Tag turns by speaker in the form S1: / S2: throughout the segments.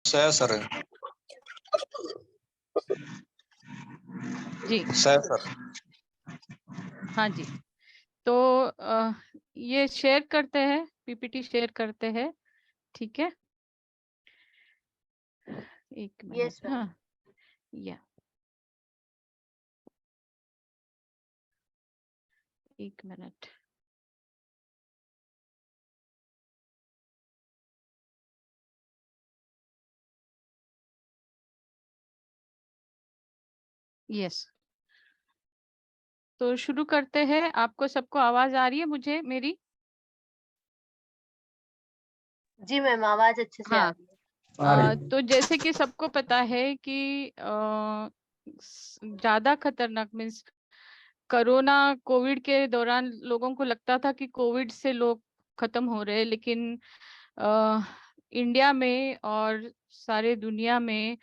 S1: Sir
S2: जी
S1: sir
S2: हाँ जी। तो ये शेयर करते हैं, पीपीटी शेयर करते हैं, ठीक है। एक मिनट।
S3: Yes ma'am.
S2: हाँ या एक मिनट। यस, तो शुरू करते हैं। आपको सबको आवाज आ रही है मुझे मेरी?
S3: जी मैम, आवाज अच्छे से आ
S2: हाँ।
S3: रही है।
S2: तो जैसे कि सबको पता है कि ज्यादा खतरनाक मीन्स कोरोना कोविड के दौरान लोगों को लगता था कि कोविड से लोग खत्म हो रहे हैं, लेकिन अ, इंडिया में और सारे दुनिया में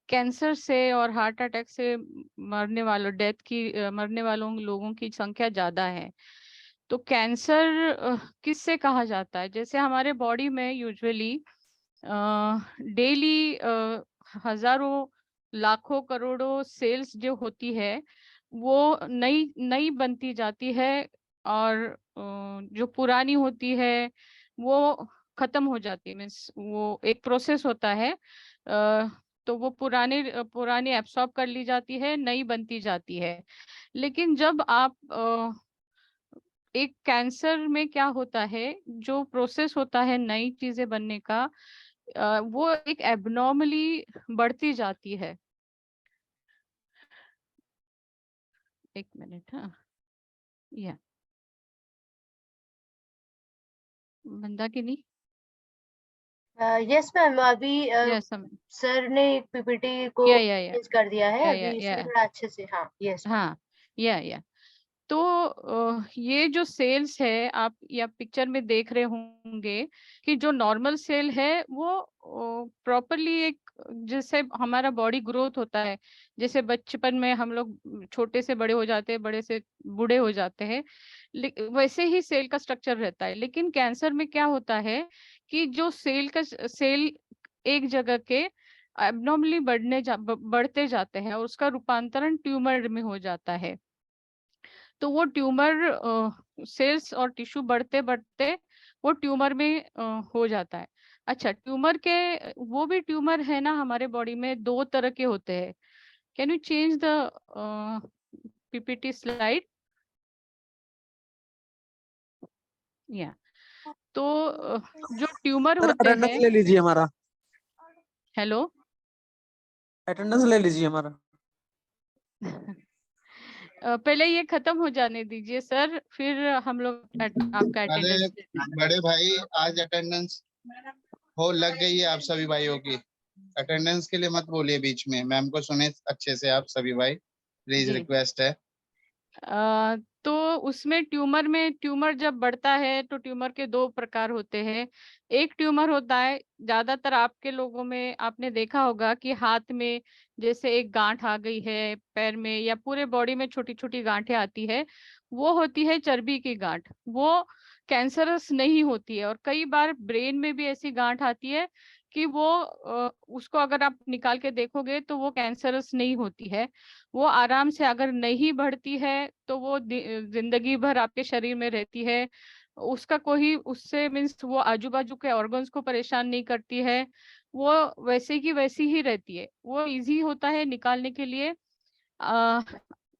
S2: कैंसर से और हार्ट अटैक से मरने वालों लोगों की संख्या ज्यादा है। तो कैंसर किससे कहा जाता है? जैसे हमारे बॉडी में यूजुअली डेली हजारों लाखों करोड़ों सेल्स जो होती है वो नई नई बनती जाती है, और जो पुरानी होती है वो खत्म हो जाती है। मीन्स वो एक प्रोसेस होता है। तो वो पुरानी एब्सॉर्ब कर ली जाती है, नई बनती जाती है। लेकिन जब आप एक कैंसर में क्या होता है, जो प्रोसेस होता है नई चीजें बनने का, वो एक एबनॉर्मली बढ़ती जाती है। एक मिनट। हाँ या बंदा की नहीं।
S3: यस मैम, अभी
S2: यस
S3: सर ने एक पीपीटी को
S2: या
S3: चेंज कर दिया है, अभी
S2: या
S3: इसमें थोड़ा अच्छे से। हाँ यस मैम।
S2: हाँ या तो ये जो सेल्स है आप या पिक्चर में देख रहे होंगे कि जो नॉर्मल सेल है वो प्रॉपरली एक, जैसे हमारा बॉडी ग्रोथ होता है, जैसे बचपन में हम लोग छोटे से बड़े हो जाते हैं, बड़े से बूढ़े हो जाते हैं, वैसे ही सेल का स्ट्रक्चर रहता है। लेकिन कैंसर में क्या होता है कि जो सेल एक जगह के एबनॉर्मली बढ़ते जाते हैं और उसका रूपांतरण ट्यूमर में हो जाता है। तो वो ट्यूमर सेल्स और टिश्यू बढ़ते बढ़ते वो ट्यूमर में हो जाता है। अच्छा, ट्यूमर के वो भी ट्यूमर है ना हमारे बॉडी में, दो तरह के होते हैं। Can you change the PPT slide? या तो जो ट्यूमर
S4: सर
S2: होते
S4: अटेंडेंस
S2: हैं।
S4: ले लीजिए हमारा,
S2: हेलो।
S4: अटेंडेंस ले लीजिए हमारा।
S2: पहले ये खत्म हो जाने दीजिए सर, फिर हम लोग आपका
S5: अरे
S2: अटेंडेंस लेते हैं।
S5: बड़े भाई, आज अटेंडेंस हो लग गई है आप सभी भाइयों की। अटेंडेंस के लिए मत बोलिए बीच में, मैम को सुने अच्छे से आप सभी भाई, प्लीज
S2: जी।
S5: रिक्वेस्ट है।
S2: तो उसमें ट्यूमर जब बढ़ता है तो ट्यूमर के दो प्रकार होते हैं। एक ट्यूमर होता है, ज्यादातर आपके लोगों में आपने देखा होगा कि हाथ में जैसे एक गांठ आ गई है, पैर में या पूरे बॉडी में छोटी छोटी गांठें आती है, वो होती है चर्बी की गांठ। वो कैंसरस नहीं होती है। और कई बार ब्रेन में भी ऐसी गांठ आती है कि वो उसको अगर आप निकाल के देखोगे तो वो कैंसरस नहीं होती है। वो आराम से अगर नहीं बढ़ती है तो वो जिंदगी भर आपके शरीर में रहती है। उसका कोई उससे मीन्स वो आजू बाजू के ऑर्गन्स को परेशान नहीं करती है। वो वैसे की वैसी ही रहती है। वो इजी होता है निकालने के लिए। आ,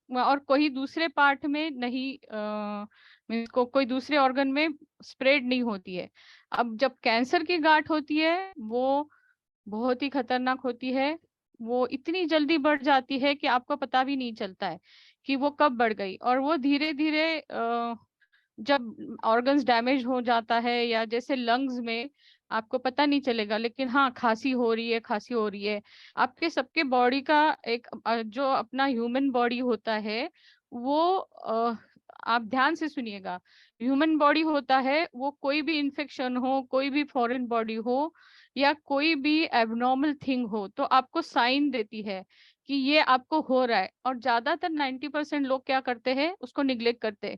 S2: और कोई दूसरे पार्ट में नहीं, मीन्स कोई दूसरे ऑर्गन में स्प्रेड नहीं होती है। अब जब कैंसर की गांठ होती है वो बहुत ही खतरनाक होती है। वो इतनी जल्दी बढ़ जाती है कि आपको पता भी नहीं चलता है कि वो कब बढ़ गई। और वो धीरे धीरे जब ऑर्गन्स डैमेज हो जाता है या जैसे लंग्स में, आपको पता नहीं चलेगा, लेकिन हाँ खांसी हो रही है, खांसी हो रही है। आपके सबके बॉडी का एक जो अपना ह्यूमन बॉडी होता है वो आप ध्यान से सुनिएगा। ह्यूमन बॉडी होता है वो कोई भी इन्फेक्शन हो, कोई भी फॉरेन बॉडी हो या कोई भी एबनॉर्मल थिंग हो तो आपको साइन देती है कि ये आपको हो रहा है। और ज्यादातर 90% लोग क्या करते हैं, उसको निग्लेक्ट करते हैं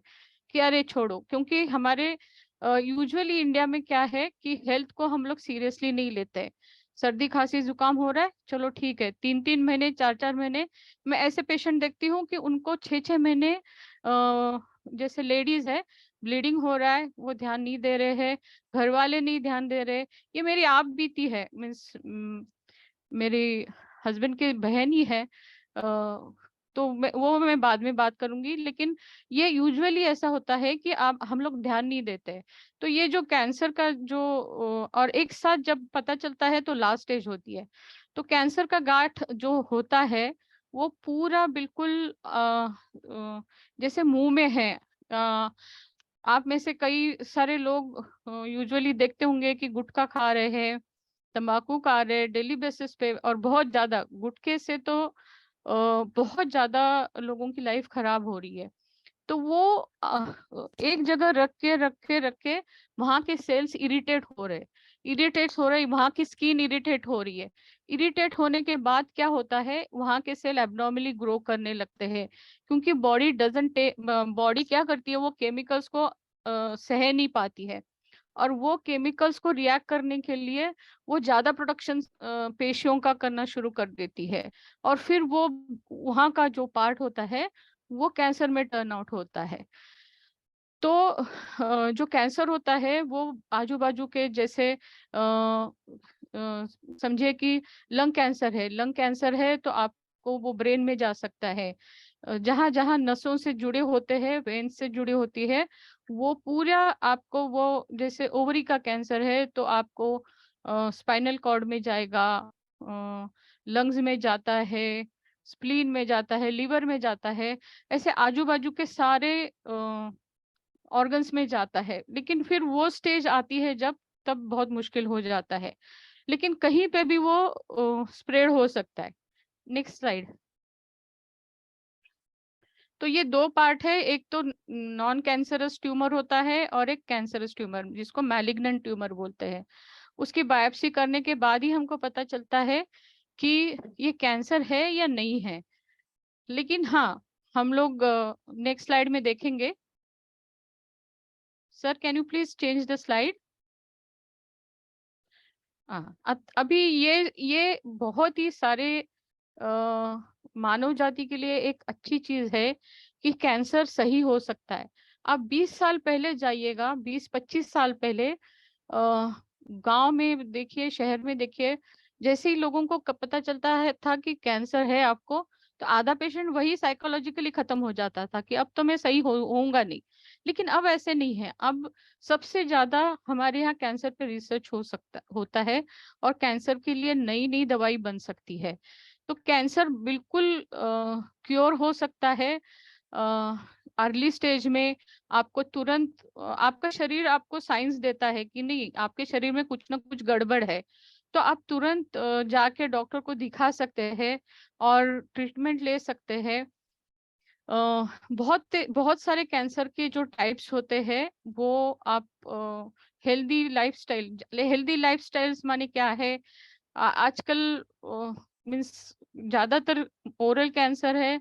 S2: कि अरे छोड़ो। क्योंकि हमारे यूजुअली इंडिया में क्या है कि हेल्थ को हम लोग सीरियसली नहीं लेते। सर्दी खांसी जुकाम हो रहा है, चलो ठीक है, 3-3 महीने 4-4 महीने मैं ऐसे पेशेंट देखती हूँ कि उनको 6-6 महीने जैसे लेडीज है, ब्लीडिंग हो रहा है, वो ध्यान नहीं दे रहे हैं, घर वाले नहीं ध्यान दे रहे। ये मेरी आप बीती है, मीन्स मेरी हस्बैंड की बहन ही है। तो मैं बाद में बात करूंगी, लेकिन ये यूजुअली ऐसा होता है कि आप हम लोग ध्यान नहीं देते। तो ये जो कैंसर का जो और एक साथ जब पता चलता है तो लास्ट स्टेज होती है। तो कैंसर का गांठ जो होता है वो पूरा बिल्कुल जैसे मुंह में है। आप में से कई सारे लोग यूजुअली देखते होंगे कि गुटखा खा रहे हैं, तंबाकू खा रहे हैं डेली बेसिस पे, और बहुत ज्यादा गुटखे से तो बहुत ज्यादा लोगों की लाइफ खराब हो रही है। तो वो एक जगह रख के वहां के सेल्स इरिटेट हो रहे, वहां की स्किन इरिटेट हो रही है। इरिटेट होने के बाद क्या होता है, वहां के सेल एब्नॉर्मली ग्रो करने लगते हैं, क्योंकि बॉडी क्या करती है, वो केमिकल्स को सह नहीं पाती है, और वो केमिकल्स को रिएक्ट करने के लिए वो ज्यादा प्रोडक्शन पेशियों का करना शुरू कर देती है, और फिर वो वहां का जो पार्ट होता है वो कैंसर में टर्न आउट होता है। तो जो कैंसर होता है वो आजू बाजू के जैसे समझिए कि लंग कैंसर है तो आपको वो ब्रेन में जा सकता है। जहां जहां नसों से जुड़े होते हैं, वेन से जुड़ी होती है, वो पूरा आपको वो, जैसे ओवरी का कैंसर है तो आपको स्पाइनल कॉर्ड में जाएगा, लंग्स में जाता है, स्प्लीन में जाता है, लिवर में जाता है, ऐसे आजू बाजू के सारे ऑर्गन्स में जाता है। लेकिन फिर वो स्टेज आती है जब तब बहुत मुश्किल हो जाता है, लेकिन कहीं पे भी वो स्प्रेड हो सकता है। Next slide. तो ये दो पार्ट है, एक तो नॉन कैंसरस ट्यूमर होता है और एक कैंसरस ट्यूमर जिसको मैलिग्नेंट ट्यूमर बोलते हैं। उसकी बायोप्सी करने के बाद ही हमको पता चलता है कि ये कैंसर है या नहीं है। लेकिन हाँ, हम लोग नेक्स्ट स्लाइड में देखेंगे। Sir can you please change the slide. अभी ये बहुत ही सारे मानव जाति के लिए एक अच्छी चीज है कि कैंसर सही हो सकता है। आप 20 साल पहले जाइएगा, 20-25 साल पहले गांव में देखिए, शहर में देखिए, जैसे ही लोगों को पता चलता है था कि कैंसर है आपको, तो आधा पेशेंट वही साइकोलॉजिकली खत्म हो जाता था कि अब तो मैं सही होऊंगा नहीं। लेकिन अब ऐसे नहीं है। अब सबसे ज्यादा हमारे यहाँ कैंसर पे रिसर्च होता है, और कैंसर के लिए नई नई दवाई बन सकती है। तो कैंसर बिल्कुल क्योर हो सकता है अर्ली स्टेज में। आपको तुरंत आपका शरीर आपको साइंस देता है कि नहीं, आपके शरीर में कुछ ना कुछ गड़बड़ है, तो आप तुरंत जाके डॉक्टर को दिखा सकते हैं और ट्रीटमेंट ले सकते हैं। बहुत सारे कैंसर के जो टाइप्स होते हैं वो आप हेल्दी लाइफस्टाइल्स माने क्या है, आजकल मीन्स ज्यादातर ओरल कैंसर है,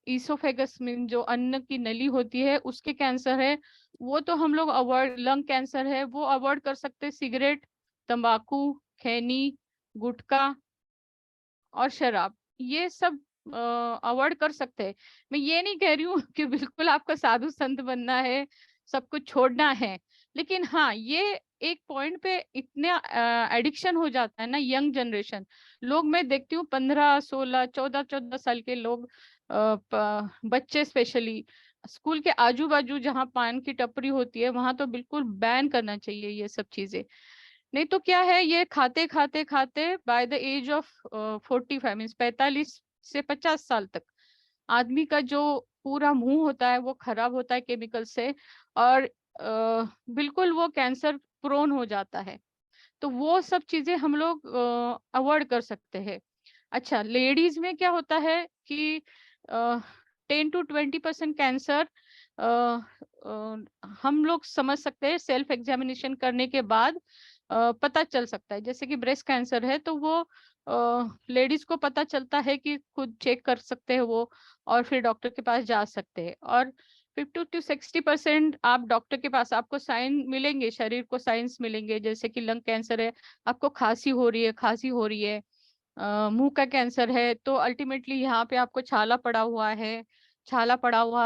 S2: ईसोफेगस मीन जो अन्न की नली होती है उसके कैंसर है, वो तो हम लोग अवॉइड, लंग कैंसर है वो अवॉइड कर सकते हैं, सिगरेट, तंबाकू, खैनी, गुटखा और शराब, ये सब अवॉइड कर सकते हैं। मैं ये नहीं कह रही हूँ कि बिल्कुल आपको साधु संत बनना है, सब कुछ छोड़ना है, लेकिन हाँ, ये एक पॉइंट पे इतने एडिक्शन हो जाता है ना, यंग जनरेशन लोग, मैं देखती हूँ 15, 16, 14 साल के लोग, बच्चे स्पेशली, स्कूल के आजू बाजू जहाँ पान की टपरी होती है वहां तो बिल्कुल बैन करना चाहिए ये सब चीजें। नहीं तो क्या है, ये खाते खाते खाते by the age of 45 means 45 से 50 साल तक आदमी का जो पूरा मुंह होता है वो खराब होता है केमिकल से, और बिल्कुल वो कैंसर प्रोन हो जाता है। तो वो सब चीजें हम लोग अवॉइड कर सकते हैं। अच्छा, लेडीज में क्या होता है कि 10-20% कैंसर हम लोग समझ सकते हैं, सेल्फ एग्जामिनेशन करने के बाद पता चल सकता है। जैसे कि ब्रेस्ट कैंसर है तो वो लेडीज को पता चलता है कि खुद चेक कर सकते हैं वो, और फिर डॉक्टर के पास जा सकते हैं। और 50 to 60% आप डॉक्टर के पास आपको साइन मिलेंगे, शरीर को साइंस मिलेंगे, जैसे कि लंग कैंसर है, आपको खांसी हो रही है, मुंह का कैंसर है, तो अल्टीमेटली यहाँ पे आपको छाला पड़ा हुआ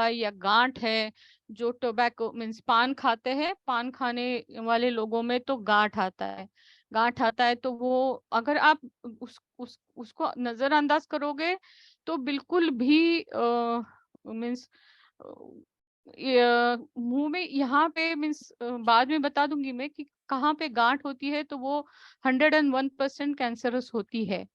S2: है या गांठ है। जो टोबैको मीन्स पान खाते हैं, पान खाने वाले लोगों में तो गांठ आता है, तो वो अगर आप उसको नजरअंदाज करोगे तो बिल्कुल भी मीन्स मुंह में यहाँ पे मीन्स बाद में बता दूंगी मैं कि कहाँ पे गांठ होती है, तो वो 101% कैंसरस होती है।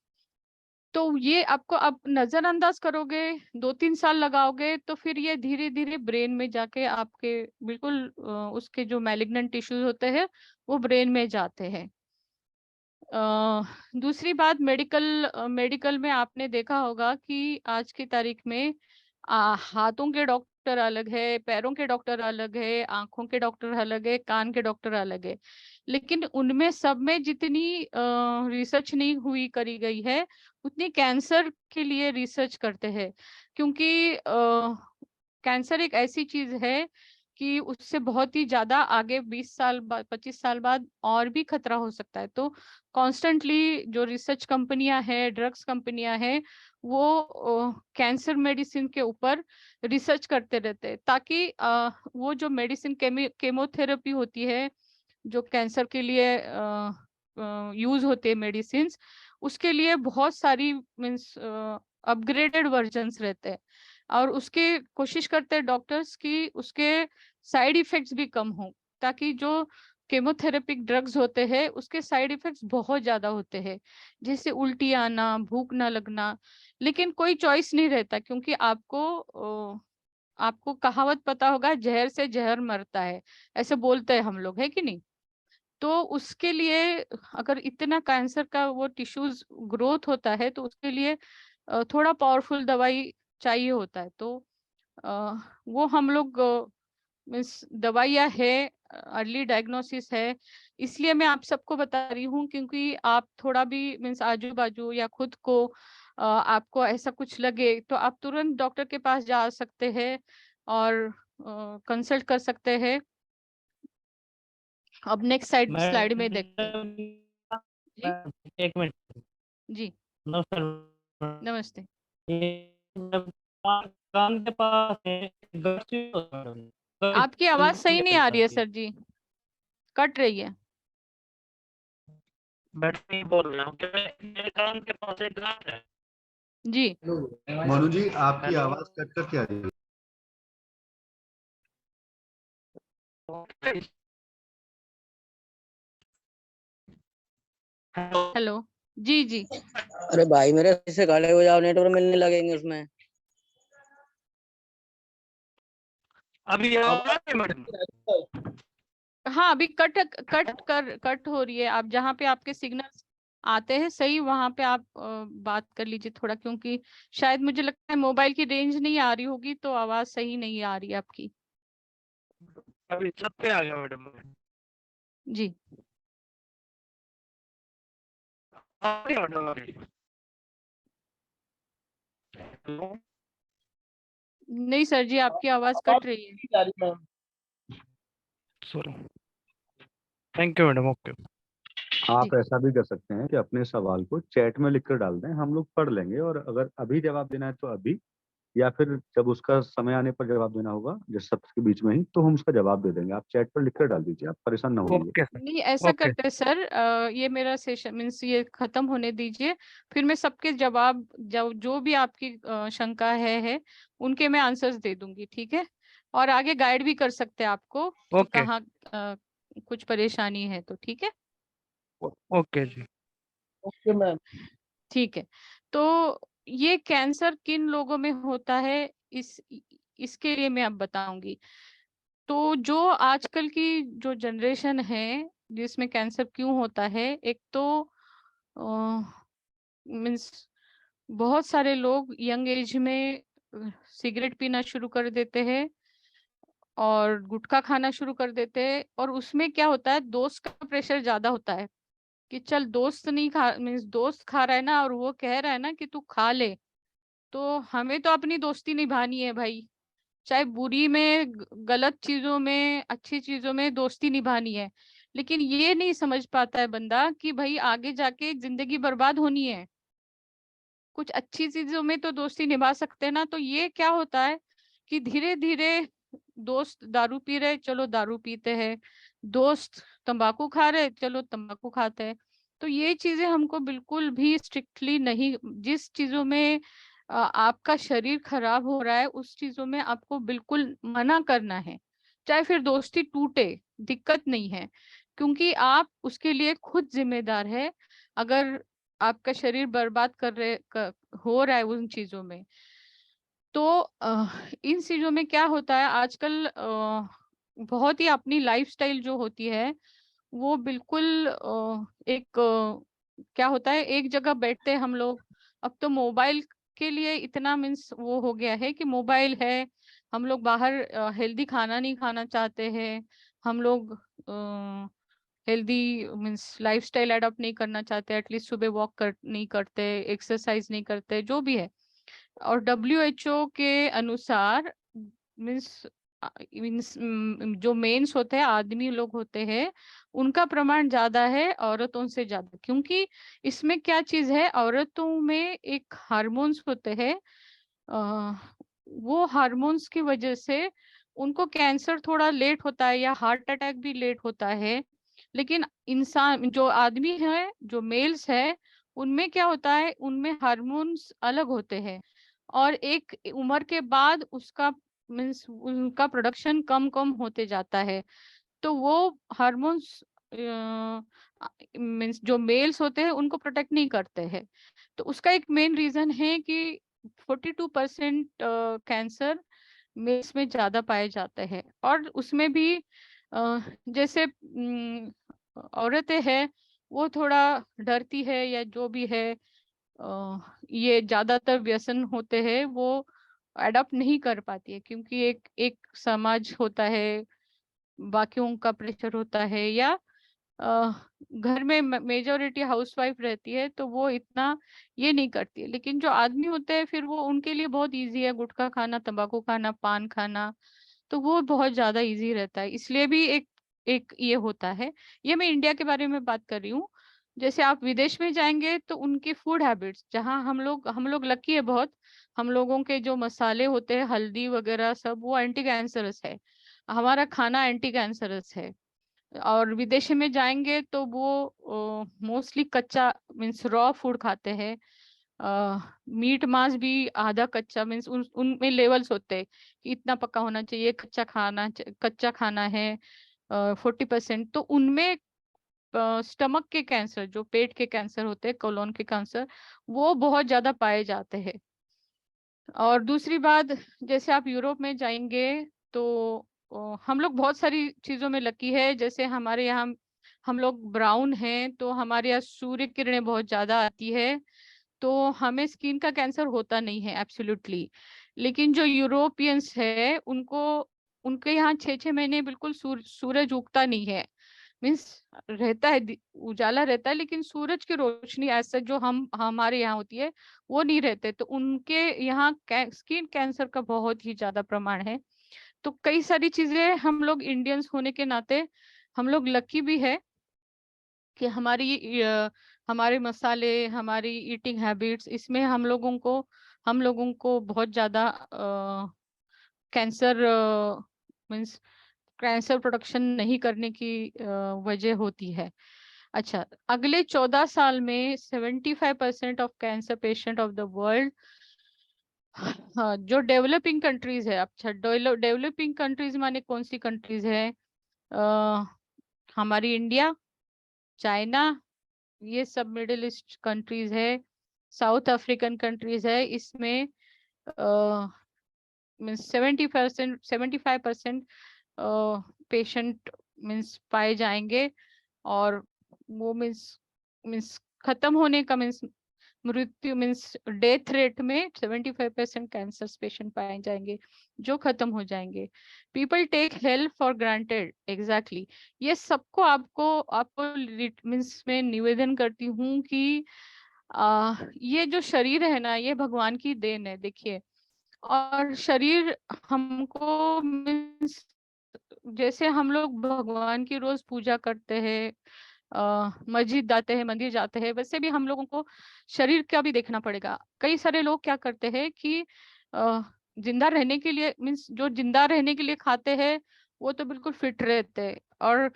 S2: तो ये आपको आप नजरअंदाज करोगे, 2-3 साल लगाओगे, तो फिर ये धीरे धीरे ब्रेन में जाके आपके बिल्कुल उसके जो मैलिग्नेंट टिश्यूज होते हैं वो ब्रेन में जाते हैं। दूसरी बात, मेडिकल में आपने देखा होगा कि आज की तारीख में हाथों के डॉक्टर अलग है, पैरों के डॉक्टर अलग है, आंखों के डॉक्टर अलग है, कान के डॉक्टर अलग है, लेकिन उनमें सब में जितनी रिसर्च नहीं हुई करी गई है उतनी कैंसर के लिए रिसर्च करते हैं, क्योंकि कैंसर एक ऐसी चीज है कि उससे बहुत ही ज्यादा आगे 20 साल बाद 25 साल बाद और भी खतरा हो सकता है। तो कॉन्स्टेंटली जो रिसर्च कंपनियां हैं, ड्रग्स कंपनियां हैं, वो कैंसर मेडिसिन के ऊपर रिसर्च करते रहते हैं, ताकि वो जो मेडिसिन केमोथेरेपी होती है जो कैंसर के लिए यूज होते हैं मेडिसिन, उसके लिए बहुत सारी मीन्स अपग्रेडेड वर्जन्स रहते हैं, और उसके कोशिश करते हैं डॉक्टर्स कि उसके साइड इफेक्ट्स भी कम हो, ताकि जो केमोथेरेपिक ड्रग्स होते हैं उसके साइड इफेक्ट्स बहुत ज्यादा होते हैं, जैसे उल्टी आना, भूख ना लगना, लेकिन कोई चॉइस नहीं रहता, क्योंकि आपको कहावत पता होगा, जहर से जहर मरता है, ऐसे बोलते हैं हम लोग, है कि नहीं? तो उसके लिए अगर इतना कैंसर का वो टिश्यूज ग्रोथ होता है तो उसके लिए थोड़ा पावरफुल दवाई चाहिए होता है, तो वो हम लोग मीन्स दवाइयाँ है, अर्ली डायग्नोसिस है, इसलिए मैं आप सबको बता रही हूँ, क्योंकि आप थोड़ा भी मीन्स आजू बाजू या खुद को आपको ऐसा कुछ लगे तो आप तुरंत डॉक्टर के पास जा सकते हैं और कंसल्ट कर सकते हैं। अब नेक्स्ट स्लाइड में देखते हैं। जी
S1: एक मिनट
S2: जी
S1: नमस्कार।
S2: नमस्ते।
S1: जब कान के पास
S2: आपकी आवाज सही नहीं आ रही है सर जी, कट रही है।
S1: मैं नहीं बोल रहा हूँ कि मेरे कान के पास एक गांठ है
S2: जी।
S6: मनु जी, आपकी आवाज कट कर क्या रही है?
S2: हेलो जी जी।
S7: अरे भाई मेरे से खड़े हो जाओ, नेटवर्क मिलने लगेंगे उसमें।
S1: अभी मैडम
S2: हाँ अभी कट हो रही है। आप जहाँ पे आपके सिग्नल्स आते हैं सही, वहां पे आप बात कर लीजिए थोड़ा, क्योंकि शायद मुझे लगता है मोबाइल की रेंज नहीं आ रही होगी, तो आवाज सही नहीं आ रही है आपकी।
S1: अभी छत पे आ गया मैडम
S2: जी। नहीं सर जी, आपकी आवाज कट रही है।
S1: Sorry, thank you madam. Okay,
S6: आप ऐसा भी कर सकते हैं कि अपने सवाल को चैट में लिखकर डाल दें, हम लोग पढ़ लेंगे, और अगर अभी जवाब देना है तो अभी, या फिर जब उसका समय आने पर जवाब देना होगा जिस सत्र के बीच में ही, तो हम उसका जवाब दे देंगे। आप चैट पर लिखकर डाल दीजिए, आप परेशान ना होइए।
S1: Okay sir.
S2: नहीं ऐसा
S1: ओके
S2: करते हैं सर, ये मेरा सेशन मीन्स ये खत्म होने दीजिए, फिर मैं सबके जवाब जो भी आपकी शंका है उनके मैं आंसर्स दे दूंगी, ठीक है? और आगे गाइड भी कर सकते हैं आपको कि
S1: ओके
S2: कहाँ कुछ परेशानी है तो, ठीक है?
S1: ओके जी।
S3: Okay ma'am.
S2: ठीक है। तो ये कैंसर किन लोगों में होता है, इसके लिए मैं अब बताऊंगी। तो जो आजकल की जो जनरेशन है जिसमें कैंसर क्यों होता है, एक तो मीन्स बहुत सारे लोग यंग एज में सिगरेट पीना शुरू कर देते हैं और गुटखा खाना शुरू कर देते हैं, और उसमें क्या होता है, दोस्त का प्रेशर ज्यादा होता है कि चल दोस्त नहीं खा मीन्स दोस्त खा रहा है ना, और वो कह रहा है ना कि तू खा ले, तो हमें तो अपनी दोस्ती निभानी है भाई, चाहे बुरी में, गलत चीजों में, अच्छी चीजों में दोस्ती निभानी है, लेकिन ये नहीं समझ पाता है बंदा कि भाई आगे जाके जिंदगी बर्बाद होनी है। कुछ अच्छी चीजों में तो दोस्ती निभा सकते हैं ना। तो ये क्या होता है कि धीरे धीरे दोस्त दारू पी रहे, चलो दारू पीते हैं, दोस्त तंबाकू खा रहे, चलो तंबाकू खाते हैं। तो ये चीजें हमको बिल्कुल भी स्ट्रिक्टली नहीं, जिस चीजों में आपका शरीर खराब हो रहा है उस चीजों में आपको बिल्कुल मना करना है। चाहे फिर दोस्ती टूटे, दिक्कत नहीं है, क्योंकि आप उसके लिए खुद जिम्मेदार है। अगर आपका शरीर बर्बाद हो रहा है उन चीजों में, तो इन चीजों में क्या होता है आजकल, बहुत ही अपनी लाइफस्टाइल जो होती है वो बिल्कुल क्या होता है, एक जगह बैठते हैं हम लोग। अब तो मोबाइल के लिए इतना मीन्स वो हो गया है कि मोबाइल है, हम लोग बाहर हेल्दी खाना नहीं खाना चाहते हैं, हम लोग हेल्दी मीन्स लाइफस्टाइल एडॉप्ट नहीं करना चाहते, एटलीस्ट सुबह नहीं करते, एक्सरसाइज नहीं करते, जो भी है। और WHO के अनुसार मीन्स जो मेंस होते हैं, आदमी लोग होते हैं, उनका प्रमाण ज्यादा है औरतों से ज्यादा। क्योंकि इसमें क्या चीज है, औरतों में एक हार्मोन्स होते हैं, वो हार्मोन्स की वजह से उनको कैंसर थोड़ा लेट होता है या हार्ट अटैक भी लेट होता है। लेकिन इंसान जो आदमी है, जो मेल्स है, उनमें क्या होता है, उनमें हार्मोन्स अलग होते हैं और एक उम्र के बाद उसका मीन्स उनका प्रोडक्शन कम कम होते जाता है। तो वो हार्मोन्स मीन्स जो मेल्स होते हैं उनको प्रोटेक्ट नहीं करते हैं। तो उसका एक मेन रीजन है कि 42% कैंसर मेल्स में ज्यादा पाए जाते हैं। और उसमें भी जैसे औरतें हैं वो थोड़ा डरती है या जो भी है, ये ज्यादातर व्यसन होते हैं वो अडॉप्ट नहीं कर पाती है, क्योंकि एक एक समाज होता है, बाकियों का प्रेशर होता है, या अ, घर में मेजोरिटी हाउसवाइफ रहती है तो वो इतना ये नहीं करती है। लेकिन जो आदमी होते हैं फिर वो उनके लिए बहुत इजी है, गुटखा खाना, तंबाकू खाना, पान खाना, तो वो बहुत ज्यादा इजी रहता है। इसलिए भी एक एक ये होता है। ये मैं इंडिया के बारे में बात कर रही हूँ। जैसे आप विदेश में जाएंगे तो उनकी फूड हैबिट्स, जहाँ हम लोग लकी है बहुत, हम लोगों के जो मसाले होते हैं, हल्दी वगैरह सब, वो एंटी कैंसरस है, हमारा खाना एंटी कैंसरस है। और विदेश में जाएंगे तो वो मोस्टली कच्चा मीन्स रॉ फूड खाते हैं। मीट मांस भी आधा कच्चा, मीन्स उनमें लेवल्स होते हैं कि इतना पक्का होना चाहिए, कच्चा खाना है 40%। तो उनमें स्टमक के कैंसर, जो पेट के कैंसर होते हैं, कोलोन के कैंसर, वो बहुत ज्यादा पाए जाते हैं। और दूसरी बात, जैसे आप यूरोप में जाएंगे तो हम लोग बहुत सारी चीजों में लकी है। जैसे हमारे यहाँ हम लोग ब्राउन हैं, तो हमारे यहाँ सूर्य किरणें बहुत ज्यादा आती है, तो हमें स्किन का कैंसर होता नहीं है एब्सोल्युटली। लेकिन जो यूरोपियंस है उनको, उनके यहाँ 6-6 महीने बिल्कुल सूरज उगता नहीं है। मीन्स रहता है, उजाला रहता है, लेकिन सूरज की रोशनी ऐसा जो हमारे यहाँ होती है वो नहीं रहते। तो उनके यहाँ स्किन कैंसर का बहुत ही ज्यादा प्रमाण है। तो कई सारी चीजें, हम लोग इंडियंस होने के नाते हम लोग लकी भी है कि हमारे मसाले, हमारी ईटिंग हैबिट्स, इसमें हम लोगों को बहुत ज्यादा कैंसर मीन्स कैंसर प्रोडक्शन नहीं करने की वजह होती है। अच्छा, अगले 14 साल में 75% of cancer patient of the world, हाँ, जो डेवलपिंग कंट्रीज है। अच्छा, डेवलपिंग कंट्रीज माने कौन सी कंट्रीज है? हमारी इंडिया, चाइना, ये सब मिडिल ईस्ट कंट्रीज है, साउथ अफ्रीकन कंट्रीज है। इसमें 75% पेशेंट मीन्स पाए जाएंगे। और वो मीन्स खत्म होने का मीन्स मृत्यु मीन्स डेथ रेट में 75% कैंसर पेशेंट पाए जाएंगे जो खत्म हो जाएंगे। People take health for granted, exactly. ये सबको आपको मीन्स में निवेदन करती हूँ कि ये जो शरीर है ना, ये भगवान की देन है। देखिए, और शरीर हमको मीन्स जैसे हम लोग भगवान की रोज पूजा करते हैं, मस्जिद जाते हैं, मंदिर जाते हैं, वैसे भी हम लोगों को शरीर का भी देखना पड़ेगा। कई सारे लोग क्या करते हैं कि जिंदा रहने के लिए मीन्स जो जिंदा रहने के लिए खाते हैं वो तो बिल्कुल फिट रहते हैं, और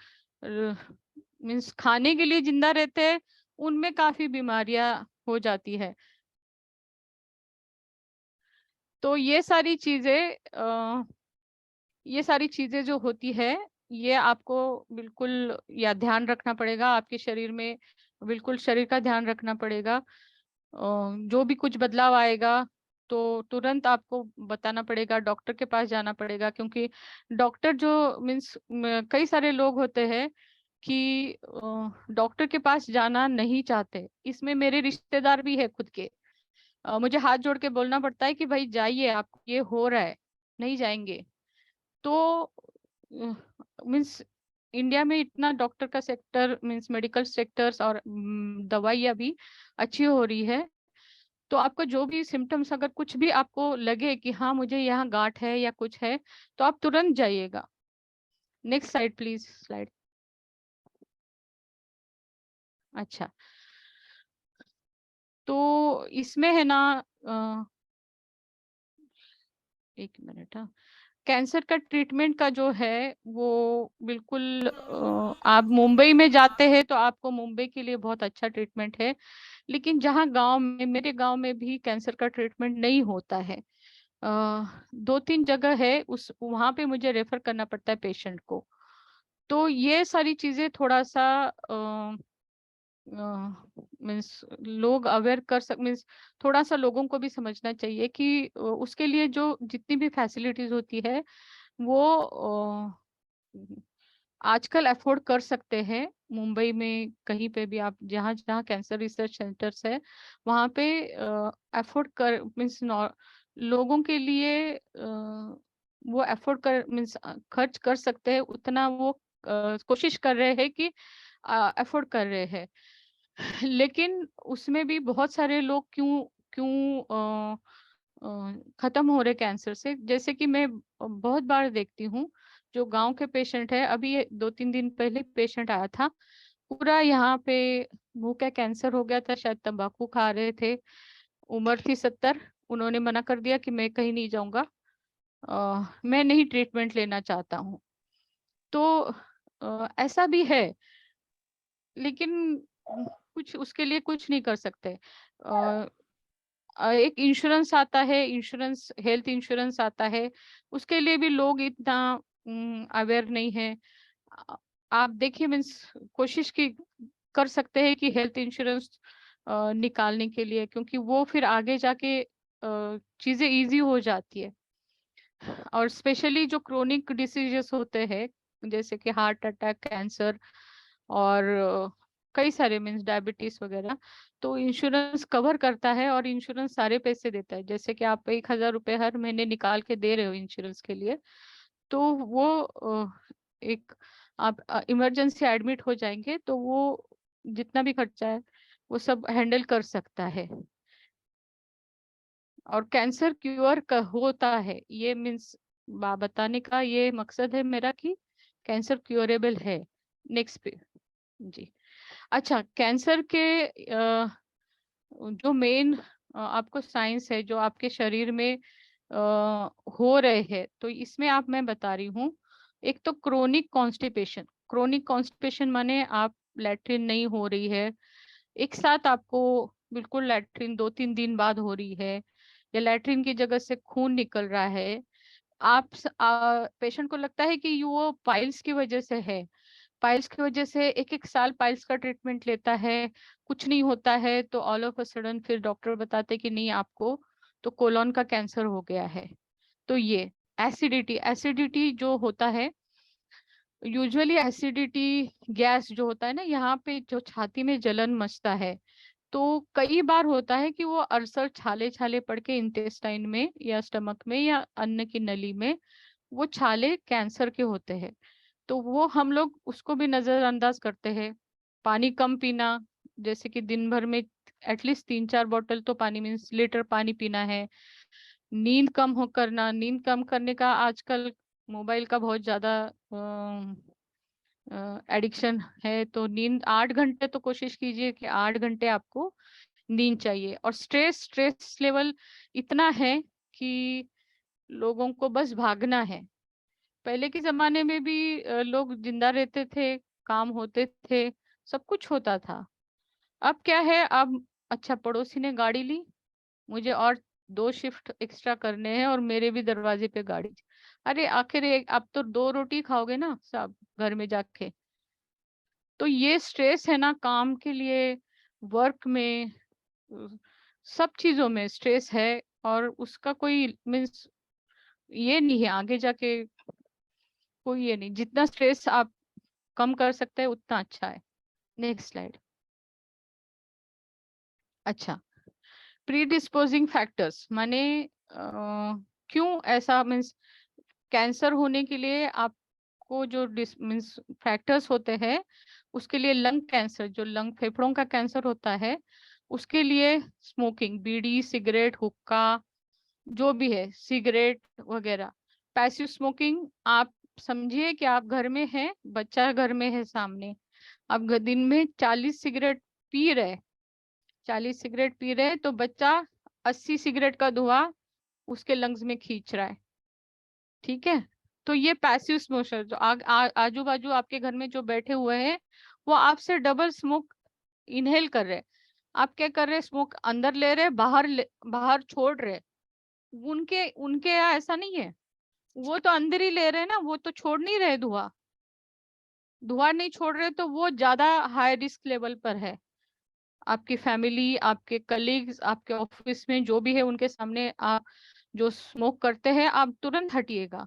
S2: मीन्स खाने के लिए जिंदा रहते हैं उनमें काफी बीमारियां हो जाती है। तो ये सारी चीजें जो होती है, ये आपको बिल्कुल या ध्यान रखना पड़ेगा। आपके शरीर में बिल्कुल शरीर का ध्यान रखना पड़ेगा। जो भी कुछ बदलाव आएगा तो तुरंत आपको बताना पड़ेगा, डॉक्टर के पास जाना पड़ेगा, क्योंकि डॉक्टर जो मीन्स कई सारे लोग होते हैं कि डॉक्टर के पास जाना नहीं चाहते। इसमें मेरे रिश्तेदार भी है खुद के। मुझे हाथ जोड़ के बोलना पड़ता है कि भाई जाइए, आप ये हो रहा है, नहीं जाएंगे। तो मीन्स इंडिया में इतना डॉक्टर का सेक्टर मीन्स मेडिकल सेक्टर्स और दवाइयाँ भी अच्छी हो रही है। तो आपका जो भी सिम्टम्स, अगर कुछ भी आपको लगे कि हाँ मुझे यहाँ गांठ है या कुछ है, तो आप तुरंत जाइएगा। Next slide please, slide. अच्छा, तो इसमें है ना एक मिनट, हाँ, कैंसर का ट्रीटमेंट का जो है वो बिल्कुल आप मुंबई में जाते हैं तो आपको मुंबई के लिए बहुत अच्छा ट्रीटमेंट है, लेकिन जहाँ गांव में, मेरे गांव में भी कैंसर का ट्रीटमेंट नहीं होता है। 2-3 जगह है, उस वहां पे मुझे रेफर करना पड़ता है पेशेंट को। तो ये सारी चीजें थोड़ा सा मीन्स लोग अवेयर कर सक मीन्स थोड़ा सा लोगों को भी समझना चाहिए कि उसके लिए जो जितनी भी फैसिलिटीज होती है वो आजकल अफोर्ड कर सकते हैं। मुंबई में कहीं पे भी आप जहाँ जहाँ कैंसर रिसर्च सेंटर्स है वहाँ पे अफोर्ड कर मीन्स लोगों के लिए वो अफोर्ड कर मीन्स खर्च कर सकते हैं, उतना वो कोशिश कर रहे हैं कि अफोर्ड कर रहे हैं। लेकिन उसमें भी बहुत सारे लोग क्यों क्यों खत्म हो रहे कैंसर से, जैसे कि मैं बहुत बार देखती हूँ जो गांव के पेशेंट है। अभी 2-3 दिन पहले पेशेंट आया था, पूरा यहाँ पे मुंह का कैंसर हो गया था, शायद तंबाकू खा रहे थे, उम्र थी 70। उन्होंने मना कर दिया कि मैं कहीं नहीं जाऊंगा, मैं नहीं ट्रीटमेंट लेना चाहता हूँ। तो ऐसा भी है, लेकिन कुछ उसके लिए कुछ नहीं कर सकते। एक इंश्योरेंस आता है, इंश्योरेंस हेल्थ इंश्योरेंस आता है, उसके लिए भी लोग इतना अवेयर नहीं है। आप देखिए मीन्स कोशिश की कर सकते हैं कि हेल्थ इंश्योरेंस निकालने के लिए, क्योंकि वो फिर आगे जाके चीजें इजी हो जाती है। और स्पेशली जो क्रोनिक डिसीजेस होते हैं जैसे कि हार्ट अटैक, कैंसर और कई सारे मीन्स डायबिटीज वगैरह, तो इंश्योरेंस कवर करता है और इंश्योरेंस सारे पैसे देता है। जैसे कि आप 1,000 रुपए हर महीने निकाल के दे रहे हो इंश्योरेंस के लिए, तो वो एक आप इमरजेंसी एडमिट हो जाएंगे तो वो जितना भी खर्चा है वो सब हैंडल कर सकता है। और कैंसर क्योर होता है, ये मीन्स बताने का ये मकसद है मेरा कि कैंसर क्योरेबल है। नेक्स्ट पे जी। अच्छा, कैंसर के जो मेन आपको साइंस है जो आपके शरीर में हो रहे हैं, तो इसमें आप मैं बता रही हूँ। एक तो क्रोनिक कॉन्स्टिपेशन। क्रोनिक कॉन्स्टिपेशन माने आप लैट्रिन नहीं हो रही है, एक साथ आपको बिल्कुल लैट्रिन 2-3 दिन बाद हो रही है, या लैट्रिन की जगह से खून निकल रहा है। आप पेशेंट को लगता है कि वो पाइल्स की वजह से है, पाइल्स की वजह से एक एक साल पाइल्स का ट्रीटमेंट लेता है, कुछ नहीं होता है, तो ऑल ऑफ अ सडन फिर डॉक्टर बताते कि नहीं आपको तो कोलोन का कैंसर हो गया है। तो ये एसिडिटी, एसिडिटी जो होता है यूजुअली, एसिडिटी गैस जो होता है ना, यहाँ पे जो छाती में जलन मचता है, तो कई बार होता है कि वो अल्सर छाले छाले पड़ के इंटेस्टाइन में या स्टमक में या अन्न की नली में वो छाले कैंसर के होते हैं। तो वो हम लोग उसको भी नजरअंदाज करते हैं। पानी कम पीना, जैसे कि दिन भर में एटलीस्ट 3-4 बोतल तो पानी मीन्स लीटर पानी पीना है। नींद कम करने का आजकल मोबाइल का बहुत ज्यादा एडिक्शन है, तो नींद 8 घंटे तो कोशिश कीजिए कि 8 घंटे आपको नींद चाहिए। और स्ट्रेस लेवल इतना है कि लोगों को बस भागना है। पहले के जमाने में भी लोग जिंदा रहते थे, काम होते थे, सब कुछ होता था। अब क्या है, अब अच्छा पड़ोसी ने गाड़ी ली, मुझे और 2 शिफ्ट एक्स्ट्रा करने हैं और मेरे भी दरवाजे पे गाड़ी। अरे आखिर अब तो 2 रोटी खाओगे ना सब घर में जाके। तो ये स्ट्रेस है ना, काम के लिए, वर्क में, सब चीजों में स्ट्रेस है। और उसका कोई मीन्स ये नहीं है आगे जाके, कोई ये नहीं। जितना स्ट्रेस आप कम कर सकते हैं उतना अच्छा है। Next slide. अच्छा, प्रीडिस्पोजिंग फैक्टर्स माने क्यों ऐसा, मीन्स कैंसर होने के लिए आपको जो मीन्स फैक्टर्स होते हैं, उसके लिए लंग कैंसर, जो लंग फेफड़ों का कैंसर होता है, उसके लिए स्मोकिंग, बीड़ी, सिगरेट, हुक्का, जो भी है, सिगरेट वगैरह। पैसिव स्मोकिंग, आप समझिए कि आप घर में हैं, बच्चा घर में है सामने, आप दिन में 40 सिगरेट पी रहे 40 सिगरेट पी रहे, तो बच्चा 80 सिगरेट का धुआं उसके लंग्स में खींच रहा है। ठीक है, तो ये पैसिव स्मोकर, जो आजू बाजू आपके घर में जो बैठे हुए हैं, वो आपसे डबल स्मोक इनहेल कर रहे। आप क्या कर रहे हैं, स्मोक अंदर ले रहे, बाहर छोड़ रहे। उनके यहाँ ऐसा नहीं है, वो तो अंदर ही ले रहे ना, वो तो छोड़ नहीं रहे धुआं नहीं छोड़ रहे, तो वो ज्यादा हाई रिस्क लेवल पर है। आपकी फैमिली, आपके कलीग्स, आपके ऑफिस में जो भी है, उनके सामने आप जो स्मोक करते हैं, आप तुरंत हटिएगा।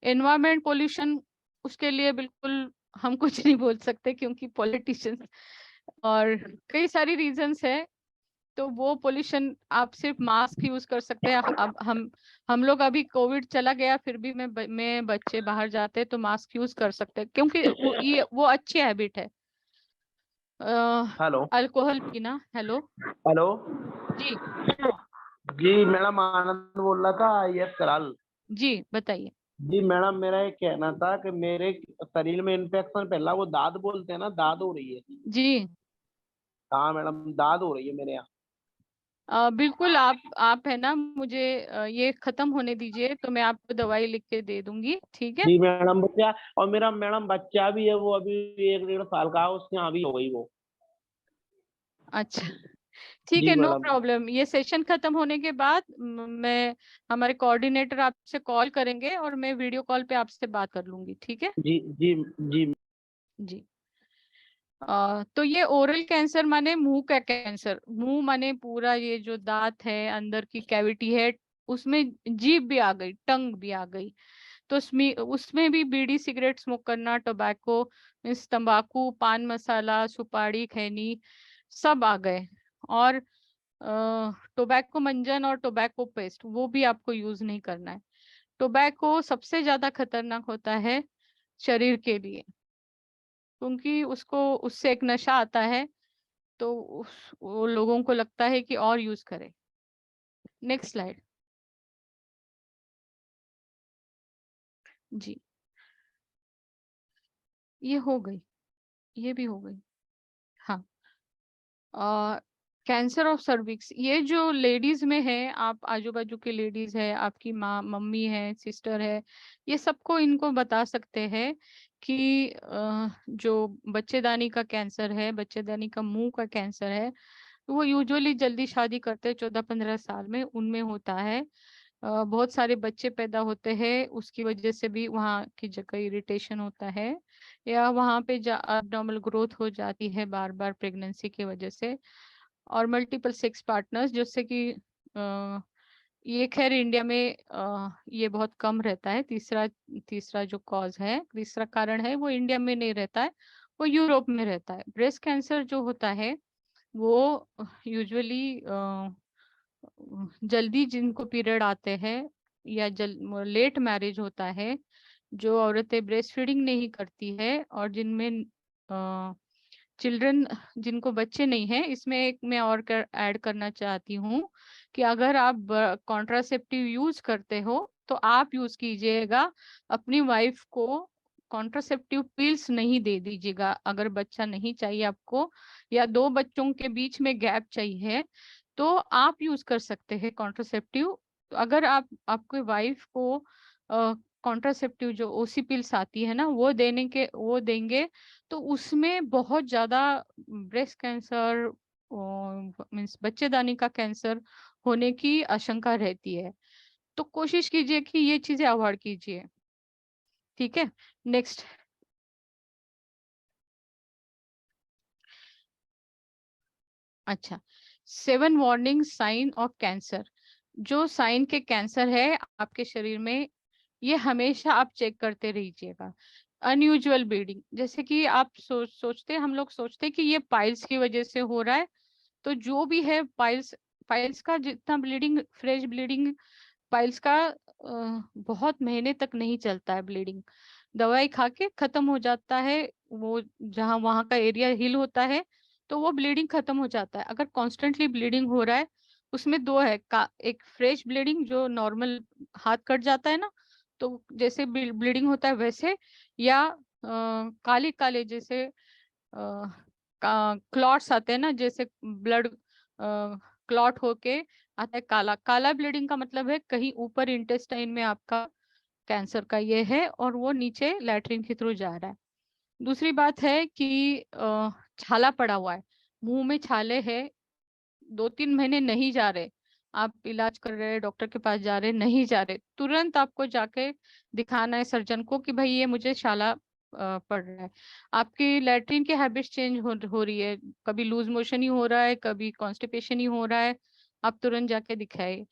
S2: एनवायरमेंट पोल्यूशन, उसके लिए बिल्कुल हम कुछ नहीं बोल सकते, क्योंकि पॉलिटिशियंस और कई सारी रीजंस है। तो वो पोल्यूशन, आप सिर्फ मास्क यूज कर सकते हैं। अब हम लोग अभी कोविड चला गया, फिर भी मैं बच्चे बाहर जाते हैं तो मास्क यूज कर सकते हैं, क्योंकि वो अच्छी हैबिट है।
S8: हेलो
S2: अल्कोहल पीना। हेलो
S8: हेलो
S2: जी
S8: जी मैडम, आनंद बोल रहा था, यस कराल।
S2: जी बताइए।
S8: जी मैडम, मेरा ये कहना था कि मेरे शरीर में इन्फेक्शन पहला, वो दाद बोलते हैं ना, दाद हो रही है।
S2: जी
S8: हाँ मैडम, दाद हो रही है मेरे यहाँ।
S2: बिल्कुल, आप है ना, मुझे ये खत्म होने दीजिए, तो मैं आपको दवाई लिख के दे दूंगी। ठीक है
S8: जी मैडम, बच्चा, और मेरा मैडम बच्चा भी है, वो अभी 1-1.5 साल का है, उसके यहाँ भी हो गई वो।
S2: अच्छा, ठीक
S8: जी
S2: है, नो
S8: मैडम।
S2: प्रॉब्लम। ये सेशन खत्म होने के बाद मैं हमारे कोऑर्डिनेटर आपसे कॉल करेंगे और मैं वीडियो कॉल पे आपसे बात कर लूंगी। ठीक है
S8: जी जी जी
S2: जी। तो ये ओरल कैंसर माने मुंह का कैंसर। मुंह माने पूरा ये जो दांत है, अंदर की कैविटी है, उसमें जीभ भी आ गई, टंग भी आ गई। तो उसमें भी बीड़ी, सिगरेट स्मोक करना, टोबैको मीन्स तंबाकू, पान मसाला, सुपारी, खैनी, सब आ गए। और टोबैको मंजन और टोबैको पेस्ट, वो भी आपको यूज नहीं करना है। टोबैको सबसे ज्यादा खतरनाक होता है शरीर के लिए, क्योंकि उससे एक नशा आता है, तो वो लोगों को लगता है कि और यूज करें। नेक्स्ट स्लाइड जी। ये हो गई, ये भी हो गई। हाँ, कैंसर ऑफ सर्विक्स, ये जो लेडीज में है, आप आजू बाजू के लेडीज है, आपकी माँ, मम्मी है, सिस्टर है, ये सबको इनको बता सकते हैं कि जो बच्चेदानी का कैंसर है, बच्चेदानी का मुंह का कैंसर है, वो यूजुअली जल्दी शादी करते हैं, 14-15 साल में, उनमें होता है। बहुत सारे बच्चे पैदा होते हैं, उसकी वजह से भी वहाँ की जगह इरिटेशन होता है, या वहाँ पे abnormal ग्रोथ हो जाती है बार बार प्रेगनेंसी की वजह से। और मल्टीपल सेक्स पार्टनर्स, जिससे कि ये खैर इंडिया में ये बहुत कम रहता है। तीसरा जो कॉज है, तीसरा कारण है, वो इंडिया में नहीं रहता है, वो यूरोप में रहता है। ब्रेस्ट कैंसर जो होता है, वो यूजुअली जल्दी जिनको पीरियड आते हैं, या लेट मैरिज होता है, जो औरतें ब्रेस्ट फीडिंग नहीं करती है, और जिनमें चिल्ड्रन जिनको बच्चे नहीं है, इसमें एक मैं और ऐड करना चाहती हूँ कि अगर आप कॉन्ट्रासेप्टिव यूज करते हो तो आप यूज कीजिएगा, अपनी वाइफ को कॉन्ट्रासेप्टिव पिल्स नहीं दे दीजिएगा। अगर बच्चा नहीं चाहिए आपको या 2 बच्चों के बीच में गैप चाहिए तो आप यूज कर सकते हैं कॉन्ट्रासेप्टिव। अगर आप आपके वाइफ को कॉन्ट्रासेप्टिव जो ओसी पिल्स आती है ना वो देंगे तो उसमें बहुत ज्यादा ब्रेस्ट कैंसर मीन्स बच्चेदानी का कैंसर होने की आशंका रहती है। तो कोशिश कीजिए कि ये चीजें अवॉइड कीजिए। ठीक है, नेक्स्ट। अच्छा, 7 वार्निंग साइन ऑफ कैंसर। जो साइन के कैंसर है आपके शरीर में, ये हमेशा आप चेक करते रहिएगा। अनयूजुअल ब्लीडिंग, जैसे कि आप हम लोग सोचते हैं कि ये पाइल्स की वजह से हो रहा है, तो जो भी है पाइल्स का जितना ब्लीडिंग, फ्रेश ब्लीडिंग पाइल्स का बहुत महीने तक नहीं चलता है ब्लीडिंग, दवाई खा के खत्म हो जाता है। वो जहाँ वहाँ का एरिया हील होता है तो वो ब्लीडिंग खत्म हो जाता है। अगर कॉन्स्टेंटली ब्लीडिंग हो रहा है, उसमें दो है एक फ्रेश ब्लीडिंग जो नॉर्मल हाथ कट जाता है ना, तो जैसे ब्लीडिंग होता है वैसे, या काले काले जैसे क्लॉट्स आते हैं ना, जैसे ब्लड क्लॉट होके आता है। काला काला ब्लीडिंग का मतलब है कहीं ऊपर इंटेस्टाइन में आपका कैंसर का ये है और वो नीचे लैट्रिन के थ्रू जा रहा है। दूसरी बात है कि छाला पड़ा हुआ है, मुंह में छाले है, 2-3 महीने नहीं जा रहे, आप इलाज कर रहे हैं, डॉक्टर के पास जा रहे, नहीं जा रहे, तुरंत आपको जाके दिखाना है सर्जन को कि भाई ये मुझे छाला पड़ रहा है। आपकी लैट्रिन की हैबिट चेंज हो रही है, कभी लूज मोशन ही हो रहा है, कभी कॉन्स्टिपेशन ही हो रहा है, आप तुरंत जाके दिखाए।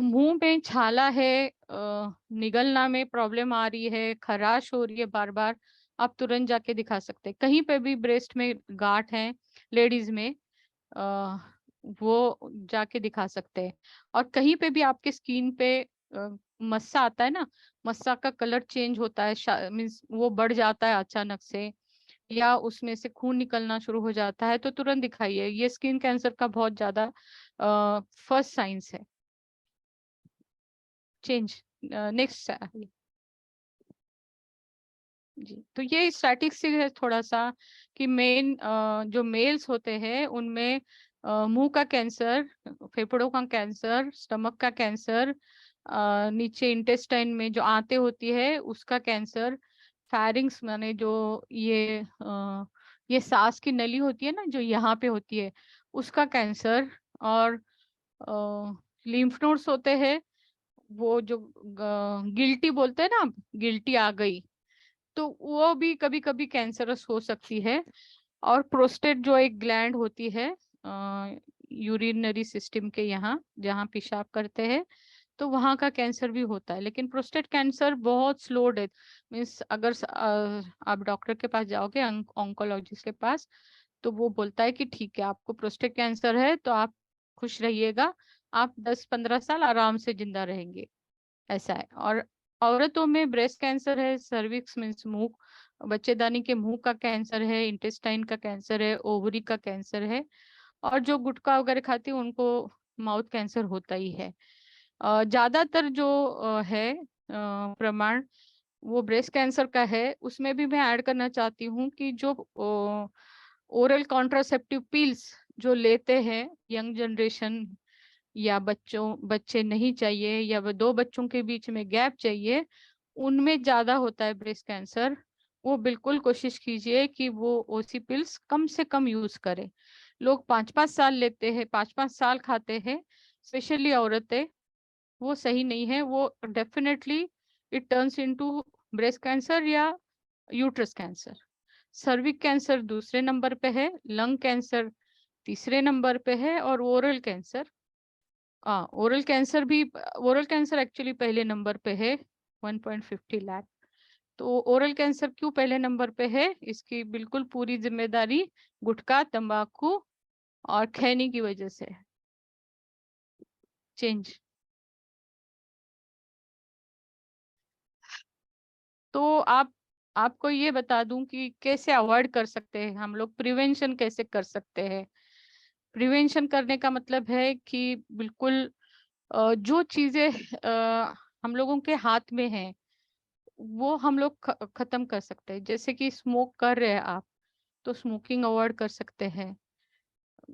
S2: मुंह में छाला है, निगलना में प्रॉब्लम आ रही है, खराश हो रही है बार बार, आप तुरंत जाके दिखा सकते हैं। कहीं पे भी ब्रेस्ट में गांठ है लेडीज में, वो जाके दिखा सकते हैं। और कहीं पे भी आपके स्किन पे मस्सा आता है ना, मस्सा का कलर चेंज होता है, मीन्स वो बढ़ जाता है अचानक से, या उसमें से खून निकलना शुरू हो जाता है, तो तुरंत दिखाइए। ये स्किन कैंसर का बहुत ज्यादा फर्स्ट साइंस है। चेंज नेक्स्ट जी। तो ये स्टैटिक्स है थोड़ा सा कि मेन जो मेल्स होते हैं उनमें मुंह का कैंसर, फेफड़ों का कैंसर, स्टमक का कैंसर, नीचे इंटेस्टाइन में जो आंतें होती है उसका कैंसर, फैरिंग्स माने जो ये सांस की नली होती है ना जो यहाँ पे होती है उसका कैंसर, और लिम्फ नोड्स होते हैं, वो जो गिल्टी बोलते हैं ना, गिल्टी आ गई तो वो भी कभी कभी कैंसरस हो सकती है। और प्रोस्टेट जो एक ग्लैंड होती है यूरिनरी सिस्टम के यहाँ जहाँ पेशाब करते हैं, तो वहाँ का कैंसर भी होता है। लेकिन प्रोस्टेट कैंसर बहुत स्लो डेथ, मीन्स अगर आप डॉक्टर के पास जाओगे, ऑन्कोलॉजिस्ट के पास, तो वो बोलता है कि ठीक है आपको प्रोस्टेट कैंसर है तो आप खुश रहिएगा, आप 10-15 साल आराम से जिंदा रहेंगे, ऐसा है। और औरतों में ब्रेस्ट कैंसर है, सर्विक्स मीन्स मुंह, बच्चेदानी के मुंह का कैंसर है, इंटेस्टाइन का कैंसर है, ओवरी का कैंसर है, और जो गुटखा वगैरह खाती है उनको माउथ कैंसर होता ही है। ज्यादातर जो है प्रमाण वो ब्रेस्ट कैंसर का है। उसमें भी मैं ऐड करना चाहती हूँ कि जो ओरल कॉन्ट्रासेप्टिव पिल्स जो लेते हैं यंग जनरेशन, या बच्चे नहीं चाहिए, या वो 2 बच्चों के बीच में गैप चाहिए, उनमें ज्यादा होता है ब्रेस्ट कैंसर। वो बिल्कुल कोशिश कीजिए कि वो ओसी पिल्स कम से कम यूज करें। लोग 5-5 साल लेते हैं, 5-5 साल खाते हैं, स्पेशली औरतें, वो सही नहीं है। वो definitely it turns into breast cancer या यूट्रस कैंसर। सर्विक कैंसर दूसरे नंबर पे है, लंग कैंसर तीसरे नंबर पे है, और oral cancer oral cancer actually पहले नंबर पे है, 1.50 लाख। तो ओरल कैंसर क्यों पहले नंबर पे है, इसकी बिल्कुल पूरी जिम्मेदारी गुटखा, तंबाकू और खैनी की वजह से है। चेंज। तो आप आपको ये बता दूं कि कैसे अवॉइड कर सकते हैं हम लोग, प्रिवेंशन कैसे कर सकते हैं। प्रिवेंशन करने का मतलब है कि बिल्कुल जो चीजें हम लोगों के हाथ में है वो हम लोग खत्म कर सकते हैं। जैसे कि स्मोक कर रहे हैं आप, तो स्मोकिंग अवॉइड कर सकते हैं।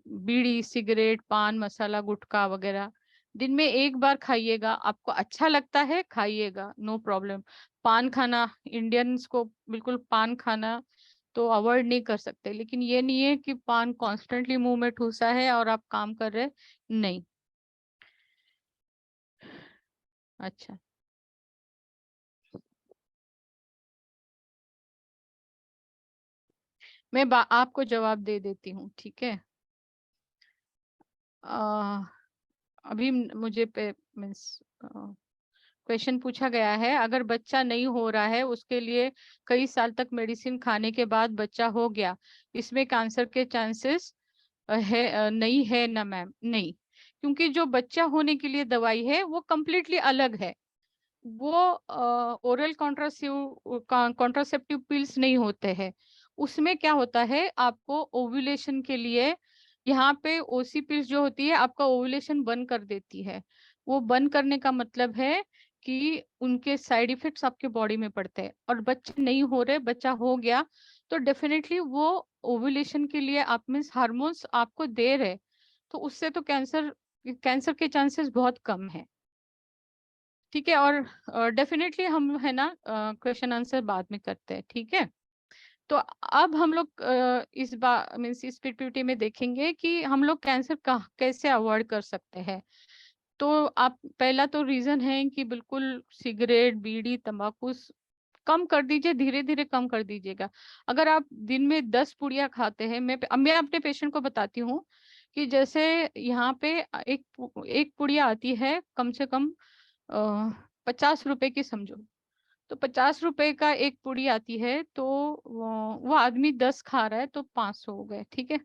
S2: बीड़ी, सिगरेट, पान मसाला, गुटखा वगैरह दिन में एक बार खाइएगा, आपको अच्छा लगता है खाइएगा, नो प्रॉब्लम। पान खाना, इंडियंस को बिल्कुल पान खाना तो अवॉइड नहीं कर सकते, लेकिन ये नहीं है कि पान कॉन्स्टेंटली मुंह में ठूसा है और आप काम कर रहे, नहीं। अच्छा, मैं आपको जवाब दे देती हूँ, ठीक है। अभी मुझे मीन्स क्वेश्चन पूछा गया है, अगर बच्चा नहीं हो रहा है उसके लिए कई साल तक मेडिसिन खाने के बाद बच्चा हो गया, इसमें कैंसर के चांसेस है नहीं है ना मैम? नहीं, क्योंकि जो बच्चा होने के लिए दवाई है वो कम्प्लीटली अलग है। वो ओरल कॉन्ट्रासेप्टिव पिल्स नहीं होते हैं। उसमें क्या होता है, आपको ओव्यूलेशन के लिए यहाँ पे ओसी पिल्स जो होती है आपका ओव्यूलेशन बंद कर देती है। वो बंद करने का मतलब है कि उनके साइड इफेक्ट्स आपके बॉडी में पड़ते हैं। और बच्चे नहीं हो रहे, बच्चा हो गया तो डेफिनेटली वो ओव्यूलेशन के लिए आप मीन्स हार्मोन्स आपको दे रहे, तो उससे तो कैंसर के चांसेस बहुत कम है, ठीक है। और डेफिनेटली हम है ना क्वेश्चन आंसर बाद में करते हैं, ठीक है। तो अब हम लोग इस बार मीन्स इस पीपीटी में देखेंगे कि हम लोग कैंसर कैसे अवॉइड कर सकते हैं। तो आप पहला तो रीजन है कि बिल्कुल सिगरेट, बीड़ी, तंबाकू कम कर दीजिए, धीरे धीरे कम कर दीजिएगा। अगर आप दिन में 10 पुड़िया खाते हैं, मैं अपने पेशेंट को बताती हूँ कि जैसे यहाँ पे एक पुड़िया आती है कम से कम 50 रुपए की समझो, तो 50 रुपए का एक पुड़ी आती है, तो वो आदमी 10 खा रहा है तो 500 हो गए, ठीक है।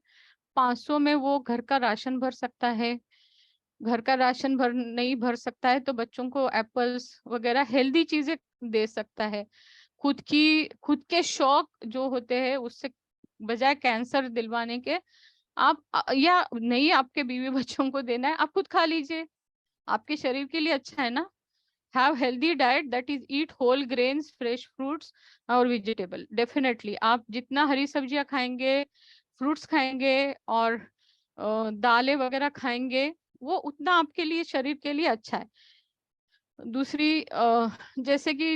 S2: 500 में वो घर का राशन भर सकता है। घर का राशन नहीं भर सकता है तो बच्चों को एप्पल्स वगैरह हेल्दी चीजें दे सकता है। खुद के शौक जो होते हैं उससे बजाय कैंसर दिलवाने के, आप या नहीं आपके बीवी बच्चों को देना है, आप खुद खा लीजिए, आपके शरीर के लिए अच्छा है ना। Have healthy diet, that is eat whole grains, fresh fruits और vegetable। डेफिनेटली आप जितना हरी सब्जियां खाएंगे, फ्रूट्स खाएंगे और दालें वगैरह खाएंगे, वो उतना आपके लिए, शरीर के लिए अच्छा है। दूसरी जैसे कि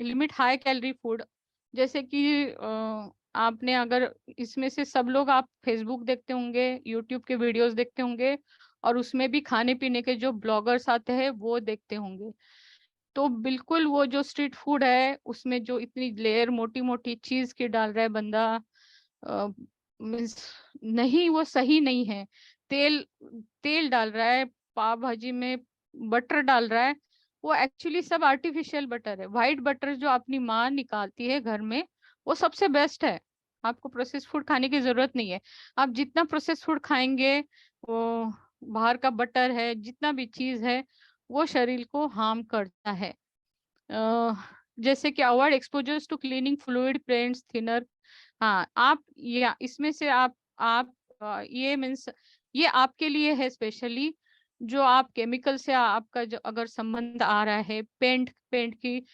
S2: लिमिट हाई कैलोरी फूड, जैसे कि आपने अगर इसमें से सब लोग आप फेसबुक देखते होंगे, यूट्यूब के वीडियोस देखते होंगे और उसमें भी खाने पीने के जो ब्लॉगर्स आते हैं वो देखते होंगे, तो बिल्कुल वो जो स्ट्रीट फूड है उसमें जो इतनी लेयर मोटी मोटी चीज की डाल रहा है बंदा, मीन्स नहीं, वो सही नहीं है। तेल तेल डाल रहा है, पाव भाजी में बटर डाल रहा है, वो एक्चुअली सब आर्टिफिशियल बटर है। व्हाइट बटर जो अपनी माँ निकालती है घर में वो सबसे बेस्ट है। आपको प्रोसेस फूड खाने की जरूरत नहीं है। आप जितना प्रोसेस फूड खाएंगे, वो बाहर का बटर है, जितना भी चीज है, वो शरीर को हार्म करता है। जैसे कि avoid exposures to cleaning fluid, paints, thinner. हाँ, आप ये इसमें से आप ये मीन्स ये आपके लिए है स्पेशली, जो आप केमिकल से आपका जो अगर संबंध आ रहा है, पेंट की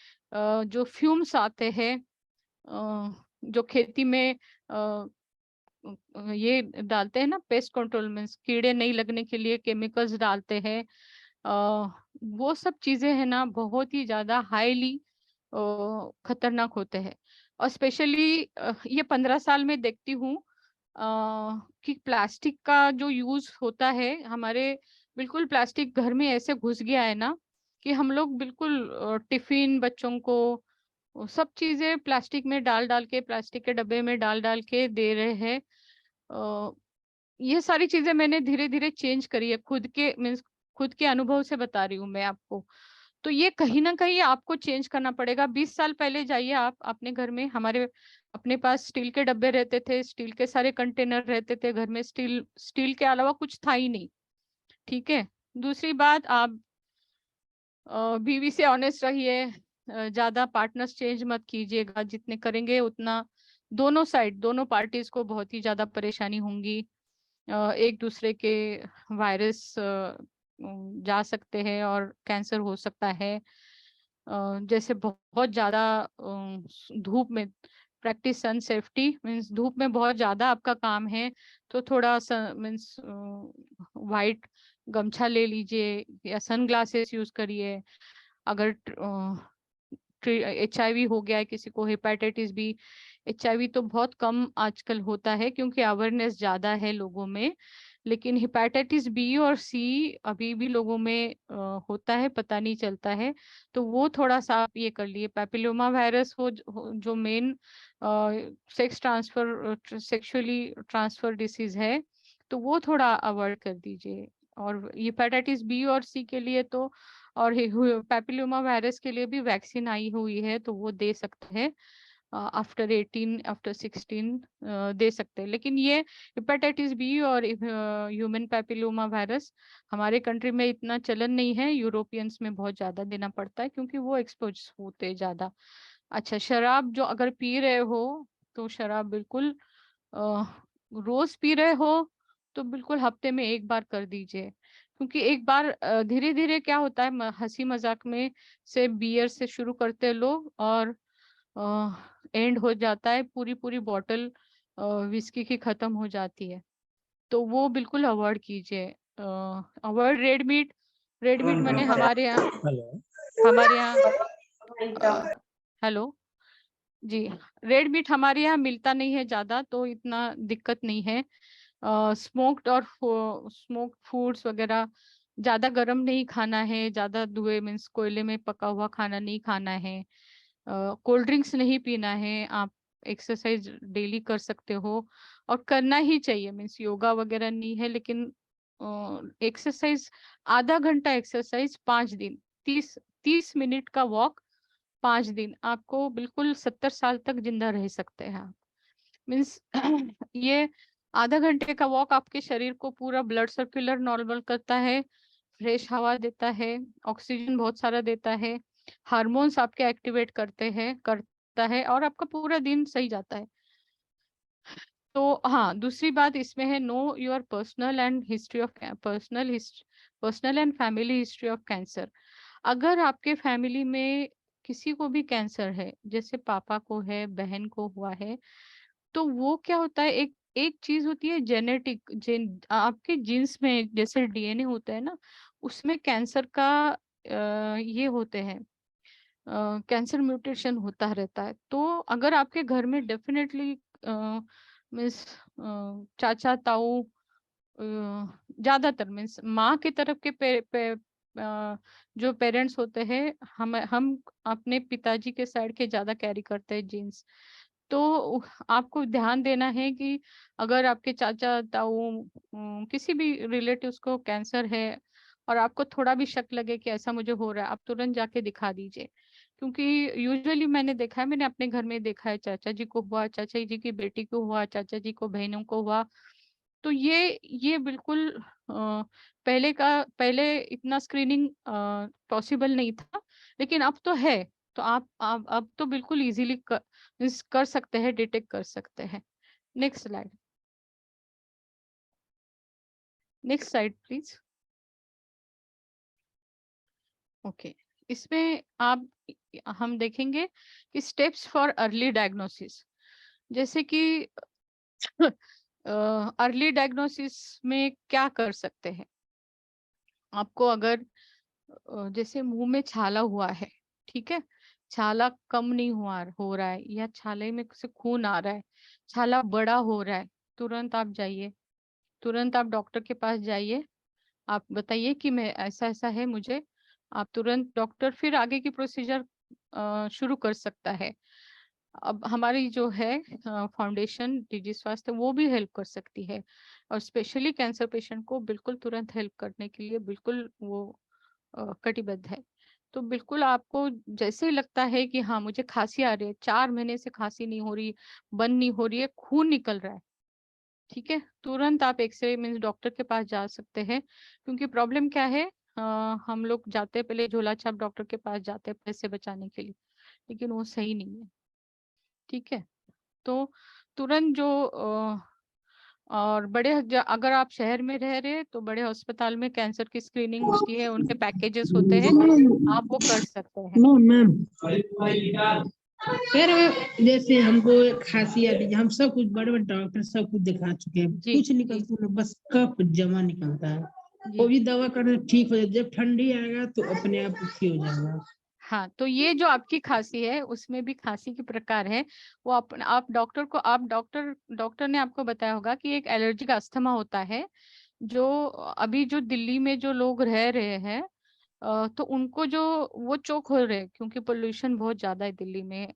S2: जो फ्यूम्स आते हैं, जो खेती में ये डालते हैं ना, पेस्ट कंट्रोल मीन्स कीड़े नहीं लगने के लिए केमिकल्स डालते हैं, वो सब चीजें है ना बहुत ही ज्यादा हाईली खतरनाक होते हैं। और स्पेशली ये 15 साल में देखती हूँ कि प्लास्टिक का जो यूज होता है हमारे, बिल्कुल प्लास्टिक घर में ऐसे घुस गया है ना कि हम लोग बिल्कुल टिफिन बच्चों को सब चीजें प्लास्टिक में डाल डाल के, प्लास्टिक के डब्बे में डाल डाल के दे रहे हैं। ये सारी चीजें मैंने धीरे धीरे चेंज करी है, खुद के अनुभव से बता रही हूँ मैं आपको। तो ये कहीं ना कहीं आपको चेंज करना पड़ेगा। 20 साल पहले जाइए आप अपने घर में, हमारे अपने पास स्टील के डब्बे रहते थे, स्टील के सारे कंटेनर रहते थे घर में, स्टील के अलावा कुछ था ही नहीं, ठीक है। दूसरी बात, आप बीवी से ऑनेस्ट रहिए, ज्यादा पार्टनर्स चेंज मत कीजिएगा, जितने करेंगे उतना दोनों साइड, दोनों पार्टीज को बहुत ही ज्यादा परेशानी होंगी। एक दूसरे के वायरस जा सकते हैं और कैंसर हो सकता है। जैसे बहुत ज्यादा धूप में प्रैक्टिस सन सेफ्टी, मीन्स धूप में बहुत ज्यादा आपका काम है तो थोड़ा मीन्स वाइट गमछा ले लीजिए या सन ग्लासेस यूज करिए। अगर HIV हो गया है किसी को, हेपेटाइटिस बी, HIV तो बहुत कम आजकल होता है क्योंकि अवेयरनेस ज्यादा है लोगों में, लेकिन हेपेटाइटिस बी और सी अभी भी लोगों में होता है, पता नहीं चलता है। तो वो थोड़ा सा आप ये कर लिए। पैपिलोमा वायरस हो जो main sex transfer, sexually transfer disease है, तो वो थोड़ा अवॉइड कर दीजिए। और हेपेटाइटिस बी और सी के लिए तो, और पैपिलोमा वायरस के लिए भी वैक्सीन आई हुई है, तो वो दे सकते हैं आफ्टर 18, आफ्टर 16 दे सकते हैं। लेकिन ये हेपेटाइटिस बी और ह्यूमन पैपिलोमा वायरस हमारे कंट्री में इतना चलन नहीं है, यूरोपियंस में बहुत ज्यादा देना पड़ता है क्योंकि वो एक्सपोज होते ज्यादा। अच्छा, शराब जो अगर पी रहे हो तो शराब बिल्कुल रोज पी रहे हो तो बिल्कुल हफ्ते में एक बार कर दीजिए, क्योंकि एक बार धीरे धीरे क्या होता है, हंसी मजाक में से बियर से शुरू करते हैं लोग और एंड हो जाता है पूरी पूरी बॉटल विस्की की खत्म हो जाती है। तो वो बिल्कुल अवॉइड कीजिए। Avoid red meat. Red meat मैंने हमारे यहाँ हेलो जी, रेड मीट हमारे यहाँ मिलता नहीं है ज्यादा, तो इतना दिक्कत नहीं है। स्मोक्ड और स्मोक्ड फूड्स वगैरह ज्यादा गर्म नहीं खाना है, ज्यादा धुएं मीन्स कोयले में पका हुआ खाना नहीं खाना है। कोल्ड ड्रिंक्स नहीं पीना है। आप एक्सरसाइज डेली कर सकते हो और करना ही चाहिए, मीन्स योगा वगैरह नहीं है, लेकिन एक्सरसाइज आधा घंटा एक्सरसाइज 5 दिन, 30 मिनट का वॉक 5 दिन, आपको बिल्कुल 70 साल तक जिंदा रह सकते हैं आप। मीन्स ये आधा घंटे का वॉक आपके शरीर को पूरा ब्लड सर्कुलर नॉर्मल करता है, फ्रेश हवा देता है, ऑक्सीजन बहुत सारा देता है, हार्मोन्स आपके एक्टिवेट करता है और आपका पूरा दिन सही जाता है। तो हाँ, दूसरी बात इसमें है, know your personal and family history of cancer. अगर आपके फैमिली में किसी को भी कैंसर है, जैसे पापा को है, बहन को हुआ है, तो वो क्या होता है, एक चीज होती है जेनेटिक, आपके जीन्स में जैसे DNA होता है ना, उसमें कैंसर का ये होते हैं, कैंसर म्यूटेशन होता रहता है। तो अगर आपके घर में डेफिनेटली मीन्स चाचा ताऊ, ज्यादातर मीन्स माँ की तरफ के जो पेरेंट्स होते हैं, हम अपने पिताजी के साइड के ज्यादा कैरी करते हैं जीन्स। तो आपको ध्यान देना है कि अगर आपके चाचा ताऊ किसी भी रिलेटिव्स को कैंसर है और आपको थोड़ा भी शक लगे कि ऐसा मुझे हो रहा है, आप तुरंत जाके दिखा दीजिए। क्योंकि यूजुअली मैंने देखा है, मैंने अपने घर में देखा है, चाचा जी को हुआ, चाचा जी की बेटी को हुआ, चाचा जी को बहनों को हुआ। तो ये बिल्कुल पहले इतना स्क्रीनिंग पॉसिबल नहीं था, लेकिन अब तो है। तो आप अब तो बिल्कुल इजीली कर सकते हैं, डिटेक्ट कर सकते हैं। Next slide please. ओके, इसमें हम देखेंगे कि स्टेप्स फॉर अर्ली डायग्नोसिस। जैसे कि अर्ली डायग्नोसिस में क्या कर सकते हैं। आपको अगर जैसे मुंह में छाला हुआ है, ठीक है, छाला कम नहीं हो रहा है, या छाले में से खून आ रहा है, छाला बड़ा हो रहा है, तुरंत आप जाइए, तुरंत आप डॉक्टर के पास जाइए। आप बताइए कि मैं ऐसा ऐसा है मुझे, आप तुरंत डॉक्टर फिर आगे की प्रोसीजर शुरू कर सकता है। अब हमारी जो है फाउंडेशन डिजी स्वास्थ्य, वो भी हेल्प कर सकती है, और स्पेशली कैंसर पेशेंट को बिल्कुल तुरंत हेल्प करने के लिए बिल्कुल वो कटिबद्ध है। तो बिल्कुल आपको जैसे ही लगता है कि हाँ मुझे खांसी आ रही है, 4 महीने से खांसी नहीं हो रही, बंद नहीं हो रही है, खून निकल रहा है, ठीक है, तुरंत आप एक्सरे मीन्स डॉक्टर के पास जा सकते हैं। क्योंकि प्रॉब्लम क्या है, हम लोग जाते हैं पहले झोला छाप डॉक्टर के पास जाते हैं पैसे बचाने के लिए, लेकिन वो सही नहीं है। ठीक है, तो तुरंत जो और अगर आप शहर में रह रहे हैं तो बड़े अस्पताल में कैंसर की स्क्रीनिंग होती है, उनके पैकेजेस होते हैं, आप वो कर सकते हैं।
S9: नो मैम, फिर जैसे हमको खांसी आती है, हम सब कुछ बड़े बड़े डॉक्टर सब कुछ दिखा चुके हैं, कुछ निकलता है, बस कफ जमा निकलता है, वो भी दवा करने ठीक हो जाए, जब ठंडी आएगा तो अपने आप ठीक हो जाएगा।
S2: हाँ, तो ये जो आपकी खांसी है उसमें भी खांसी के प्रकार है, वो आप डॉक्टर ने आपको बताया होगा कि एक एलर्जिक अस्थमा होता है, जो अभी जो दिल्ली में जो लोग रह रहे हैं तो उनको जो वो चोक हो रहे हैं क्योंकि पोल्यूशन बहुत ज्यादा है दिल्ली में,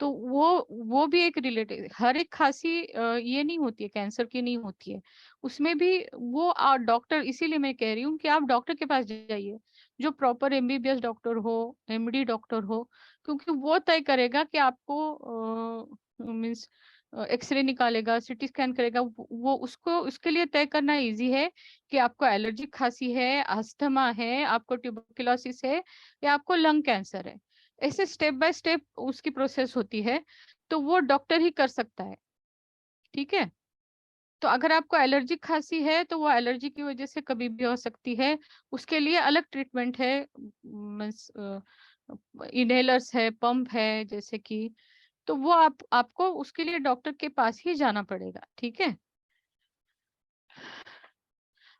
S2: तो वो भी एक रिलेटेड, हर एक खांसी ये नहीं होती है, कैंसर की नहीं होती है, उसमें भी वो डॉक्टर, इसीलिए मैं कह रही हूँ कि आप डॉक्टर के पास जाइए जो प्रॉपर एमबीबीएस डॉक्टर हो, एमडी डॉक्टर हो, क्योंकि वो तय करेगा कि आपको मीन्स एक्सरे निकालेगा, सीटी स्कैन करेगा, वो उसको उसके लिए तय करना इजी है कि आपको एलर्जिक खांसी है, अस्थमा है, आपको ट्यूबरकुलोसिस है या आपको लंग कैंसर है। ऐसे स्टेप बाय स्टेप उसकी प्रोसेस होती है, तो वो डॉक्टर ही कर सकता है। ठीक है, तो अगर आपको एलर्जिक खांसी है तो वो एलर्जी की वजह से कभी भी हो सकती है, उसके लिए अलग ट्रीटमेंट है, इनहेलर्स है, पंप है जैसे कि, तो वो आपको उसके लिए डॉक्टर के पास ही जाना पड़ेगा। ठीक है,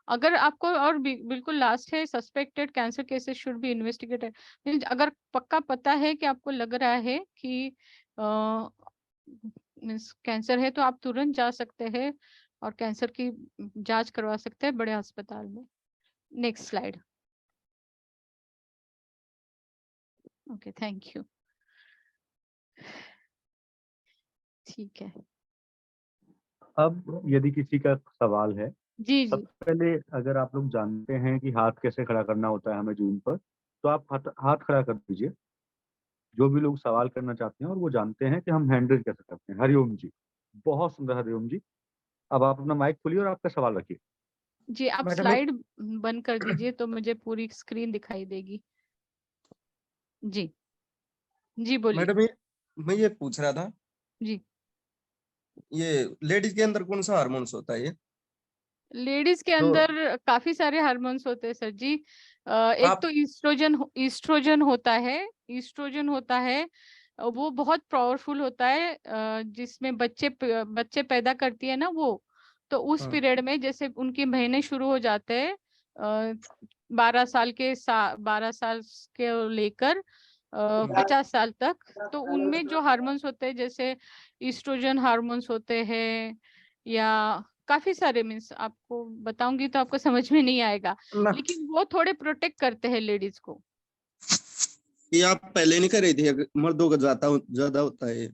S2: अगर आपको और बिल्कुल लास्ट है, suspected cancer cases should be investigated, means अगर पक्का पता है कि आपको लग रहा है कि मींस कैंसर है, तो आप तुरंत जा सकते हैं और कैंसर की जांच करवा सकते हैं बड़े अस्पताल में। Next slide. Okay, thank you. ठीक है,
S6: अब यदि किसी का सवाल है,
S2: जी
S6: सबसे पहले अगर आप लोग जानते हैं कि हाथ कैसे खड़ा करना होता है हमें जून पर, तो आप हाथ खड़ा कर दीजिए, जो भी लोग सवाल करना चाहते हैं और वो जानते हैं कि हम हैंडल कैसे करते हैं। हरिओम जी, बहुत सुंदर हरिओम जी। अब आप अपना माइक खोलिए और आपका सवाल रखिए।
S2: जी, आप स्लाइड बंद कर दीजिए तो मुझे पूरी स्क्रीन दिखाई देगी। जी जी बोलिए।
S10: मैडम, मैं ये पूछ रहा था,
S2: जी,
S10: ये लेडीज के अंदर कौन सा हार्मोन्स होता है? ये
S2: लेडीज के अंदर काफी सारे हार्मोन्स होते हैं सर जी। एक तो ईस्ट्रोजन होता है, ईस्ट्रोजन होता है, वो बहुत पावरफुल होता है, जिसमें बच्चे पैदा करती है ना वो, तो उस पीरियड में जैसे उनके महीने शुरू हो जाते हैं 12 साल के लेकर 50 साल तक, तो उनमें जो हार्मोन्स होते हैं जैसे ईस्ट्रोजन हार्मोन्स होते हैं, या काफी सारे, मीन्स आपको बताऊंगी तो आपको समझ में नहीं आएगा, लेकिन वो थोड़े प्रोटेक्ट करते हैं लेडीज को।
S10: ये आप पहले नहीं कर रही थी, मर्दों का ज्यादा होता है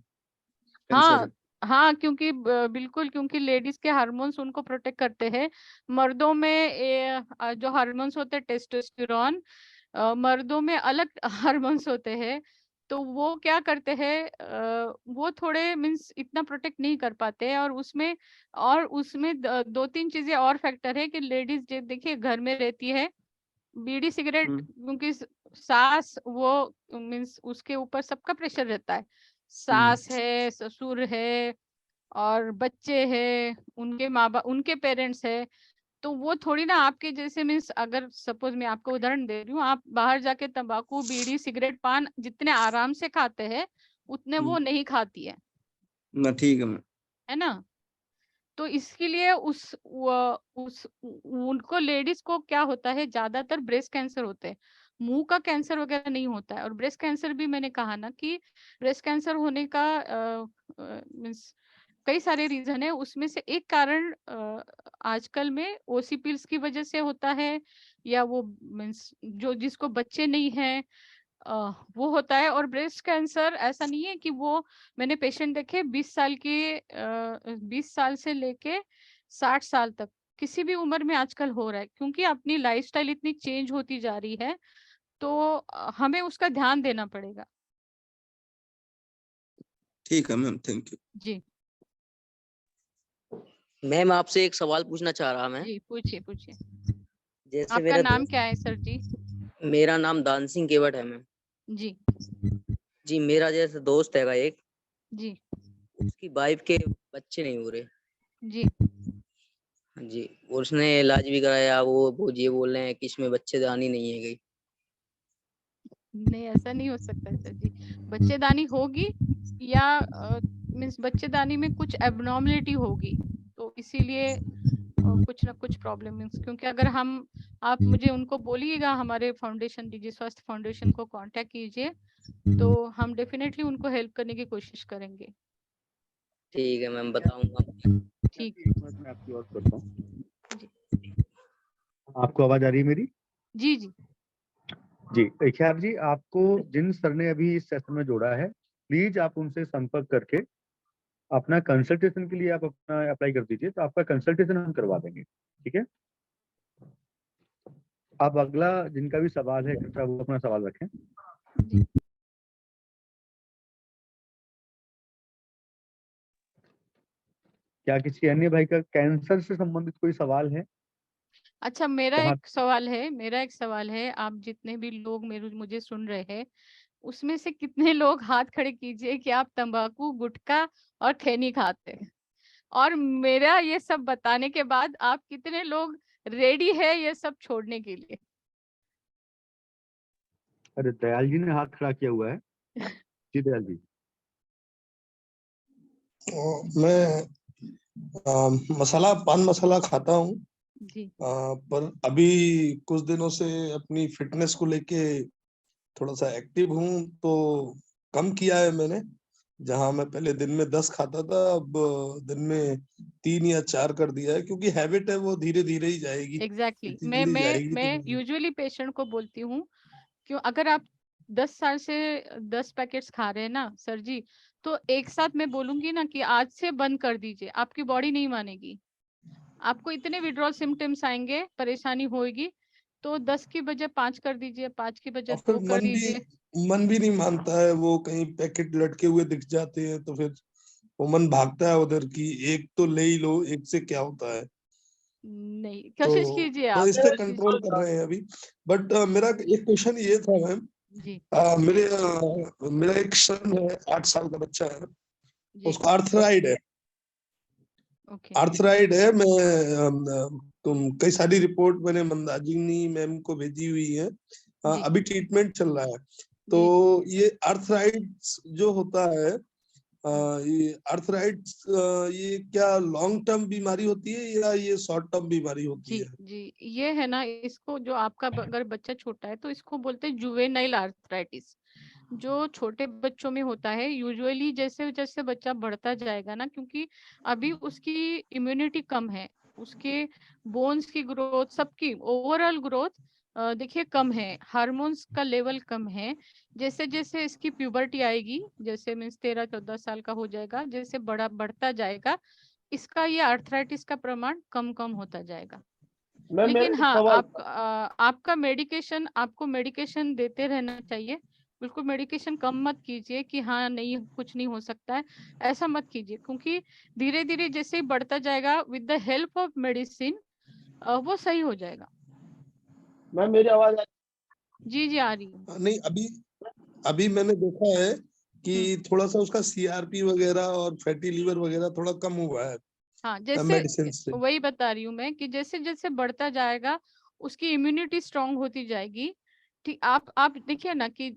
S2: हाँ हाँ, क्योंकि बिल्कुल, क्योंकि लेडीज के हार्मोन्स उनको प्रोटेक्ट करते हैं। मर्दों में जो हार्मोन्स होते हैं टेस्टोस्टेरोन, मर्दों में अलग हार्मोन्स होते हैं, तो वो क्या करते हैं, वो थोड़े मीन्स इतना प्रोटेक्ट नहीं कर पाते हैं, और उसमें 2-3 चीजें और फैक्टर है कि लेडीज देखिए घर में रहती है, बीड़ी सिगरेट, क्योंकि सास वो मीन्स उसके ऊपर सबका प्रेशर रहता है, सास है, ससुर है और बच्चे हैं, उनके माँ बाप, उनके पेरेंट्स है, तो वो थोड़ी ना आपके जैसे, मीन्स अगर सपोज मैं आपको उदाहरण दे रही हूँ, आप बाहर जाके तंबाकू बीड़ी सिगरेट पान जितने आराम से खाते हैं उतने वो नहीं खाती है
S10: ना। ठीक
S2: है ना, तो इसके लिए उनको लेडीज को क्या होता है, ज्यादातर ब्रेस्ट कैंसर होते हैं, मुंह का कैंसर वगैरह नहीं होता है। और ब्रेस्ट कैंसर भी मैंने कहा ना कि ब्रेस्ट कैंसर होने का मीन्स कई सारे रीजन है, उसमें से एक कारण आजकल में ओसी पिल्स की वजह से होता है, या वो मीन्स जो जिसको बच्चे नहीं है वो होता है। और ब्रेस्ट कैंसर ऐसा नहीं है कि वो, मैंने पेशेंट देखे 20 साल से लेके 60 साल तक किसी भी उम्र में आजकल हो रहा है, क्योंकि अपनी लाइफस्टाइल इतनी चेंज होती जा रही है, तो हमें उसका ध्यान देना पड़ेगा।
S10: ठीक है मैम, थैंक यू।
S2: जी
S7: मैम, आपसे एक सवाल पूछना चाह रहा मैं।
S2: जी, पूछिए पूछिए।
S7: जैसे
S2: आपका
S7: मेरा
S2: नाम क्या है सर जी?
S7: मेरा नाम दान सिंह केवट है मैम
S2: जी
S7: जी। मेरा जैसे दोस्त हैगा एक,
S2: जी
S7: उसकी वाइफ के बच्चे नहीं हो रहे
S2: जी
S7: जी, और उसने इलाज भी कराया, वो ये बोल रहे हैं कि इसमें बच्चेदानी नहीं है गई।
S2: नहीं, ऐसा नहीं हो सकता है सर जी। बच्चेदानी होगी या मीन्स बच्चेदानी में कुछ एबनॉर्मलिटी होगी, तो इसीलिए कुछ ना कुछ प्रॉब्लम मीन्स, क्योंकि अगर आप मुझे उनको बोलिएगा, हमारे फाउंडेशन डीजी स्वास्थ्य फाउंडेशन को कांटेक्ट कीजिए, तो हम डेफिनेटली उनको हेल्प करने की कोशिश करेंगे।
S7: ठीक है मैम, बताऊंगा।
S2: ठीक
S6: एक मिनट में आपकी बात करता हूँ।
S2: जी
S6: आपको आवाज आ रही है मेरी?
S2: जी जी
S6: जी इख्यार जी, आपको जिन सर ने अभी इस सेशन में जोड़ा है, प्लीज आप उनसे संपर्क करके अपना कंसल्टेशन के लिए आप अपना अप्लाई कर दीजिए, तो आपका कंसल्टेशन हम करवा देंगे। ठीक है, आप अगला जिनका भी सवाल है कृपया वो अपना सवाल रखें।
S2: जी।
S6: क्या किसी अन्य भाई का कैंसर से संबंधित कोई सवाल है?
S2: अच्छा, मेरा
S6: वहाँ-
S2: एक सवाल है। आप जितने भी लोग मुझे सुन रहे हैं, उसमें से कितने लोग हाथ खड़े कीजिए कि आप तंबाकू, गुटखा और खैनी खाते हैं, और मेरा ये सब बताने के बाद आप कितने लोग रेडी है ये सब छोड़ने के लिए?
S6: अरे दयाल जी ने हाथ खड़ा किया हुआ है। जी दयाल जी।
S11: मैं पान मसाला खाता हूँ,
S2: जी
S11: पर अभी कुछ दिनों से अपनी फिटनेस को लेके थोड़ा सा एक्टिव हूँ, तो कम किया है मैंने। जहां मैं पहले दिन में 10 खाता था, अब दिन में 3 या 4 कर दिया है, क्योंकि हैबिट है, वो धीरे धीरे ही जाएगी।
S2: एग्जैक्टली
S11: इतनी
S2: मैं
S11: जल्दी
S2: मैं
S11: जाएगी तो
S2: मैं
S11: नहीं।
S2: यूजुअली पेशेंट को बोलती हूँ, क्यों अगर आप 10 साल से 10 पैकेट्स खा रहे हैं ना सर जी, तो एक साथ मैं बोलूंगी ना कि आज से बंद कर दीजिए, आपकी बॉडी नहीं मानेगी। आपको इतने विड्रॉल सिम्टम्स आएंगे, परेशानी होगी, तो 10 की बजाय 5 कर दीजिए, 5 की बजाय
S11: और फिर
S2: 2 कर दीजिए।
S11: मन भी नहीं मानता है, वो कहीं पैकेट लटके हुए दिख जाते हैं तो फिर वो मन भागता है उधर की, एक तो ले ही लो, एक से क्या होता है।
S2: नहीं,
S11: तो
S2: कोशिश कीजिए
S11: तो
S2: आप,
S11: इस पे
S2: कोशिश
S11: कंट्रोल कर रहे हैं अभी। बट मेरा एक क्वेश्चन ये था मैम,
S2: जी
S11: मेरा एक सन है, 8 साल का बच्चा है,
S2: जी
S11: उसको आर्थराइड है।
S2: ओके
S11: आर्थराइड है। तुम कई सारी रिपोर्ट मैंने मंदाकिनी मैम को भेजी हुई है।
S2: जी
S11: अभी ट्रीटमेंट चल रहा है। तो
S2: जी
S11: ये आर्थराइड जो होता है, ये आर्थराइड ये क्या लॉन्ग टर्म बीमारी होती है या ये शॉर्ट टर्म बीमारी होती
S2: जी
S11: है?
S2: जी, ये है ना, इसको जो आपका अगर बच्चा छोटा है तो इसको बोलते हैं जुवेनाइल आर्थराइटिस, जो छोटे बच्चों में होता है यूजुअली। जैसे जैसे बच्चा बढ़ता जाएगा ना, क्योंकि अभी उसकी इम्यूनिटी कम है, उसके बोन्स की ग्रोथ, सबकी ओवरऑल ग्रोथ देखिए कम है, हार्मोन्स का लेवल कम है। जैसे जैसे इसकी प्यूबर्टी आएगी, जैसे मीन्स 13-14 साल का हो जाएगा, जैसे बढ़ता जाएगा, इसका ये आर्थराइटिस का प्रमाण कम कम होता जाएगा।
S8: मैं
S2: लेकिन
S8: मेरा
S2: हाँ,
S8: सवाल
S2: आपको मेडिकेशन देते रहना चाहिए। बिल्कुल मेडिकेशन कम मत कीजिए कि हाँ नहीं कुछ नहीं हो सकता है, ऐसा मत कीजिए, क्योंकि धीरे धीरे जैसे ही बढ़ता जाएगा with the help of medicine वो सही हो जाएगा।
S8: मैं मेरी आवाज
S2: जी जी आ रही है।
S11: नहीं, अभी मैंने देखा है कि थोड़ा सा उसका सीआरपी वगैरह और फैटी लीवर वगैरह थोड़ा कम हुआ है
S2: हाँ, जैसे
S11: मेडिसिन से।
S2: वही बता रही हूँ मैं कि जैसे जैसे बढ़ता जाएगा उसकी इम्यूनिटी स्ट्रांग होती जाएगी। ठीक, आप देखिए ना कि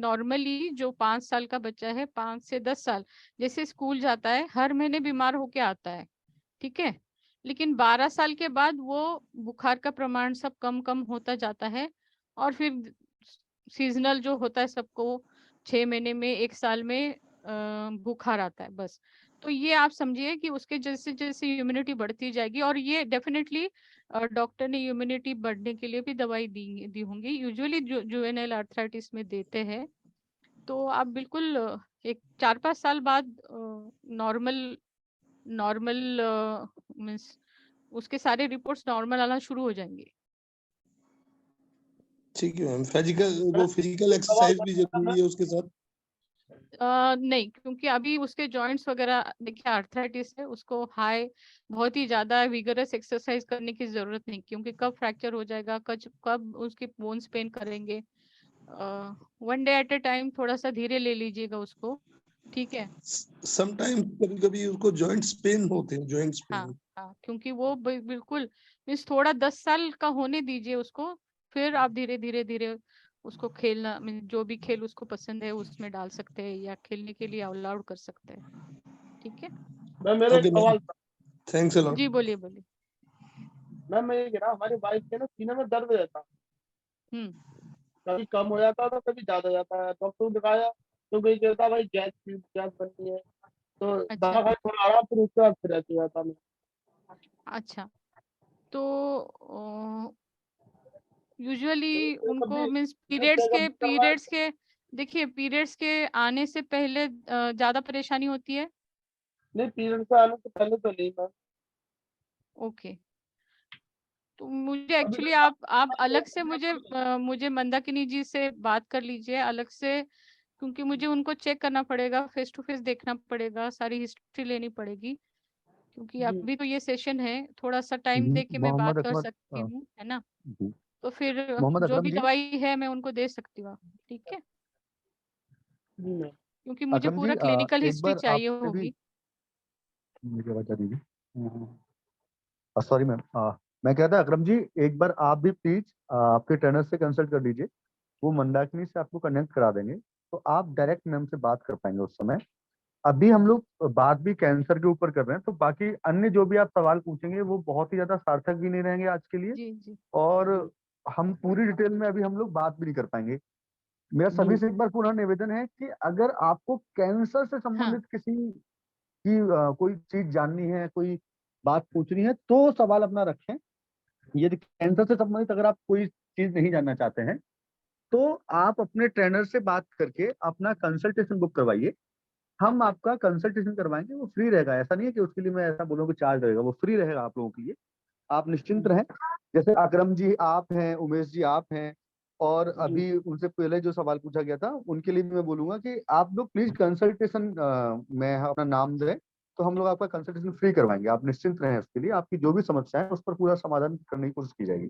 S2: नॉर्मली जो 5 साल का बच्चा है, 5 से 10 साल जैसे स्कूल जाता है, हर महीने बीमार होके आता है, ठीक है। लेकिन 12 साल के बाद वो बुखार का प्रमाण सब कम कम होता जाता है, और फिर सीजनल जो होता है सबको 6 महीने में, 1 साल में बुखार आता है बस। तो ये आप समझिए कि उसके जैसे जैसे इम्यूनिटी बढ़ती जाएगी, और ये डेफिनेटली डॉक्टर ने इम्यूनिटी बढ़ने के लिए भी दवाई दी होंगी, यूजुअली जुवेनाइल आर्थराइटिस में देते हैं। तो आप बिल्कुल एक 4-5 साल बाद नॉर्मल मीन्स उसके सारे रिपोर्ट्स नॉर्मल आना शुरू हो जाएंगे।
S11: ठीक है मैम। फिजिकल एक्सरसाइज भी जरूरी है उसके साथ।
S2: नहीं, क्योंकि अभी उसके जॉइंट्स वगैरह देखिए आर्थराइटिस है, उसको बहुत ही ज्यादा विगरस एक्सरसाइज करने की जरूरत नहीं, क्योंकि कब फ्रैक्चर हो जाएगा, कब उसके बोन्स पेन करेंगे। 1 डे एट ए टाइम, थोड़ा सा धीरे ले लीजिएगा उसको, ठीक है।
S11: समटाइम कभी कभी उसको जॉइंट्स पेन होते हैं, जॉइंट्स
S2: हाँ
S11: पेन।
S2: हाँ, क्योंकि वो बिल्कुल मीन्स थोड़ा 10 साल का होने दीजिए उसको, फिर आप धीरे धीरे धीरे उसको खेलना, मीन्स जो भी खेल उसको पसंद है उसमें डाल सकते हैं, या खेलने के लिए अलाउड कर सकते हैं, ठीक है।
S8: मैम मेरा एक
S11: ओके
S8: सवाल
S11: मैम,
S8: था।
S11: Thanks a lot.
S2: जी बोलिए बोलिए।
S8: मैम मैं ये कह रहा हूँ, हमारी वाइफ के ना सीने में दर्द रहता है, कभी कम हो जाता है तो कभी ज्यादा हो जाता है। डॉक्टर को दिखाया तो भाई कहता भाई गैस बनती है, तो
S2: अच्छा
S8: दवा खाई थोड़ा आराम, फिर उसके बाद फिर ऐसे हो जाता है।
S2: अच्छा, तो यूजुअली उनको मीन्स पीरियड्स के देखिए, पीरियड्स के आने से पहले ज्यादा परेशानी होती है।
S8: नहीं, पीरियड से आने से पहले तो नहीं मैम।
S2: ओके, तो मुझे एक्चुअली आप अलग से मुझे मंदाकिनी जी से बात कर लीजिए अलग से, क्योंकि मुझे उनको चेक करना पड़ेगा, फेस टू फेस देखना पड़ेगा, सारी हिस्ट्री लेनी पड़ेगी, क्योंकि अभी तो ये सेशन है, थोड़ा सा टाइम दे के मैं
S6: मोहम्मद
S2: बात कर
S6: अकमल,
S2: सकती हूँ, है ना।
S6: जी
S2: तो फिर
S6: मोहम्मद
S2: जो
S6: अकरम
S2: भी
S6: जी,
S2: दवाई है मैं उनको दे सकती हूँ, ठीक है, क्योंकि मुझे
S6: अकरम जी
S2: पूरा क्लिनिकल
S6: एक
S2: हिस्ट्री
S6: बार
S2: चाहिए
S6: आपसे भी
S2: होगी।
S6: मुझे बता दीजिए। सॉरी मैम, मैं कहता अकरम जी एक बार आप भी प्लीज आपके ट्रेनर से कंसल्ट कर लीजिए, वो मंदाकिनी से आपको कनेक्ट करा देंगे, तो आप डायरेक्ट मैम से बात कर पाएंगे उस समय। अभी हम लोग बात भी कैंसर के ऊपर कर रहे हैं, तो बाकी अन्य जो भी आप सवाल पूछेंगे वो बहुत ही ज्यादा सार्थक भी नहीं रहेंगे आज के लिए,
S2: जी जी
S6: और हम पूरी डिटेल में अभी हम लोग बात भी नहीं कर पाएंगे। मेरा सभी से एक बार पुनः निवेदन है कि अगर आपको कैंसर से
S2: हाँ
S6: संबंधित किसी की कोई चीज जाननी है, कोई बात पूछनी है, तो सवाल अपना रखें। यदि कैंसर से संबंधित अगर आप कोई चीज नहीं जानना चाहते हैं, तो आप अपने ट्रेनर से बात करके अपना कंसल्टेशन बुक करवाइए। हम आपका कंसल्टेशन करवाएंगे, वो फ्री रहेगा, ऐसा नहीं है कि उसके लिए मैं ऐसा बोलूँ कि चार्ज रहेगा, वो फ्री रहेगा आप लोगों के लिए, आप निश्चिंत रहें। जैसे अकरम जी आप हैं, उमेश जी आप हैं, और अभी उनसे पहले जो सवाल पूछा गया था उनके लिए भी मैं बोलूंगा कि आप लोग प्लीज कंसल्टेशन में अपना नाम दें, तो हम लोग आपका कंसल्टेशन फ्री करवाएंगे, आप निश्चिंत रहें उसके लिए, आपकी जो भी समस्या है उस पर पूरा समाधान करने की कोशिश की जाएगी।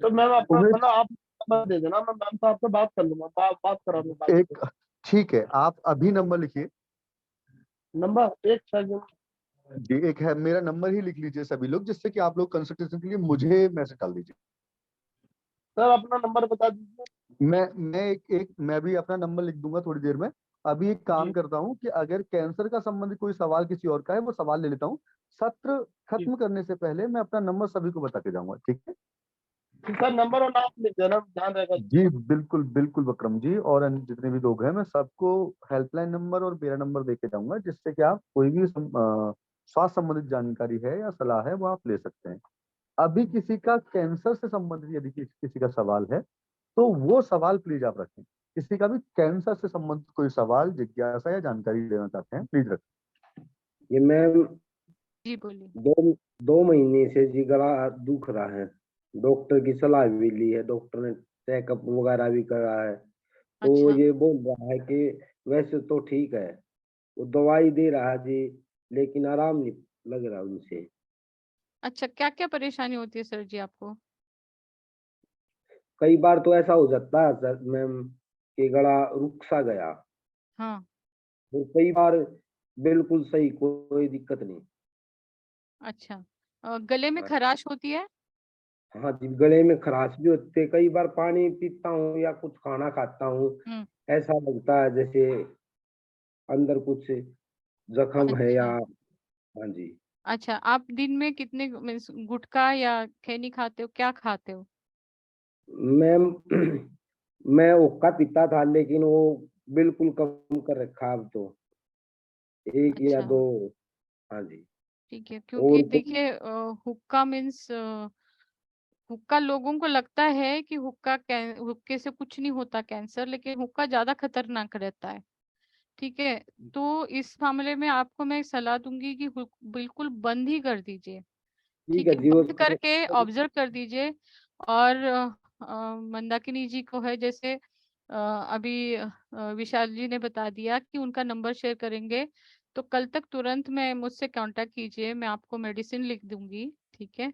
S8: तो मैम अपना
S6: उमेश,
S8: मतलब आप नंबर दे देना, मैं मैम साहब से बात कर लूंगा, बात करा लूंगा।
S6: एक ठीक है, आप अभी नंबर लिखिए।
S8: नंबर 1 सेकंड
S6: जी, एक है मेरा नंबर ही लिख लीजिए सभी लोग, जिससे कि आप लोग कंसल्टेशन के लिए मुझे मैसेज डाल दीजिए।
S8: सर अपना नंबर बता दीजिए।
S6: मैं भी अपना नंबर लिख दूंगा थोड़ी देर में। अभी एक काम करता हूँ कि अगर कैंसर का संबंधित कोई सवाल किसी और का है, वो सवाल ले लेता हूँ, सत्र खत्म करने से पहले मैं अपना नंबर सभी को बता के जाऊंगा, ठीक है।
S8: सर नंबर और नाम लिख देना, ध्यान रहेगा।
S6: जी बिल्कुल बिल्कुल बकरम जी, और अन्य जितने भी लोग हैं मैं सबको हेल्पलाइन नंबर और मेरा नंबर दे के जाऊंगा, जिससे कि आप कोई भी स्वास्थ्य संबंधित जानकारी है या सलाह है वो आप ले सकते हैं। अभी किसी का कैंसर से संबंधित यदि किसी का सवाल है, तो वो सवाल प्लीज आप रखें। किसी का भी कैंसर से संबंधित कोई सवाल, जिज्ञासा या जानकारी लेना चाहते हैं, प्लीज रखें।
S12: ये मैम
S2: जी बोलिए।
S12: 2 महीने से जी गला दुख रहा है, डॉक्टर की सलाह भी ली है, डॉक्टर ने चेकअप वगैरह भी करा है, तो
S2: अच्छा
S12: ये बोल रहा है कि वैसे तो ठीक है, वो दवाई दे रहा है जी, लेकिन आराम नहीं लग रहा उनसे।
S2: अच्छा, क्या क्या परेशानी होती है सर जी आपको?
S12: कई बार तो ऐसा हो जाता है सर मैम कि गला रुक सा गया,
S2: हाँ
S12: और कई बार बिल्कुल सही, कोई दिक्कत नहीं।
S2: अच्छा, गले में
S12: हाँ
S2: खराश होती है?
S12: हाँ जी, गले में खराश भी होते, कई बार पानी पीता हूँ या कुछ खाना खाता हूँ,
S2: हम्म,
S12: ऐसा लगता है जैसे अंदर कुछ जख्म है या।
S2: अच्छा
S12: हाँ जी
S2: अच्छा, आप दिन में कितने मीन्स गुटखा या खैनी खाते हो, क्या खाते हो?
S12: मैम मैं हुक्का पीता था, लेकिन वो बिल्कुल कम कर रखा अब तो, 1 या 2।
S2: अच्छा
S12: हाँ जी।
S2: ठीक है, क्योंकि
S12: और
S2: देखिए हुक्का मीन्स हुक्का लोगों को लगता है कि हुक्के से कुछ नहीं होता कैंसर, लेकिन हुक्का ज्यादा खतरनाक रहता है, ठीक है। तो इस मामले में आपको मैं सलाह दूंगी कि बिल्कुल बंद ही कर दीजिए,
S12: ठीक
S2: ठीक
S12: है
S2: है,
S12: जी।
S2: बंद करके ऑब्जर्व कर दीजिए। और मंदाकिनी जी को है जैसे अभी विशाल जी ने बता दिया कि उनका नंबर शेयर करेंगे, तो कल तक तुरंत में मुझसे कांटेक्ट कीजिए, मैं आपको मेडिसिन लिख दूंगी, ठीक है।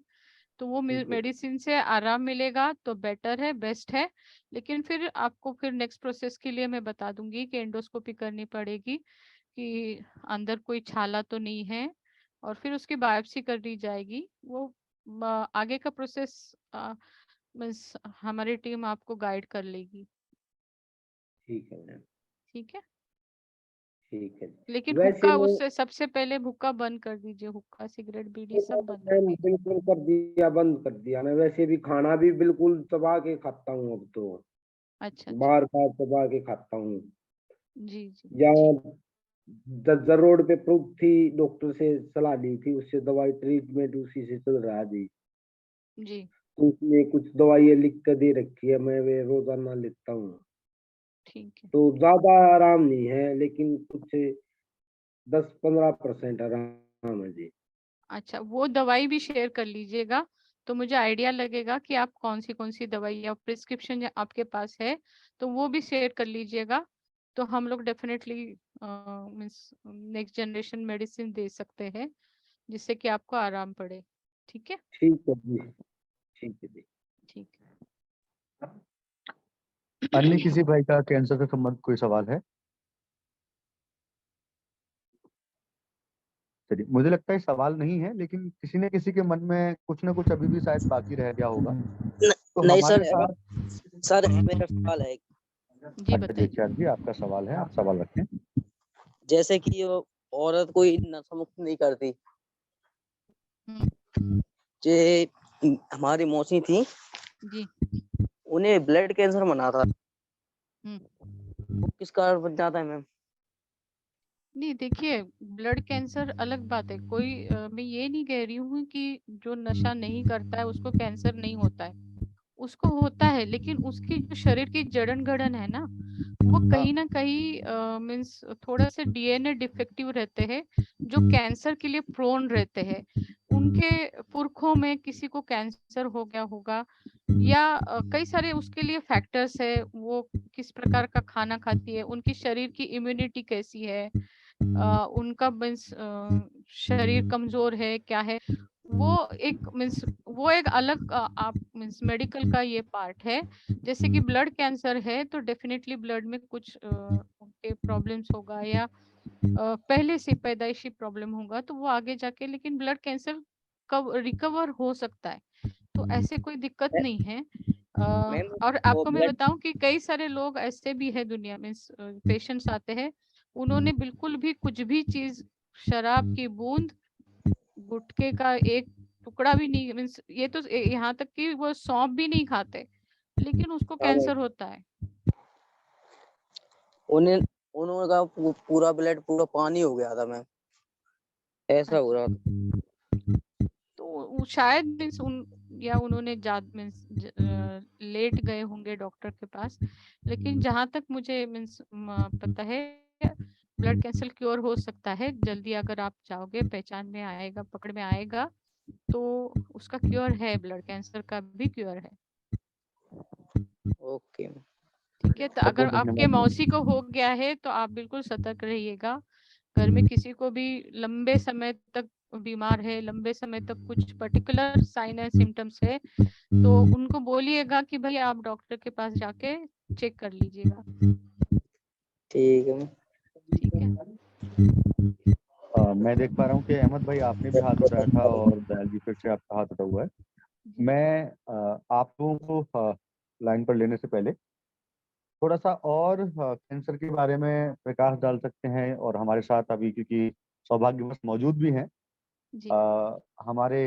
S2: तो वो मेडिसिन से आराम मिलेगा तो बेटर है, बेस्ट है। लेकिन फिर आपको फिर नेक्स्ट प्रोसेस के लिए मैं बता दूंगी कि एंडोस्कोपी करनी पड़ेगी कि अंदर कोई छाला तो नहीं है, और फिर उसकी बायोप्सी कर दी जाएगी। वो आगे का प्रोसेस मीन्स हमारी टीम आपको गाइड कर लेगी।
S12: ठीक है मैम,
S2: ठीक है,
S12: ठीक है।
S2: लेकिन
S12: वैसे
S2: हुक्का
S12: मैं
S2: उससे सबसे पहले हुक्का बंद कर दीजिए, हुक्का सिगरेट बीड़ी सब बंद कर
S12: मैम
S2: दीजिए।
S12: बिल्कुल कर दिया, बंद कर दिया। मैं वैसे भी खाना भी बिल्कुल चबा के खाता हूँ अब तो,
S2: अच्छा अच्छा,
S12: बार बार चबा के खाता हूँ।
S2: जी जी
S12: या
S2: ठीक,
S12: रोड पे प्रूफ थी, डॉक्टर से सलाह ली थी, उससे दवाई ट्रीटमेंट उसी से चल रहा है अभी।
S2: जी
S12: तो उसमें कुछ दवाइयाँ लिख कर दे रखी है, मैं वे रोजाना लेता हूँ।
S2: ठीक है।
S12: तो ज्यादा आराम नहीं है, लेकिन कुछ 10-15% आराम है जी।
S2: अच्छा, वो दवाई भी शेयर कर लीजिएगा, तो मुझे आइडिया लगेगा कि आप कौन सी दवाई या प्रिस्क्रिप्शन आपके पास है, तो वो भी शेयर कर लीजिएगा। तो हम लोग definitely means next generation medicine दे सकते हैं जिससे कि आपको आराम पड़े। ठीक है,
S12: ठीक है जी, ठीक है जी।
S2: ठीक है।
S6: अन्य किसी भाई का कैंसर से संबंधित कोई सवाल है? चलिए, मुझे लगता है सवाल नहीं है, लेकिन किसी न किसी के मन में कुछ ना कुछ अभी भी शायद बाकी रह गया होगा। तो
S7: नहीं
S6: हमारे
S7: सर,
S6: साथ
S7: सर मेरा सवाल है।
S2: जी
S6: जी
S2: बताइए।
S6: जी, आपका सवाल है, आप सवाल रखें।
S7: जैसे कि वो औरत कोई नशा मुक्त नहीं करती, जे हमारी मौसी थी,
S2: जी
S7: उन्हें ब्लड कैंसर बना था, वो किस कारण बन जाता है मैम?
S2: नहीं देखिए, ब्लड कैंसर अलग बात है। कोई मैं ये नहीं कह रही हूँ कि जो नशा नहीं करता है उसको कैंसर नहीं होता है, उसको होता है, लेकिन उसकी जो शरीर की जड़न गड़न है ना, वो कहीं ना कहीं मीन्स थोड़ा सा डीएनए डिफेक्टिव रहते हैं, जो कैंसर के लिए प्रोन रहते हैं। उनके पुरखों में किसी को कैंसर हो गया होगा, या कई सारे उसके लिए फैक्टर्स है, वो किस प्रकार का खाना खाती है, उनकी शरीर की इम्यूनिटी कैसी है, उनका मीन्स शरीर कमजोर है क्या है, वो एक अलग आप मीन्स मेडिकल का ये पार्ट है। जैसे कि ब्लड कैंसर है तो डेफिनेटली ब्लड में कुछ उनके प्रॉब्लम्स होगा, या पहले से पैदाइशी प्रॉब्लम होगा, तो वो आगे जाके, लेकिन ब्लड कैंसर कब रिकवर हो सकता है, तो ऐसे कोई दिक्कत नहीं है।
S7: मैम
S2: और
S7: वो
S2: आपको मैं
S7: ब्लड,
S2: बताऊं कि कई सारे लोग ऐसे भी है दुनिया में, पेशेंट्स आते हैं, उन्होंने बिल्कुल भी कुछ भी चीज, शराब की बूंद, गुटखे का एक टुकड़ा भी नहीं, मीन्स ये तो यहाँ तक कि वो सौंफ भी नहीं खाते, लेकिन उसको कैंसर होता है।
S7: उन्हें उन्होंने का पूरा ब्लड पूरा पानी हो गया था मैम, ऐसा हो रहा था।
S2: तो शायद मीन्स या उन्होंने लेट गए होंगे डॉक्टर के पास, लेकिन जहां तक मुझे मीन्स पता है, ब्लड कैंसर क्योर हो सकता है जल्दी, अगर आप चाहोगे, पहचान में आएगा, पकड़ में आएगा, तो उसका क्योर है, ब्लड कैंसर का भी क्योर है।
S7: ओके,
S2: ठीक है, तो
S6: बहुत
S2: अगर
S6: बहुत
S2: आपके
S6: धन्यवाद।
S2: मौसी को हो गया है तो आप बिल्कुल सतर्क रहिएगा। घर में किसी को भी लंबे समय तक बीमार है, लंबे समय तक कुछ पर्टिकुलर साइन एंड सिम्टम्स है, तो उनको बोलिएगा कि भाई आप डॉक्टर के पास जाके चेक कर लीजिएगा।
S7: ठीक है।
S2: ठीक है,
S6: मैं देख पा रहा हूँ कि अहमद भाई आपने भी हाथ उठाया था, और दयाल जी फिर से आपका हाथ उठा हुआ है। मैं आप लोगों को लाइन पर लेने से पहले थोड़ा सा और कैंसर के बारे में प्रकाश डाल सकते हैं, और हमारे साथ अभी क्योंकि सौभाग्यवश मौजूद भी हैं हमारे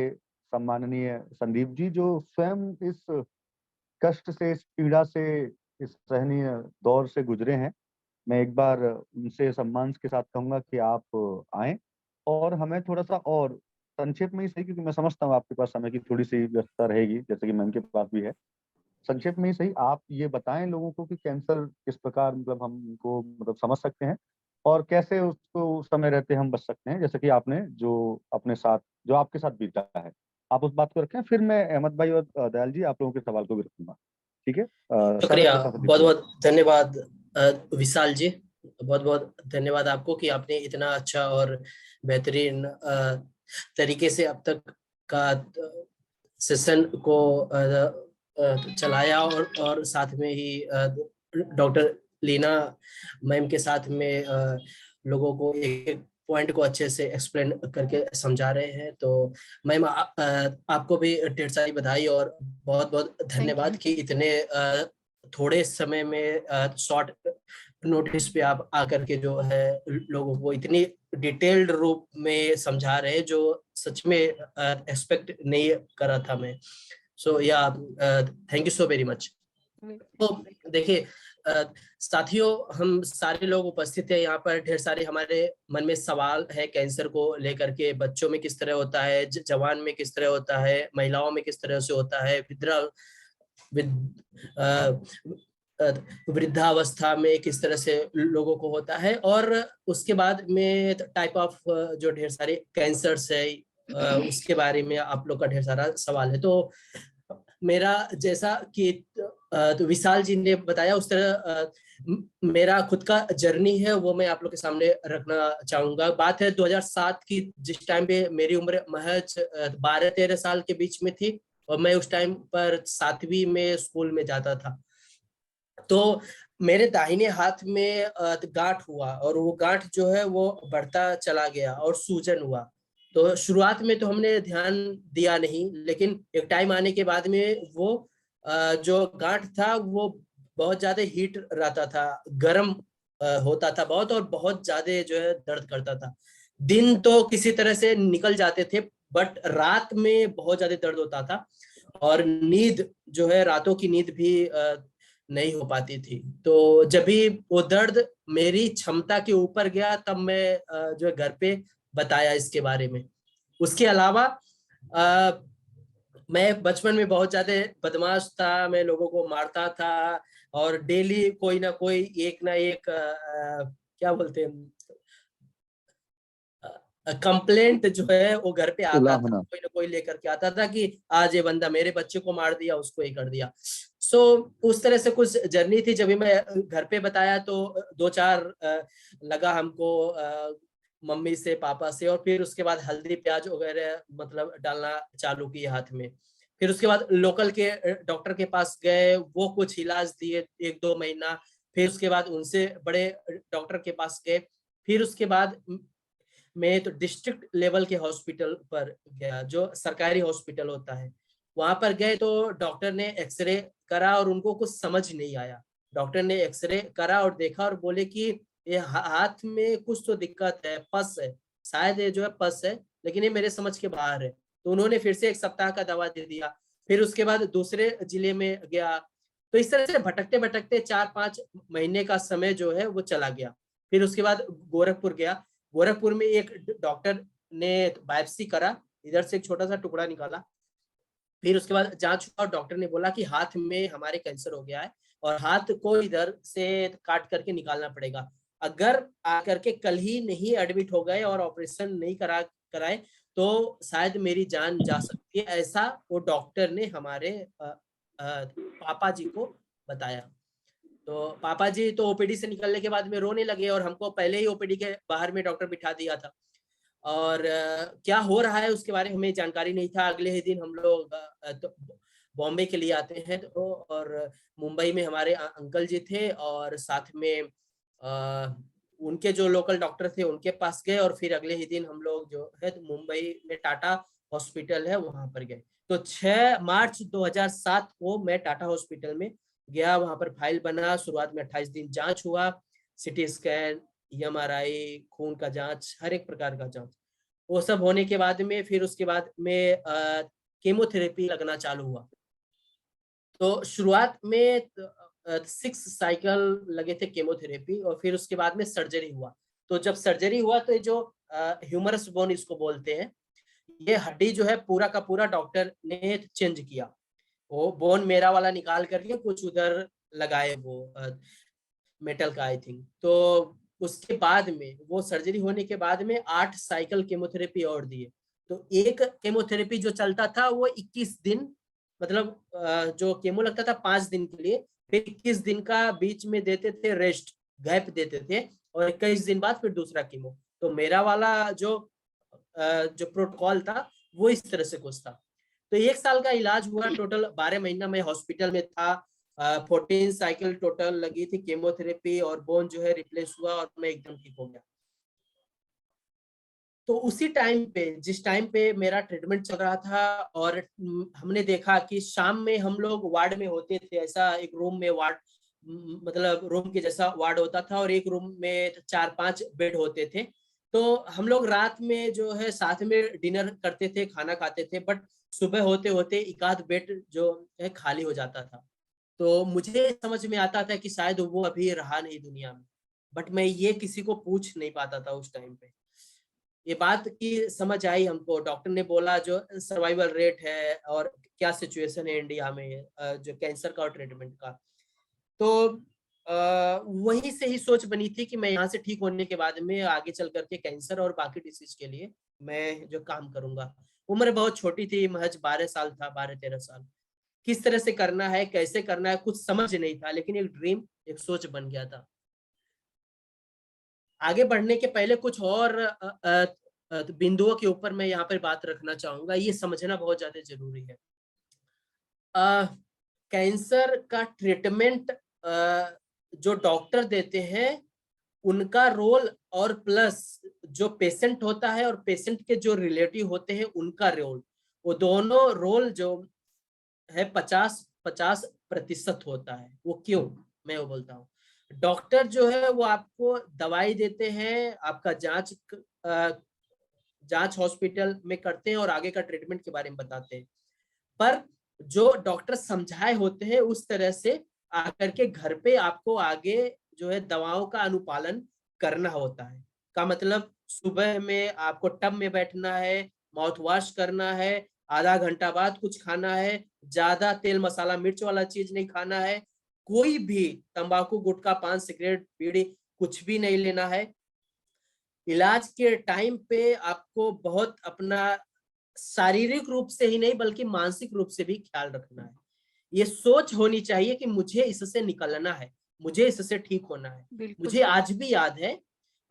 S6: सम्माननीय संदीप जी, जो स्वयं इस कष्ट से, इस पीड़ा से, इस सहनीय दौर से गुजरे हैं। मैं एक बार उनसे सम्मान के साथ कहूंगा कि आप आएं और हमें थोड़ा सा और संक्षेप में ही सही, क्योंकि मैं समझता हूँ आपके पास समय की थोड़ी सी व्यस्तता रहेगी, जैसे कि मैम के पास भी है। संक्षेप में ही सही आप ये बताएं लोगों को कि कैंसर किस प्रकार, मतलब हम उनको मतलब समझ सकते हैं, और कैसे उसको समय रहते हम बच सकते हैं, जैसे कि आपने जो अपने साथ, जो आपके साथ बीता है, आप उस बात को रखें। फिर मैं अहमद भाई और दयाल जी आप लोगों के सवाल को भी रखूंगा। ठीक है।
S13: शुक्रिया, बहुत बहुत धन्यवाद विशाल जी, बहुत बहुत धन्यवाद आपको कि आपने इतना अच्छा और बेहतरीन तरीके से अब तक का सेशन को चलाया और साथ में ही डॉक्टर लीना मैम के साथ में लोगों को एक पॉइंट को अच्छे से एक्सप्लेन करके समझा रहे हैं। तो मैम आपको भी ढेर सारी बधाई और बहुत बहुत धन्यवाद कि इतने थोड़े समय में शॉर्ट नोटिस पे आप आकर के जो है लोगों को इतनी डिटेल्ड रूप में समझा रहे हैं जो सच में एक्सपेक्ट नहीं कर रहा था मैं। सो या thank you so very much. तो देखिए साथियों, हम सारे लोग उपस्थित हैं यहाँ पर, ढेर सारे हमारे मन में सवाल है कैंसर को लेकर के। बच्चों में किस तरह होता है, जवान में किस तरह होता है, महिलाओं में किस तरह से होता है, वृद्धावस्था में किस तरह से लोगों को होता है, और उसके बाद में टाइप ऑफ जो ढेर सारे कैंसर्स है उसके बारे में आप लोग का ढेर सारा सवाल है। तो मेरा जैसा कि तो विशाल जी ने बताया उस तरह मेरा खुद का जर्नी है वो मैं आप लोग के सामने रखना चाहूंगा। बात है 2007 की, जिस टाइम पे मेरी उम्र महज 12-13 साल के बीच में थी और मैं उस टाइम पर 7वीं में स्कूल में जाता था। तो मेरे दाहिने हाथ में गांठ हुआ और वो गांठ जो है वो बढ़ता चला गया और सूजन हुआ। तो शुरुआत में तो हमने ध्यान दिया नहीं, लेकिन एक टाइम आने के बाद में वो जो गांठ था वो बहुत ज्यादा हीट रहता था, गर्म होता था बहुत, और बहुत ज्यादा जो है दर्द करता था। दिन तो किसी तरह से निकल जाते थे बट रात में बहुत ज्यादा दर्द होता था और नींद जो है, रातों की नींद भी नहीं हो पाती थी। तो जब भी वो दर्द मेरी क्षमता के ऊपर गया तब मैं जो है घर पे बताया इसके बारे में। उसके अलावा मैं बचपन में बहुत ज्यादा बदमाश था, मैं लोगों को मारता था और डेली कोई ना कोई एक ना एक क्या बोलते हैं कंप्लेंट जो है वो घर पे आता था, कोई ना कोई लेकर के आता था कि आज ये बंदा मेरे बच्चे को मार दिया, उसको ये कर दिया। सो उस तरह से कुछ जर्नी थी। जब भी मैं घर पे बताया तो 2-4 लगा हमको मम्मी से, पापा से, और फिर उसके बाद हल्दी प्याज वगैरह मतलब डालना चालू किए हाथ में। फिर उसके बाद लोकल के डॉक्टर के पास गए, वो कुछ इलाज दिए 1-2 महीना। फिर उसके बाद उनसे बड़े डॉक्टर के पास गए। फिर उसके बाद मैं तो डिस्ट्रिक्ट लेवल के हॉस्पिटल पर गया, जो सरकारी हॉस्पिटल होता है, वहां पर गए। तो डॉक्टर ने एक्सरे करा और उनको कुछ समझ नहीं आया। डॉक्टर ने एक्सरे करा और देखा और बोले कि ये हाथ में कुछ तो दिक्कत है, पस है, शायद ये जो है पस है, लेकिन ये मेरे समझ के बाहर है। तो उन्होंने फिर से 1 सप्ताह का दवा दे दिया। फिर उसके बाद दूसरे जिले में गया। तो इस तरह से भटकते भटकते 4-5 महीने का समय जो है वो चला गया। फिर उसके बाद गोरखपुर गया। गोरखपुर में एक डॉक्टर ने बायोप्सी करा, इधर से एक छोटा सा टुकड़ा निकाला। फिर उसके बाद जांच हुआ और डॉक्टर ने बोला कि हाथ में हमारे कैंसर हो गया है और हाथ को इधर से काट करके निकालना पड़ेगा। अगर आकर के कल ही नहीं एडमिट हो गए और ऑपरेशन नहीं कराए तो शायद मेरी जान जा सकती है, ऐसा वो डॉक्टर ने हमारे पापा जी को बताया। तो पापा जी तो ओपीडी से निकलने के बाद में रोने लगे और हमको पहले ही ओपीडी के बाहर में डॉक्टर बिठा दिया था और क्या हो रहा है उसके बारे में हमें जानकारी नहीं था। अगले ही दिन हम लोग तो बॉम्बे के लिए आते हैं तो, और मुंबई में हमारे अंकल जी थे और साथ में उनके जो लोकल डॉक्टर थे उनके पास गए और फिर अगले ही दिन हम लोग जो है तो मुंबई में टाटा हॉस्पिटल है वहां पर गए। तो 6 मार्च 2007 को मैं टाटा हॉस्पिटल में गया, वहां पर फाइल बना। शुरुआत में 28 दिन जांच हुआ, सिटी स्कैन, MRI, खून का जांच, हर एक प्रकार का जांच। वो सब होने के बाद में फिर उसके बाद में कीमोथेरेपी लगना चालू हुआ। तो शुरुआत में 6 साइकिल लगे थे कीमोथेरेपी और फिर उसके बाद में सर्जरी हुआ। तो जब सर्जरी हुआ तो ये जो ह्यूमरस बोन इसको बोलते हैं, ये हड्डी जो है पूरा का पूरा डॉक्टर ने चेंज किया। वो बोन मेरा वाला निकाल करके कुछ उधर लगाए वो मेटल का आई थिंक। तो उसके बाद में वो सर्जरी होने के बाद में 8 साइकिल कीमोथेरेपी और दिए। तो एक कीमोथेरेपी जो चलता था वो 21 दिन मतलब जो केमो लगता था 5 दिन के लिए, फिर 21 दिन का बीच में देते थे रेस्ट, गैप देते थे, और 21 दिन बाद फिर दूसरा केमो। तो मेरा वाला जो प्रोटोकॉल था वो इस तरह से कुछ था। तो 1 साल का इलाज हुआ, टोटल 12 महीना मैं हॉस्पिटल में था, 14 साइकिल टोटल लगी थी केमोथेरेपी, और बोन जो है रिप्लेस हुआ और मैं एकदम ठीक हो गया। तो उसी टाइम पे, जिस टाइम पे मेरा ट्रीटमेंट चल रहा था, और हमने देखा कि शाम में हम लोग वार्ड में होते थे, ऐसा एक रूम में वार्ड, मतलब रूम के जैसा वार्ड होता था, और एक रूम में 4-5 बेड होते थे। तो हम लोग रात में जो है साथ में डिनर करते थे, खाना खाते थे, बट सुबह होते होते एक आध बेड जो है खाली हो जाता था। तो मुझे समझ में आता था कि शायद वो अभी रहा नहीं दुनिया में, बट मैं ये किसी को पूछ नहीं पाता था उस टाइम पे। ये बात की समझ आई हमको, डॉक्टर ने बोला जो सर्वाइवल रेट है और क्या सिचुएशन है इंडिया में जो कैंसर का और ट्रीटमेंट का। तो वहीं से ही सोच बनी थी कि मैं यहाँ से ठीक होने के बाद में आगे चल करके कैंसर और बाकी डिसीज के लिए मैं जो काम करूंगा। उम्र बहुत छोटी थी, महज 12 साल था, 12-13 साल। किस तरह से करना है, कैसे करना है, कुछ समझ नहीं था, लेकिन एक ड्रीम, एक सोच बन गया था। आगे बढ़ने के पहले कुछ और बिंदुओं के ऊपर मैं यहाँ पर बात रखना चाहूंगा, ये समझना बहुत ज्यादा जरूरी है। कैंसर का ट्रीटमेंट जो डॉक्टर देते हैं उनका रोल, और प्लस जो पेशेंट होता है और पेशेंट के जो रिलेटिव होते हैं उनका रोल, वो दोनों रोल जो है 50-50% होता है। वो क्यों, मैं वो बोलता हूँ। डॉक्टर जो है वो आपको दवाई देते हैं, आपका जांच हॉस्पिटल में करते हैं और आगे का ट्रीटमेंट के बारे में बताते हैं, पर जो डॉक्टर समझाए होते हैं उस तरह से आकर के घर पे आपको आगे जो है दवाओं का अनुपालन करना होता है। का मतलब सुबह में आपको टब में बैठना है, माउथ वॉश करना है, आधा घंटा बाद कुछ खाना है, ज्यादा तेल मसाला मिर्च वाला चीज नहीं खाना है, कोई भी तंबाकू, गुटखा, पान, सिगरेट, बीड़ी कुछ भी नहीं लेना है। इलाज के टाइम पे आपको बहुत अपना शारीरिक रूप से ही नहीं बल्कि मानसिक रूप से भी ख्याल रखना है। ये सोच होनी चाहिए कि मुझे इससे निकलना है, मुझे इससे ठीक होना है। मुझे आज भी याद है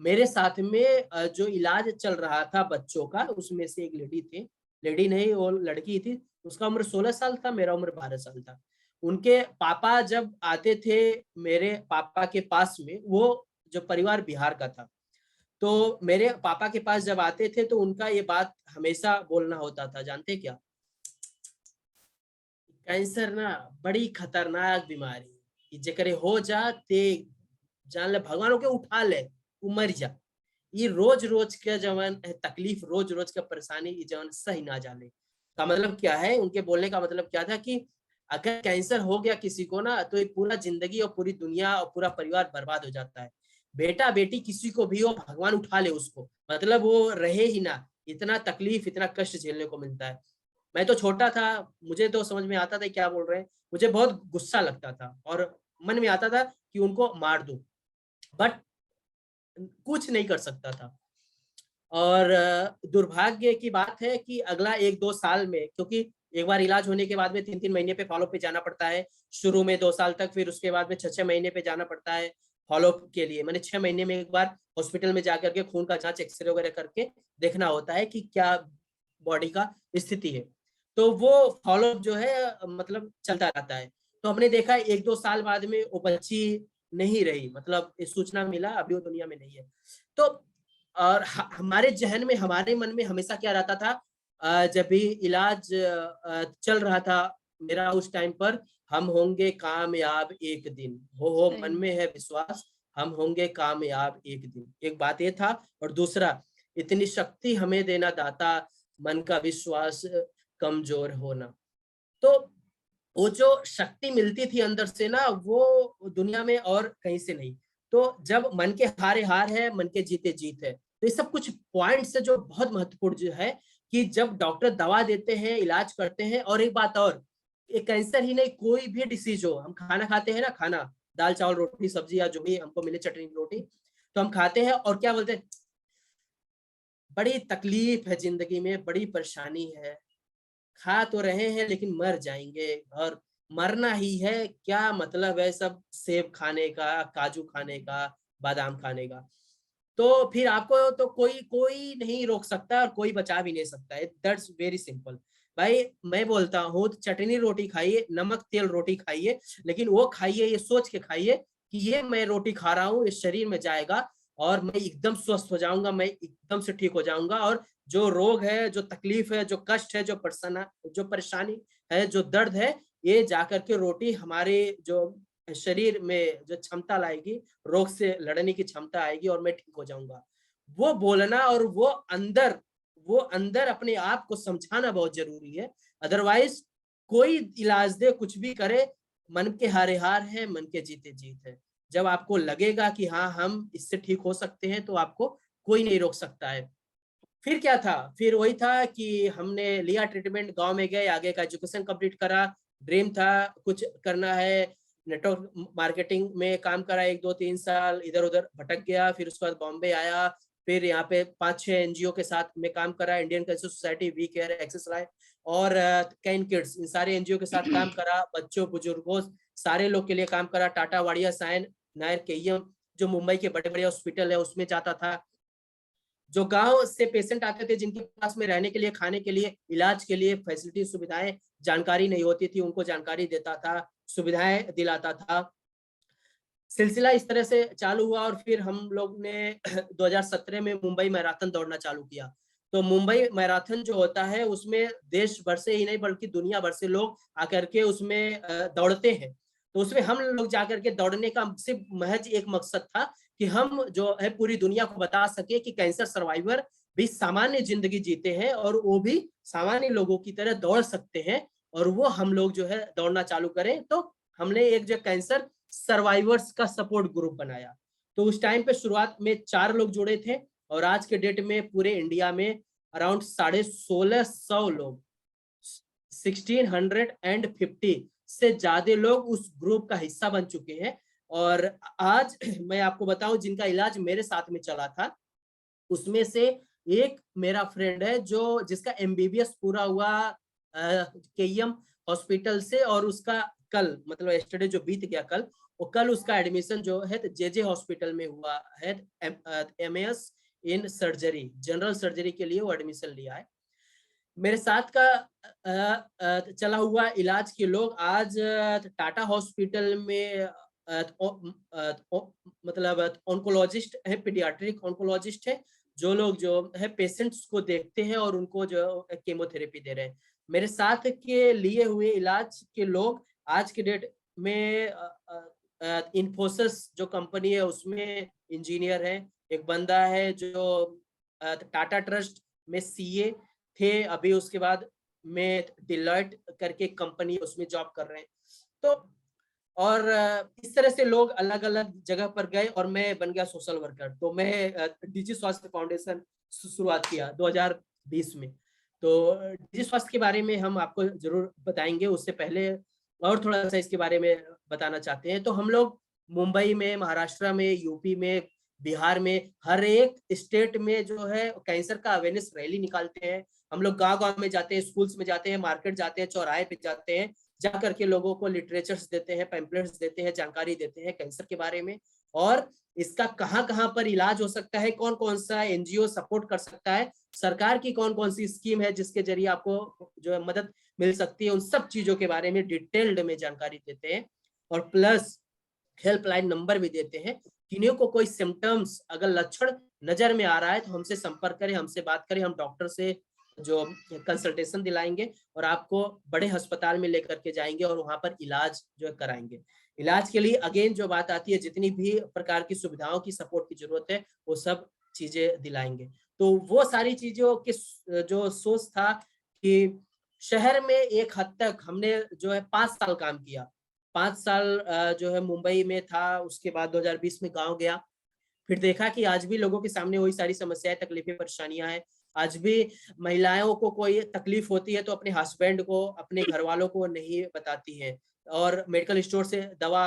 S13: मेरे साथ में जो इलाज चल रहा था बच्चों का, उसमें से एक लेडी थी, लेडी नहीं वो लड़की थी, उसका उम्र 16 साल था, मेरा उम्र 12 साल था। उनके पापा जब आते थे मेरे पापा के पास में, वो जो परिवार बिहार का था, तो मेरे पापा के पास जब आते थे तो उनका ये बात हमेशा बोलना होता था, जानते क्या, कैंसर ना बड़ी खतरनाक बीमारी, जेकरे हो जा ते जान ले भगवान के उठा ले, तू मर जा। ये रोज रोज का जवन तकलीफ, रोज रोज का परेशानी, ये जवन सही ना जाने का मतलब क्या है। उनके बोलने का मतलब क्या था कि अगर कैंसर हो गया किसी को ना, तो ये पूरा जिंदगी और पूरी दुनिया और पूरा परिवार बर्बाद हो जाता है। बेटा बेटी किसी को भी हो, भगवान उठा ले उसको, मतलब वो रहे ही ना, इतना तकलीफ, इतना कष्ट झेलने को मिलता है। मैं तो छोटा था, मुझे तो समझ में आता था क्या बोल रहे हैं, मुझे बहुत गुस्सा लगता था और मन में आता था कि उनको मार दूं, बट कुछ नहीं कर सकता था। और दुर्भाग्य की बात है कि अगला 1-2 साल में, क्योंकि एक बार इलाज होने के बाद में 3-3 महीने पे फॉलोअप पे जाना पड़ता है, शुरू में 2 साल तक, फिर उसके बाद में 6-6 महीने पे जाना पड़ता है फॉलोअप के लिए। मैंने 6 महीने में एक बार हॉस्पिटल में जाकर के खून का जांच, एक्सरे वगैरह करके देखना होता है कि क्या बॉडी का स्थिति है। तो वो फॉलोअप जो है मतलब चलता रहता है। तो हमने देखा 1-2 साल बाद में वो बच्ची नहीं रही, मतलब इस सूचना मिला अभी वो दुनिया में नहीं है। तो और हमारे जहन में, हमारे मन में हमेशा क्या रहता था, जब भी इलाज चल रहा था मेरा उस टाइम पर, हम होंगे कामयाब एक दिन, हो मन में है विश्वास, हम होंगे कामयाब एक दिन। एक बात ये था, और दूसरा, इतनी शक्ति हमें देना दाता, मन का विश्वास कमजोर होना। तो वो जो शक्ति मिलती थी अंदर से ना, वो दुनिया में और कहीं से नहीं। तो जब मन के हारे हार है, मन के जीते जीत है। तो ये सब कुछ पॉइंट्स है जो बहुत महत्वपूर्ण जो है, कि जब डॉक्टर दवा देते हैं, इलाज करते हैं। और एक बात और, ये कैंसर ही नहीं, कोई भी डिसीज हो, हम खाना खाते हैं ना, खाना, दाल चावल रोटी सब्जी या जो भी हमको मिले, चटनी रोटी, तो हम खाते हैं और क्या बोलते हैं, बड़ी तकलीफ है जिंदगी में, बड़ी परेशानी है, खा तो रहे हैं लेकिन मर जाएंगे, और मरना ही है, क्या मतलब है सब सेब खाने का, काजू खाने का, बादाम खाने का। तो फिर आपको तो कोई नहीं रोक सकता और कोई बचा भी नहीं सकता है। दैट्स वेरी सिंपल भाई। मैं बोलता हूँ चटनी रोटी खाइए, नमक तेल रोटी खाइए, लेकिन वो खाइए ये सोच के खाइए कि ये मैं रोटी खा रहा हूँ, इस शरीर में जाएगा और मैं एकदम स्वस्थ हो जाऊंगा, मैं एकदम से ठीक हो जाऊंगा, और जो रोग है, जो तकलीफ है, जो कष्ट है, जो परेशानी है, जो दर्द है, ये जाकर के रोटी हमारे जो शरीर में जो क्षमता लाएगी, रोग से लड़ने की क्षमता आएगी और मैं ठीक हो जाऊंगा। वो बोलना और वो अंदर अपने आप को समझाना बहुत जरूरी है। अदरवाइज कोई इलाज दे, कुछ भी करे, मन के हारे हार है, मन के जीते जीत है। जब आपको लगेगा कि हाँ हम इससे ठीक हो सकते हैं, तो आपको कोई नहीं रोक सकता है। फिर क्या था, फिर वही था कि हमने लिया ट्रीटमेंट, गांव में गए, आगे का एजुकेशन कंप्लीट करा, ड्रीम था कुछ करना है, नेटवर्क मार्केटिंग में काम करा 1-2-3 साल, इधर उधर भटक गया। फिर उसके बाद बॉम्बे आया, फिर यहाँ पे 5-6 एनजीओ के साथ में काम करा, Indian Cancer Society, We Care, Access Life और कैन किड्स, इन सारे एनजीओ के साथ काम करा। बच्चों बुजुर्गों सारे लोग के लिए काम करा। टाटा, वाडिया, साइन, नायर, केईएम, जो मुंबई के बड़े बड़े हॉस्पिटल है उसमें जाता था। जो गांव से पेशेंट आते थे, जिनके पास में रहने के लिए, खाने के लिए, इलाज के लिए फैसिलिटी सुविधाएं जानकारी नहीं होती थी, उनको जानकारी देता था, सुविधाएं दिलाता था। सिलसिला इस तरह से चालू हुआ और फिर हम लोग ने 2017 में मुंबई मैराथन दौड़ना चालू किया। तो मुंबई मैराथन जो होता है उसमें देश भर से ही नहीं बल्कि दुनिया भर से लोग आकर के उसमें दौड़ते हैं। तो उसमें हम लोग जाकर के दौड़ने का सिर्फ महज एक मकसद था कि हम जो है पूरी दुनिया को बता सके कि कैंसर सर्वाइवर भी सामान्य जिंदगी जीते हैं और वो भी सामान्य लोगों की तरह दौड़ सकते हैं, और वो हम लोग जो है दौड़ना चालू करें। तो हमने एक जो कैंसर सर्वाइवर्स का सपोर्ट ग्रुप बनाया। तो उस टाइम पे शुरुआत में 4 लोग जुड़े थे और आज के डेट में पूरे इंडिया में अराउंड 1650 लोग, 1650 से ज्यादा लोग उस ग्रुप का हिस्सा बन चुके हैं। और आज मैं आपको बताऊं, जिनका इलाज मेरे साथ में चला था उसमें से एक मेरा फ्रेंड है जो जिसका एमबीबीएस पूरा हुआ केईएम हॉस्पिटल से, और उसका कल मतलब यस्टरडे जो बीत गया कल, वो कल उसका एडमिशन जो है जेजे हॉस्पिटल में हुआ है, MS in surgery, general surgery के लिए वो एडमिशन लिया है। मेरे साथ का चला हुआ इलाज के लोग आज टाटा हॉस्पिटल में मतलब ऑन्कोलॉजिस्ट है, पीडियाट्रिक ऑन्कोलॉजिस्ट है, जो लोग जो है पेशेंट्स को देखते हैं और उनको जो केमोथेरेपी दे रहे हैं। मेरे साथ के लिए हुए इलाज के लोग आज के डेट में इन्फोसिस जो कंपनी है उसमें इंजीनियर है, एक बंदा है जो टाटा ट्रस्ट में सीए थे, अभी उसके बाद में डिलॉयट करके कंपनी उसमें जॉब कर रहे हैं। तो और इस तरह से लोग अलग अलग जगह पर गए और मैं बन गया सोशल वर्कर। तो मैं डीजी स्वास्थ्य फाउंडेशन शुरुआत किया 2020 में। तो डीजी स्वास्थ्य के बारे में हम आपको जरूर बताएंगे, उससे पहले और थोड़ा सा इसके बारे में बताना चाहते हैं। तो हम लोग मुंबई में, महाराष्ट्र में, यूपी में, बिहार में, हर एक स्टेट में जो है कैंसर का अवेयरनेस रैली निकालते हैं। हम लोग गांव गांव में जाते हैं, स्कूल्स में जाते हैं, मार्केट जाते हैं, चौराहे पे जाते हैं, जा करके लोगों को लिटरेचर्स देते हैं, पैम्पलेट्स देते हैं, जानकारी देते हैं कैंसर के बारे में, और इसका कहाँ कहाँ पर इलाज हो सकता है, कौन कौन सा एनजीओ सपोर्ट कर सकता है, सरकार की कौन कौन सी स्कीम है जिसके जरिए आपको जो है मदद मिल सकती है, उन सब चीजों के बारे में डिटेल्ड में जानकारी देते हैं। और प्लस हेल्पलाइन नंबर भी देते हैं, किन्हीं को कोई सिम्टम्स अगर लक्षण नजर में आ रहा है तो हमसे संपर्क करें, हमसे बात करें, हम डॉक्टर से जो कंसल्टेशन दिलाएंगे और आपको बड़े अस्पताल में लेकर के जाएंगे और वहां पर इलाज जो है कराएंगे। इलाज के लिए अगेन जो बात आती है, जितनी भी प्रकार की सुविधाओं की सपोर्ट की जरूरत है वो सब चीजें दिलाएंगे। तो वो सारी चीजों की जो सोच था कि शहर में एक हद तक हमने जो है 5 साल काम किया। 5 साल जो है मुंबई में था, उसके बाद 2020 में गाँव गया, फिर देखा कि आज भी लोगों के सामने वही सारी समस्याएं, तकलीफें, परेशानियां हैं। आज भी महिलाओं को कोई तकलीफ होती है तो अपने हस्बैंड को, अपने घर वालों को नहीं बताती हैं और मेडिकल स्टोर से दवा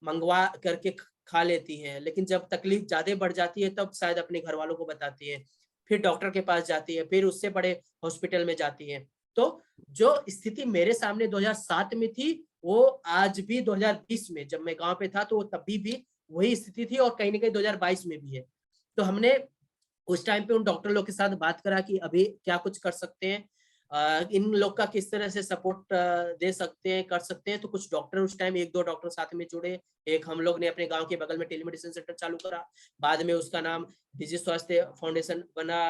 S13: मंगवा करके खा लेती हैं, लेकिन जब तकलीफ ज्यादा बढ़ जाती है तब शायद अपने घर वालों को बताती है, फिर डॉक्टर के पास जाती है, फिर उससे बड़े हॉस्पिटल में जाती है। तो जो स्थिति मेरे सामने 2007 में थी वो आज भी 2020 में जब मैं गांव पे था तो तभी भी वही स्थिति थी और कहीं ना कहीं 2022 में भी है। तो हमने उस टाइम पे उन डॉक्टर लोग के साथ बात करा कि अभी क्या कुछ कर सकते हैं, इन लोग का किस तरह से सपोर्ट दे सकते हैं, कर सकते हैं। तो कुछ डॉक्टर उस टाइम 1-2 डॉक्टर साथ में जुड़े। एक हम लोग ने अपने गांव के बगल में टेलीमेडिसिन सेंटर चालू करा, बाद में उसका नाम डिजी स्वास्थ्य फाउंडेशन बना।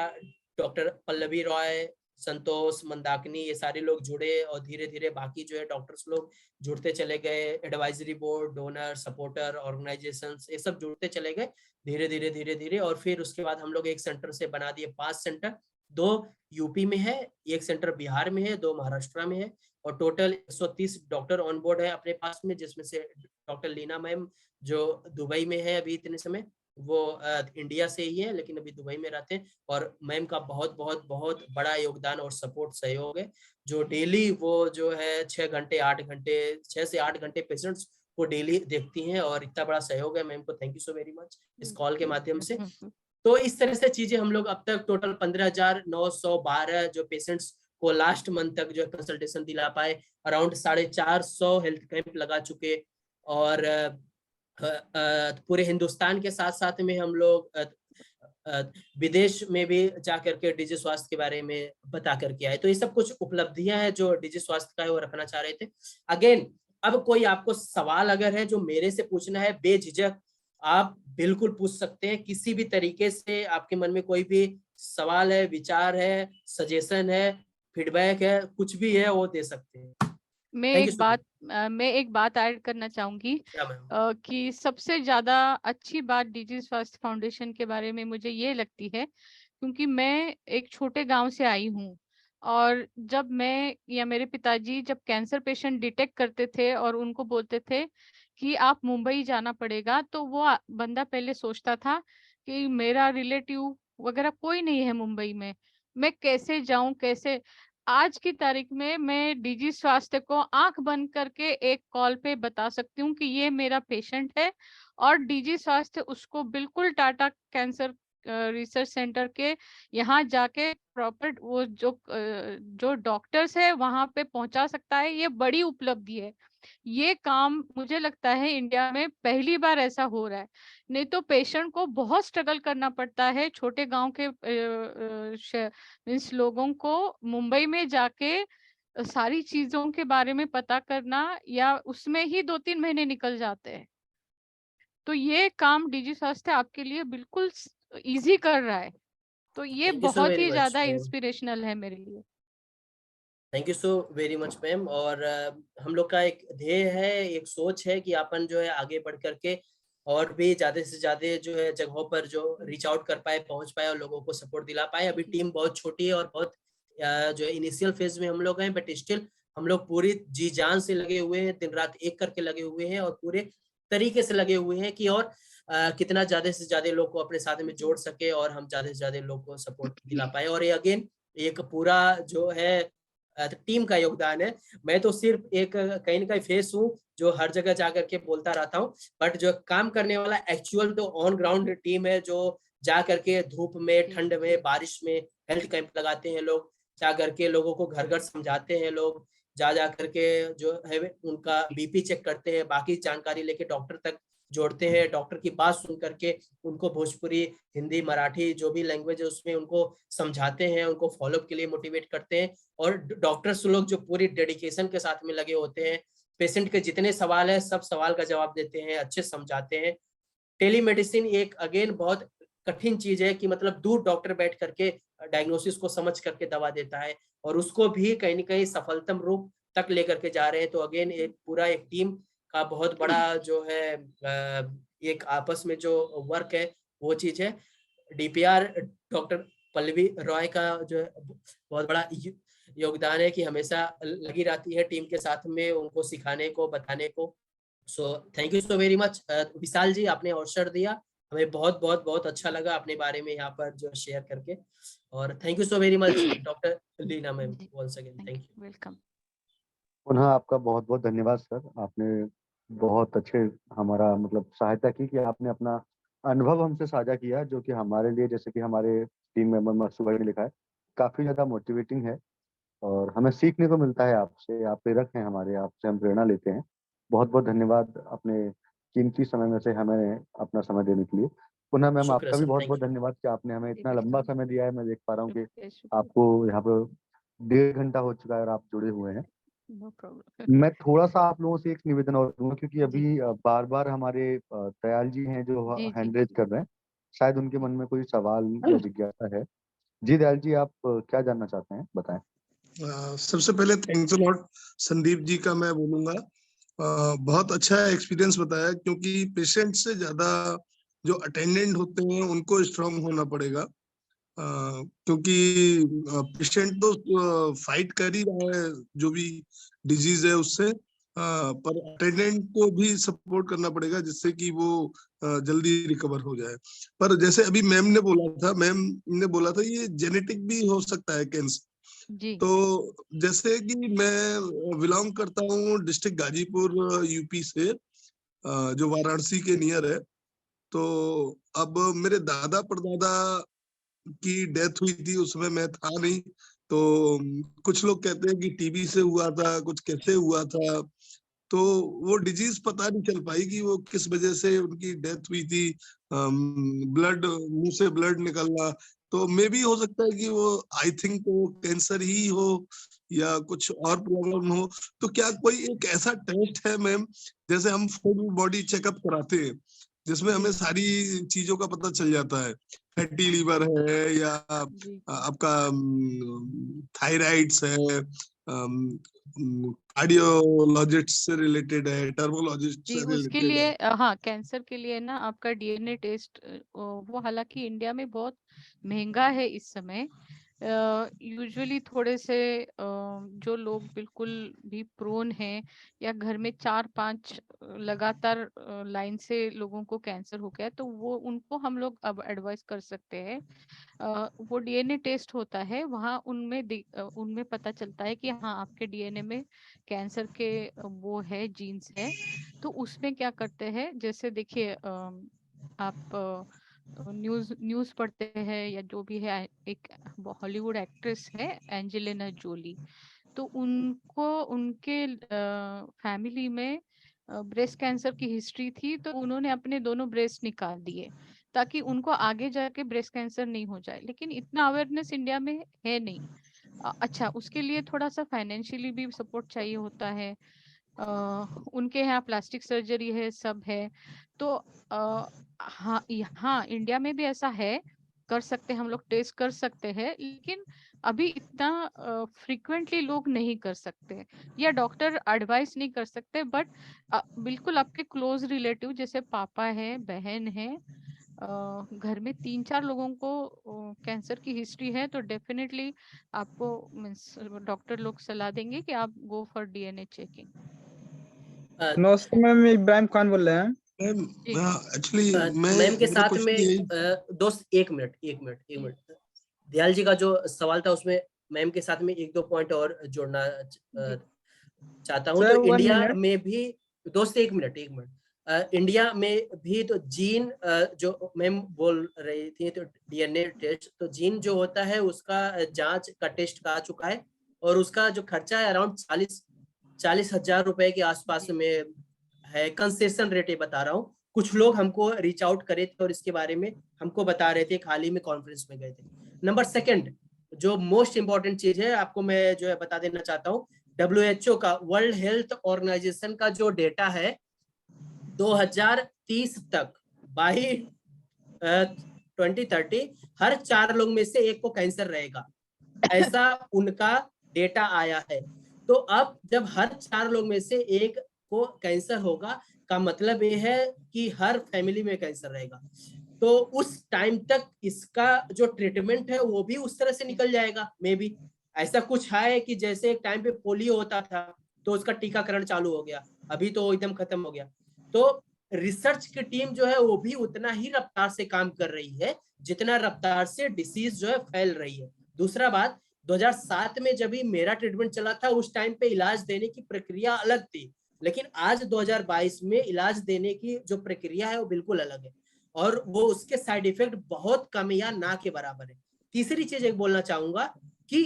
S13: डॉक्टर पल्लवी रॉय, संतोष मंदाकिनी, ये सारे लोग जुड़े और धीरे धीरे बाकी जो है डॉक्टर्स लोग जुड़ते चले गए। Advisory board, donor, supporter organisations, ये सब जुड़ते चले गए धीरे धीरे धीरे धीरे। और फिर उसके बाद हम लोग एक सेंटर से बना दिए 5 सेंटर, 2 यूपी में है, 1 सेंटर बिहार में है, 2 महाराष्ट्र में है और टोटल 130 डॉक्टर ऑन बोर्ड है अपने पास में, जिसमें से डॉक्टर लीना मैम जो दुबई में है अभी इतने समय, वो इंडिया से ही है लेकिन अभी दुबई में रहते हैं। और मैम का बहुत बहुत बहुत बड़ा योगदान और सपोर्ट सहयोग है, जो डेली वो जो है 6 घंटे 8 घंटे 6 से 8 घंटे पेशेंट्स को डेली देखती हैं और इतना बड़ा सहयोग है मैम को। Thank you so very much इस कॉल के माध्यम से। तो इस तरह से चीजें हम लोग अब तक टोटल 15,912 जो पेशेंट्स को लास्ट मंथ तक जो कंसल्टेशन दिला पाए, अराउंड 450 हेल्थ कैंप लगा चुके और पूरे हिंदुस्तान के साथ साथ में हम लोग विदेश में भी जा करके डिजी स्वास्थ्य के बारे में बता करके आए। तो ये सब कुछ उपलब्धियां हैं जो डिजी स्वास्थ्य का है वो रखना चाह रहे थे। अगेन अब कोई आपको सवाल अगर है जो मेरे से पूछना है, बेझिझक आप बिल्कुल पूछ सकते हैं। किसी भी तरीके से आपके मन में कोई भी सवाल है, विचार है, सजेशन है, फीडबैक है, कुछ भी है वो दे सकते हैं।
S2: मैं एक बात ऐड करना चाहूंगी कि सबसे ज्यादा अच्छी बात डिजी स्वास्थ्य फाउंडेशन के बारे में मुझे ये लगती है, क्योंकि मैं एक छोटे गांव से आई हूँ और जब मैं या मेरे पिताजी जब कैंसर पेशेंट डिटेक्ट करते थे और उनको बोलते थे कि आप मुंबई जाना पड़ेगा, तो वो बंदा पहले सोचता था कि मेरा रिलेटिव वगैरह कोई नहीं है मुंबई में, मैं कैसे जाऊं कैसे। आज की तारीख में मैं डिजी स्वास्थ्य को आंख बंद करके एक कॉल पे बता सकती हूँ कि ये मेरा पेशेंट है और डिजी स्वास्थ्य उसको बिल्कुल टाटा कैंसर रिसर्च सेंटर के यहाँ जाके प्रॉपर वो जो डॉक्टर्स है वहां पे पहुंचा सकता है। ये बड़ी उपलब्धि है। ये काम मुझे लगता है इंडिया में पहली बार ऐसा हो रहा है, नहीं तो पेशेंट को बहुत स्ट्रगल करना पड़ता है। छोटे गांव के मीन्स लोगों को मुंबई में जाके सारी चीजों के बारे में पता करना या उसमें ही 2-3 महीने निकल जाते हैं। तो ये काम डिजी स्वास्थ्य आपके लिए बिल्कुल इजी कर रहा है, तो ये बहुत ही ज्यादा इंस्पिरेशनल है मेरे लिए।
S13: Thank you so very much ma'am. और हम लोग का एक ध्येय है, एक सोच है कि अपन जो है आगे बढ़ करके और भी ज्यादा से ज्यादा जो है जगहों पर जो रीच आउट कर पाए, पहुंच पाए और लोगों को सपोर्ट दिला पाए। अभी टीम बहुत छोटी है और बहुत जो इनिशियल फेज में हम लोग हैं, बट स्टिल हम लोग पूरी जी जान से लगे हुए हैं, दिन रात एक करके लगे हुए हैं और पूरे तरीके से लगे हुए हैं कि और कितना ज्यादा से ज्यादा लोग को अपने साथ में जोड़ सके और हम ज्यादा से ज्यादा लोग को सपोर्ट दिला पाए। और ये अगेन एक पूरा जो है टीम का योगदान है। मैं तो सिर्फ एक कहीं ना कहीं फेस हूँ जो हर जगह जाकर के बोलता रहता हूँ, बट जो काम करने वाला एक्चुअल तो ऑन ग्राउंड टीम है जो जा करके धूप में, ठंड में, बारिश में हेल्थ कैंप लगाते हैं लोग, जा करके लोगों को घर घर समझाते हैं लोग, जा करके जो है उनका बीपी चेक करते हैं, बाकी जानकारी लेके डॉक्टर तक जोड़ते हैं, डॉक्टर की बात सुन करके उनको भोजपुरी, हिंदी, मराठी जो भी लैंग्वेज है उसमें उनको समझाते हैं, उनको फॉलोअप के लिए मोटिवेट करते हैं। और डॉक्टर्स लोग जो पूरी डेडिकेशन के साथ में लगे होते हैं, पेशेंट के जितने सवाल है सब सवाल का जवाब देते हैं, अच्छे समझाते हैं। टेलीमेडिसिन एक अगेन बहुत कठिन चीज है कि मतलब दूर डॉक्टर बैठ करके डायग्नोसिस को समझ करके दवा देता है और उसको भी कहीं ना कहीं सफलतम रूप तक लेकर के जा रहे हैं। तो अगेन एक पूरा एक टीम का बहुत बड़ा जो है एक आपस में जो वर्क है वो चीज है। डीपीआर डॉक्टर पल्लवी रॉय का जो है बहुत बड़ा योगदान है कि हमेशा लगी रहती है टीम के साथ में उनको सिखाने को, बताने को। So thank you so very much Vishal ji, आपने अवसर दिया, हमें बहुत बहुत बहुत अच्छा लगा अपने बारे में यहाँ पर जो शेयर करके। और thank you so very much doctor Leena ma'am, once again thank you.
S2: Welcome.
S6: पुनः आपका बहुत बहुत धन्यवाद सर, आपने बहुत अच्छे हमारा मतलब सहायता की कि आपने अपना अनुभव हमसे साझा किया, जो कि हमारे लिए, जैसे कि हमारे टीम मेंबर मकसूद भाई ने लिखा है, काफी ज्यादा मोटिवेटिंग है। और हमें सीखने को मिलता है आपसे, आप प्रेरक हैं हमारे, आपसे हम प्रेरणा लेते हैं। बहुत बहुत धन्यवाद अपने कीमती समय में से हमें अपना समय देने के लिए। पुनः मैम
S13: शुक्रिया
S6: आपका भी
S13: सर,
S6: बहुत
S13: थैंक
S6: बहुत
S13: यू।
S6: धन्यवाद कि आपने हमें इतना
S2: वेलकम।
S6: लंबा समय दिया है। मैं देख पा रहा हूँ कि
S2: शुक्रिया, शुक्रिया।
S6: आपको यहाँ पे 1.5 घंटा हो चुका है और आप जुड़े हुए हैं।
S2: No problem.
S6: मैं थोड़ा सा आप लोगों से एक निवेदन और करूंगा, क्योंकि
S2: जी
S6: अभी बार बार हमारे दयाल जी हैं जो
S2: जी
S6: हैंड
S2: जी
S6: रेज कर रहे हैं, शायद उनके मन में कोई सवाल या जिज्ञासा है। जी दयाल जी, आप क्या जानना चाहते हैं, बताएं।
S11: सबसे पहले thanks a lot Sandeep ji का मैं बोलूंगा। बहुत अच्छा एक्सपीरियंस बताया, क्योंकि पेशेंट से ज्यादा जो अटेंडेंट होते हैं उनको स्ट्रांग होना पड़ेगा। क्योंकि पेशेंट तो फाइट कर ही रहा है जो भी डिजीज है उससे, पर अटेंडेंट को भी सपोर्ट करना पड़ेगा जिससे कि वो जल्दी रिकवर हो जाए। पर जैसे अभी मैम ने बोला था ये जेनेटिक भी हो सकता है कैंसर।
S2: जी
S11: तो जैसे कि मैं बिलोंग करता हूँ डिस्ट्रिक्ट गाजीपुर यूपी से, जो वाराणसी के नियर है। तो अब मेरे दादा परदादा की डेथ हुई थी, उसमें मैं था नहीं। तो कुछ लोग कहते हैं कि टीबी से हुआ था, कुछ कैसे हुआ था। तो वो डिजीज पता नहीं चल पाई कि वो किस वजह से उनकी डेथ हुई थी। ब्लड, मुंह से ब्लड निकलना, तो मे भी हो सकता है कि वो, आई थिंक वो कैंसर ही हो या कुछ और प्रॉब्लम हो। तो क्या कोई एक ऐसा टेस्ट है मैम, जैसे हम फुल बॉडी चेकअप कराते हैं जिसमें हमें सारी चीजों का पता चल जाता है, फैटी लीवर है या आपका थायराइड्स है, कार्डियोलॉजिस्ट से रिलेटेड है, टर्मोलॉजिस्ट
S2: जी,
S11: से
S2: उसके
S11: रिलेटेड है?
S2: लिए हाँ, कैंसर के लिए ना आपका डीएनए टेस्ट, वो हालांकि इंडिया में बहुत महंगा है इस समय। यूजुअली थोड़े से जो लोग बिल्कुल भी प्रोन हैं या घर में 4-5 लगातार लाइन से लोगों को कैंसर हो गया, तो वो उनको हम लोग अब एडवाइस कर सकते हैं। वो डीएनए टेस्ट होता है, वहाँ उनमें पता चलता है कि हाँ, आपके डीएनए में कैंसर के वो है, जीन्स है। तो उसमें क्या करते हैं, जैसे देखिए आप न्यूज पढ़ते हैं या जो भी है, एक हॉलीवुड एक्ट्रेस है एंजेलिना जोली, तो उनको उनके फैमिली में ब्रेस्ट कैंसर की हिस्ट्री थी, तो उन्होंने अपने दोनों ब्रेस्ट निकाल दिए ताकि उनको आगे जाके ब्रेस्ट कैंसर नहीं हो जाए। लेकिन इतना अवेयरनेस इंडिया में है नहीं। अच्छा, उसके लिए थोड़ा सा फाइनेंशियली भी सपोर्ट चाहिए होता है। उनके यहाँ प्लास्टिक सर्जरी है, सब है। तो हाँ, यहाँ इंडिया में भी ऐसा है, कर सकते हैं हम लोग, टेस्ट कर सकते हैं, लेकिन अभी इतना फ्रीक्वेंटली लोग नहीं कर सकते या डॉक्टर एडवाइस नहीं कर सकते। बट बिल्कुल आपके क्लोज रिलेटिव जैसे पापा है, बहन है, घर में 3-4 लोगों को कैंसर की हिस्ट्री है, तो डेफिनेटली आपको डॉक्टर लोग सलाह देंगे कि आप गो फॉर डीएनए चेकिंग।
S4: नमस्ते मैम, इब्राहिम खान बोल रहे हैं।
S11: एक्चुअली
S13: मैम के साथ में दोस्त एक मिनट दयाल जी का जो सवाल था उसमें मैम के साथ में 1-2 पॉइंट और जोड़ना चाहता हूँ। तो इंडिया में भी दोस्त एक मिनट इंडिया में भी तो जीन जो मैम बोल रही थी, तो डीएनए टेस्ट, तो जीन जो होता है उसका जांच का टेस्ट का चुका है और उसका जो खर्चा है अराउंड 40,000 रुपए के आसपास में है। कंसेशन रेट बता रहा हूँ। कुछ लोग हमको रीच आउट करे थे और इसके बारे में हमको बता रहे थे, हाल ही में कॉन्फ्रेंस में गए थे। नंबर 2, जो मोस्ट इंपॉर्टेंट चीज है आपको मैं जो है बता देना चाहता हूँ, WHO का, वर्ल्ड हेल्थ ऑर्गेनाइजेशन का जो डेटा है 2030 तक, बाई 2030 हर 4 लोग में से एक को कैंसर रहेगा, ऐसा उनका डेटा आया है। तो अब जब हर 4 लोग में से एक को कैंसर होगा का मतलब ये है कि हर फैमिली में कैंसर रहेगा। तो उस टाइम तक इसका जो ट्रीटमेंट है वो भी उस तरह से निकल जाएगा। मे बी ऐसा कुछ है कि जैसे एक टाइम पे पोलियो होता था तो उसका टीकाकरण चालू हो गया, अभी तो एकदम खत्म हो गया। तो रिसर्च की टीम जो है वो भी उतना ही रफ्तार से काम कर रही है जितना रफ्तार से डिसीज जो है फैल रही है। दूसरा बात, 2007 में जब भी मेरा ट्रीटमेंट चला था उस टाइम पे इलाज देने की प्रक्रिया अलग थी, लेकिन आज 2022 में इलाज देने की जो प्रक्रिया है वो बिल्कुल अलग है और वो उसके साइड इफेक्ट बहुत कम या ना के बराबर है। तीसरी चीज एक बोलना चाहूंगा कि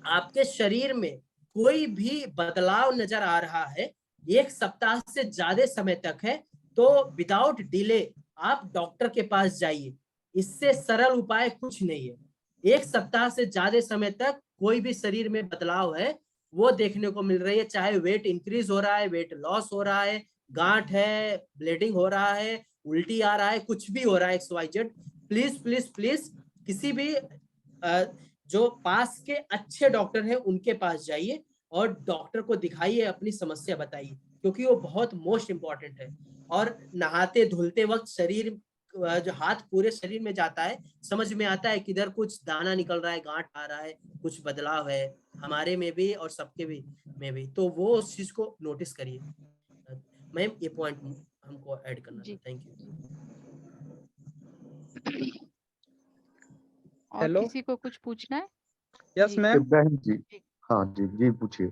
S13: आपके शरीर में कोई भी बदलाव नजर आ रहा है 1 सप्ताह से ज्यादा समय तक है, तो विदाउट डिले आप डॉक्टर के पास जाइए। इससे सरल उपाय कुछ नहीं है। 1 सप्ताह से ज्यादा समय तक कोई भी शरीर में बदलाव है वो देखने को मिल रही है, चाहे वेट इंक्रीज हो रहा है, वेट लॉस हो रहा है, गांठ है, ब्लीडिंग हो रहा है, उल्टी आ रहा है, कुछ भी हो रहा है XYZ, प्लीज प्लीज प्लीज किसी भी जो पास के अच्छे डॉक्टर हैं उनके पास जाइए और डॉक्टर को दिखाइए, अपनी समस्या बताइए, क्योंकि वो बहुत मोस्ट इम्पोर्टेंट है। और नहाते धुलते वक्त शरीर जो हाथ पूरे शरीर में जाता है, समझ में आता है किधर कुछ दाना निकल रहा है, गांठ आ रहा है, कुछ बदलाव है हमारे में भी और सबके भी में भी, तो वो उस चीज को नोटिस करिए। मैम ये पॉइंट हमको ऐड करना था। Thank you.
S2: और
S4: हेलो
S2: किसी को कुछ पूछना है?
S4: यस
S2: जी।
S4: मैम।
S6: इब्राहिम जी, हाँ जी जी पूछिए।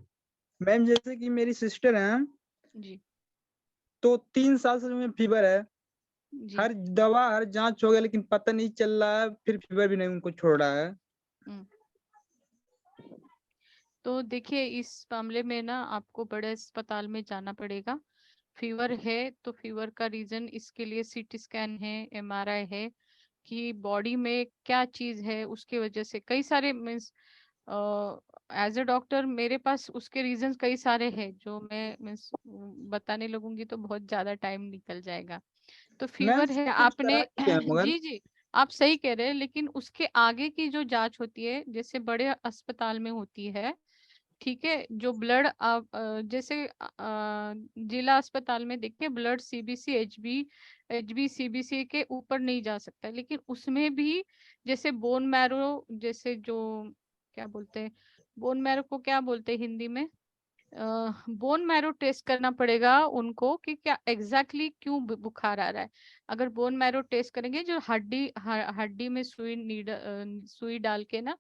S4: मैम जैसे कि मेरी सिस्टर है
S2: जी
S4: तो 3 साल से में फीवर है,
S2: जी।
S4: हर दवा हर जांच हो गया लेकिन पता नहीं चल रहा है, फिर फीवर भी नहीं उनको छोड़ रहा है।
S2: तो देखिए इस मामले में ना आपको बड़े अस्पताल में जाना पड़ेगा। फीवर है तो फीवर का रीजन इसके लिए CT स्कैन है, MRI है कि बॉडी में क्या चीज है, उसके वजह से कई सारे मीन्स एज अ डॉक्टर मेरे पास उसके रीजंस कई सारे हैं जो मैं मीन्स बताने लगूंगी तो बहुत ज्यादा टाइम निकल जाएगा। तो फीवर है आपने जी जी आप सही कह रहे हैं, लेकिन उसके आगे की जो जांच होती है जैसे बड़े अस्पताल में होती है, ठीक है, जो ब्लड आप जैसे जिला अस्पताल में देखिए ब्लड CBC HB CBC के ऊपर नहीं जा सकता, लेकिन उसमें भी जैसे बोन मैरो, जैसे जो क्या बोलते हैं, बोन मैरो को क्या बोलते हैं हिंदी में, बोन मैरो टेस्ट करना पड़ेगा उनको कि क्या एग्जैक्टली क्यों बुखार आ रहा है। अगर बोन मैरो टेस्ट करेंगे जो हड्डी में सुई डाल के ना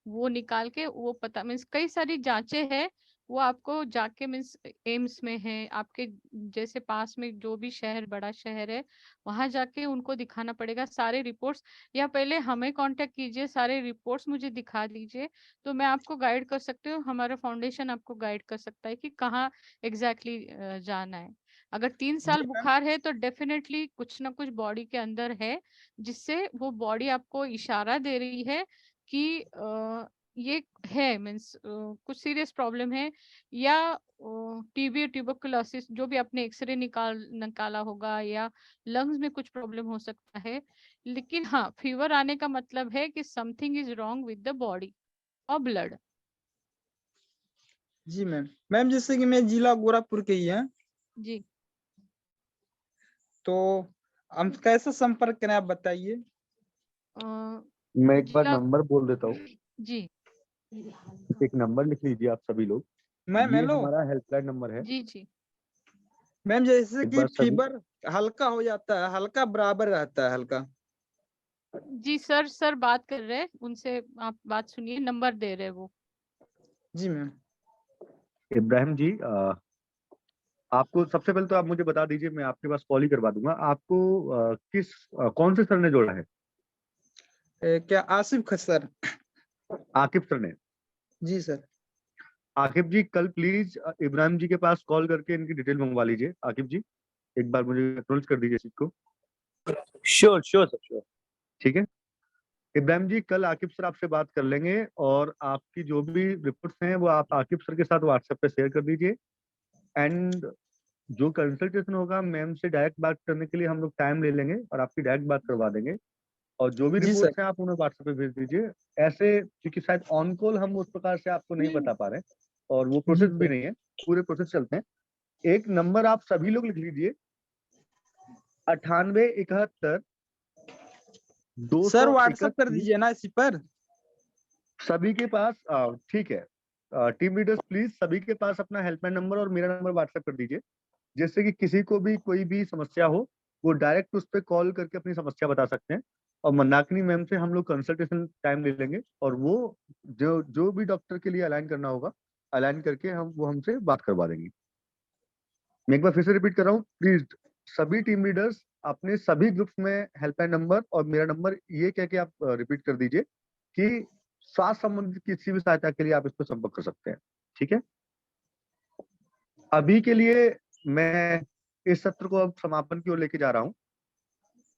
S2: वो निकाल के वो पता मीन्स कई सारी जांचें हैं, वो आपको जाके मीन्स एम्स में है आपके जैसे पास में जो भी शहर बड़ा शहर है वहां जाके उनको दिखाना पड़ेगा सारे रिपोर्ट्स, या पहले हमें कांटेक्ट कीजिए, सारे रिपोर्ट्स मुझे दिखा दीजिए तो मैं आपको गाइड कर सकती हूँ, हमारा फाउंडेशन आपको गाइड कर सकता है कि कहाँ एग्जैक्टली जाना है। अगर 3 साल बुखार है तो डेफिनेटली कुछ ना कुछ बॉडी के अंदर है जिससे वो बॉडी आपको इशारा दे रही है कि ये है मीन्स कुछ सीरियस प्रॉब्लम है, या TB ट्यूबरकुलोसिस जो भी आपने एक्सरे निकाला होगा, या लंग्स में कुछ प्रॉब्लम हो सकता है। लेकिन हाँ फीवर आने का मतलब है कि something is wrong with the body और ब्लड।
S4: जी मैम। मैम जैसे कि मैं जिला गोरखपुर के ही है
S2: जी,
S4: तो हम कैसे संपर्क करें आप बताइए।
S6: मैं एक बार नंबर बोल देता हूँ,
S2: जी
S6: एक नंबर लिख लीजिए आप सभी लोग।
S4: मैम
S6: ये
S4: हेलो।
S6: हमारा हेल्पलाइन नंबर है।
S2: जी जी
S4: मैम जैसे
S6: एक
S4: कि
S6: बार सभी
S4: फीवर हल्का हो जाता है, हल्का बराबर रहता है हल्का।
S2: जी सर बात कर रहे हैं उनसे, आप बात सुनिए, नंबर दे रहे हैं वो।
S4: जी मैम।
S6: इब्राहिम जी आपको सबसे पहले तो आप मुझे बता दीजिए, मैं आपके पास कॉल ही करवा दूंगा। आपको कौन से सर ने जोड़ा है?
S4: क्या आसिफ सर?
S6: आकिब सर ने।
S4: जी सर।
S6: आकिब जी कल प्लीज इब्राहिम जी के पास कॉल करके इनकी डिटेल मंगवा लीजिए। आकिब जी एक बार मुझे एक्नॉलेज कर दीजिए इसको।
S1: Sure sure sir sure.
S6: ठीक है इब्राहिम जी, कल आकिब सर आपसे बात कर लेंगे और आपकी जो भी रिपोर्ट्स हैं वो आप आकिब सर के साथ व्हाट्सएप पे शेयर कर दीजिए। एंड जो कंसल्टेशन होगा मैम से डायरेक्ट बात करने के लिए हम लोग टाइम ले लेंगे और आपकी डायरेक्ट बात करवा देंगे। और जो भी रिपोर्ट्स हैं आप उन्हें व्हाट्सएप पे भेज दीजिए। ऐसे क्योंकि शायद ऑन कॉल हम उस प्रकार से आपको नहीं बता पा रहे और वो प्रोसेस भी नहीं है, पूरे प्रोसेस चलते हैं। एक नंबर आप सभी लोग लिख लीजिए 9871
S4: सर व्हाट्सएप कर दीजिए ना इसी पर
S6: सभी के पास। ठीक है टीम लीडर्स प्लीज सभी के पास अपना हेल्पलाइन नंबर और मेरा नंबर व्हाट्सएप कर दीजिए, जिससे कि किसी को भी कोई भी समस्या हो वो डायरेक्ट उस पर कॉल करके अपनी समस्या बता सकते हैं। और मंदाकिनी मैम से हम लोग कंसल्टेशन टाइम ले लेंगे और वो जो भी डॉक्टर के लिए अलाइन करना होगा अलाइन करके वो हमसे बात करवा देंगे। मैं एक बार फिर से रिपीट कर रहा हूँ, प्लीज सभी टीम लीडर्स अपने सभी ग्रुप्स में हेल्पलाइन नंबर और मेरा नंबर ये कह के आप रिपीट कर दीजिए कि स्वास्थ्य संबंधित किसी भी सहायता के लिए आप इस पर संपर्क कर सकते हैं। ठीक है, अभी के लिए मैं इस सत्र को अब समापन की ओर लेके जा रहा हूँ।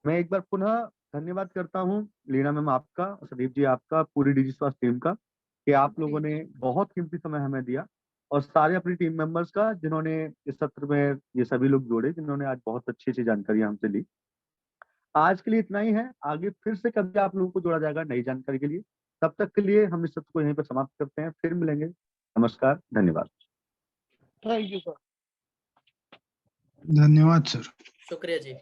S6: मैं एक बार पुनः धन्यवाद करता हूँ लीना मैम आपका, संदीप जी आपका, पूरी डिजी स्वास्थ्य टीम का, कि आप लोगों ने बहुत कीमती समय हमें दिया, और सारे अपनी टीम मेंबर्स का जिन्होंने इस सत्र में ये सभी लोग जोड़े, जिन्होंने आज बहुत अच्छी अच्छी जानकारी हमसे ली। आज के लिए इतना ही है, आगे फिर से कभी आप लोगों को जोड़ा जाएगा नई जानकारी के लिए। तब तक के लिए हम इस सत्र को यहीं पर समाप्त करते हैं, फिर मिलेंगे। नमस्कार, धन्यवाद।
S8: Thank you sir.
S14: धन्यवाद सर।
S13: शुक्रिया जी।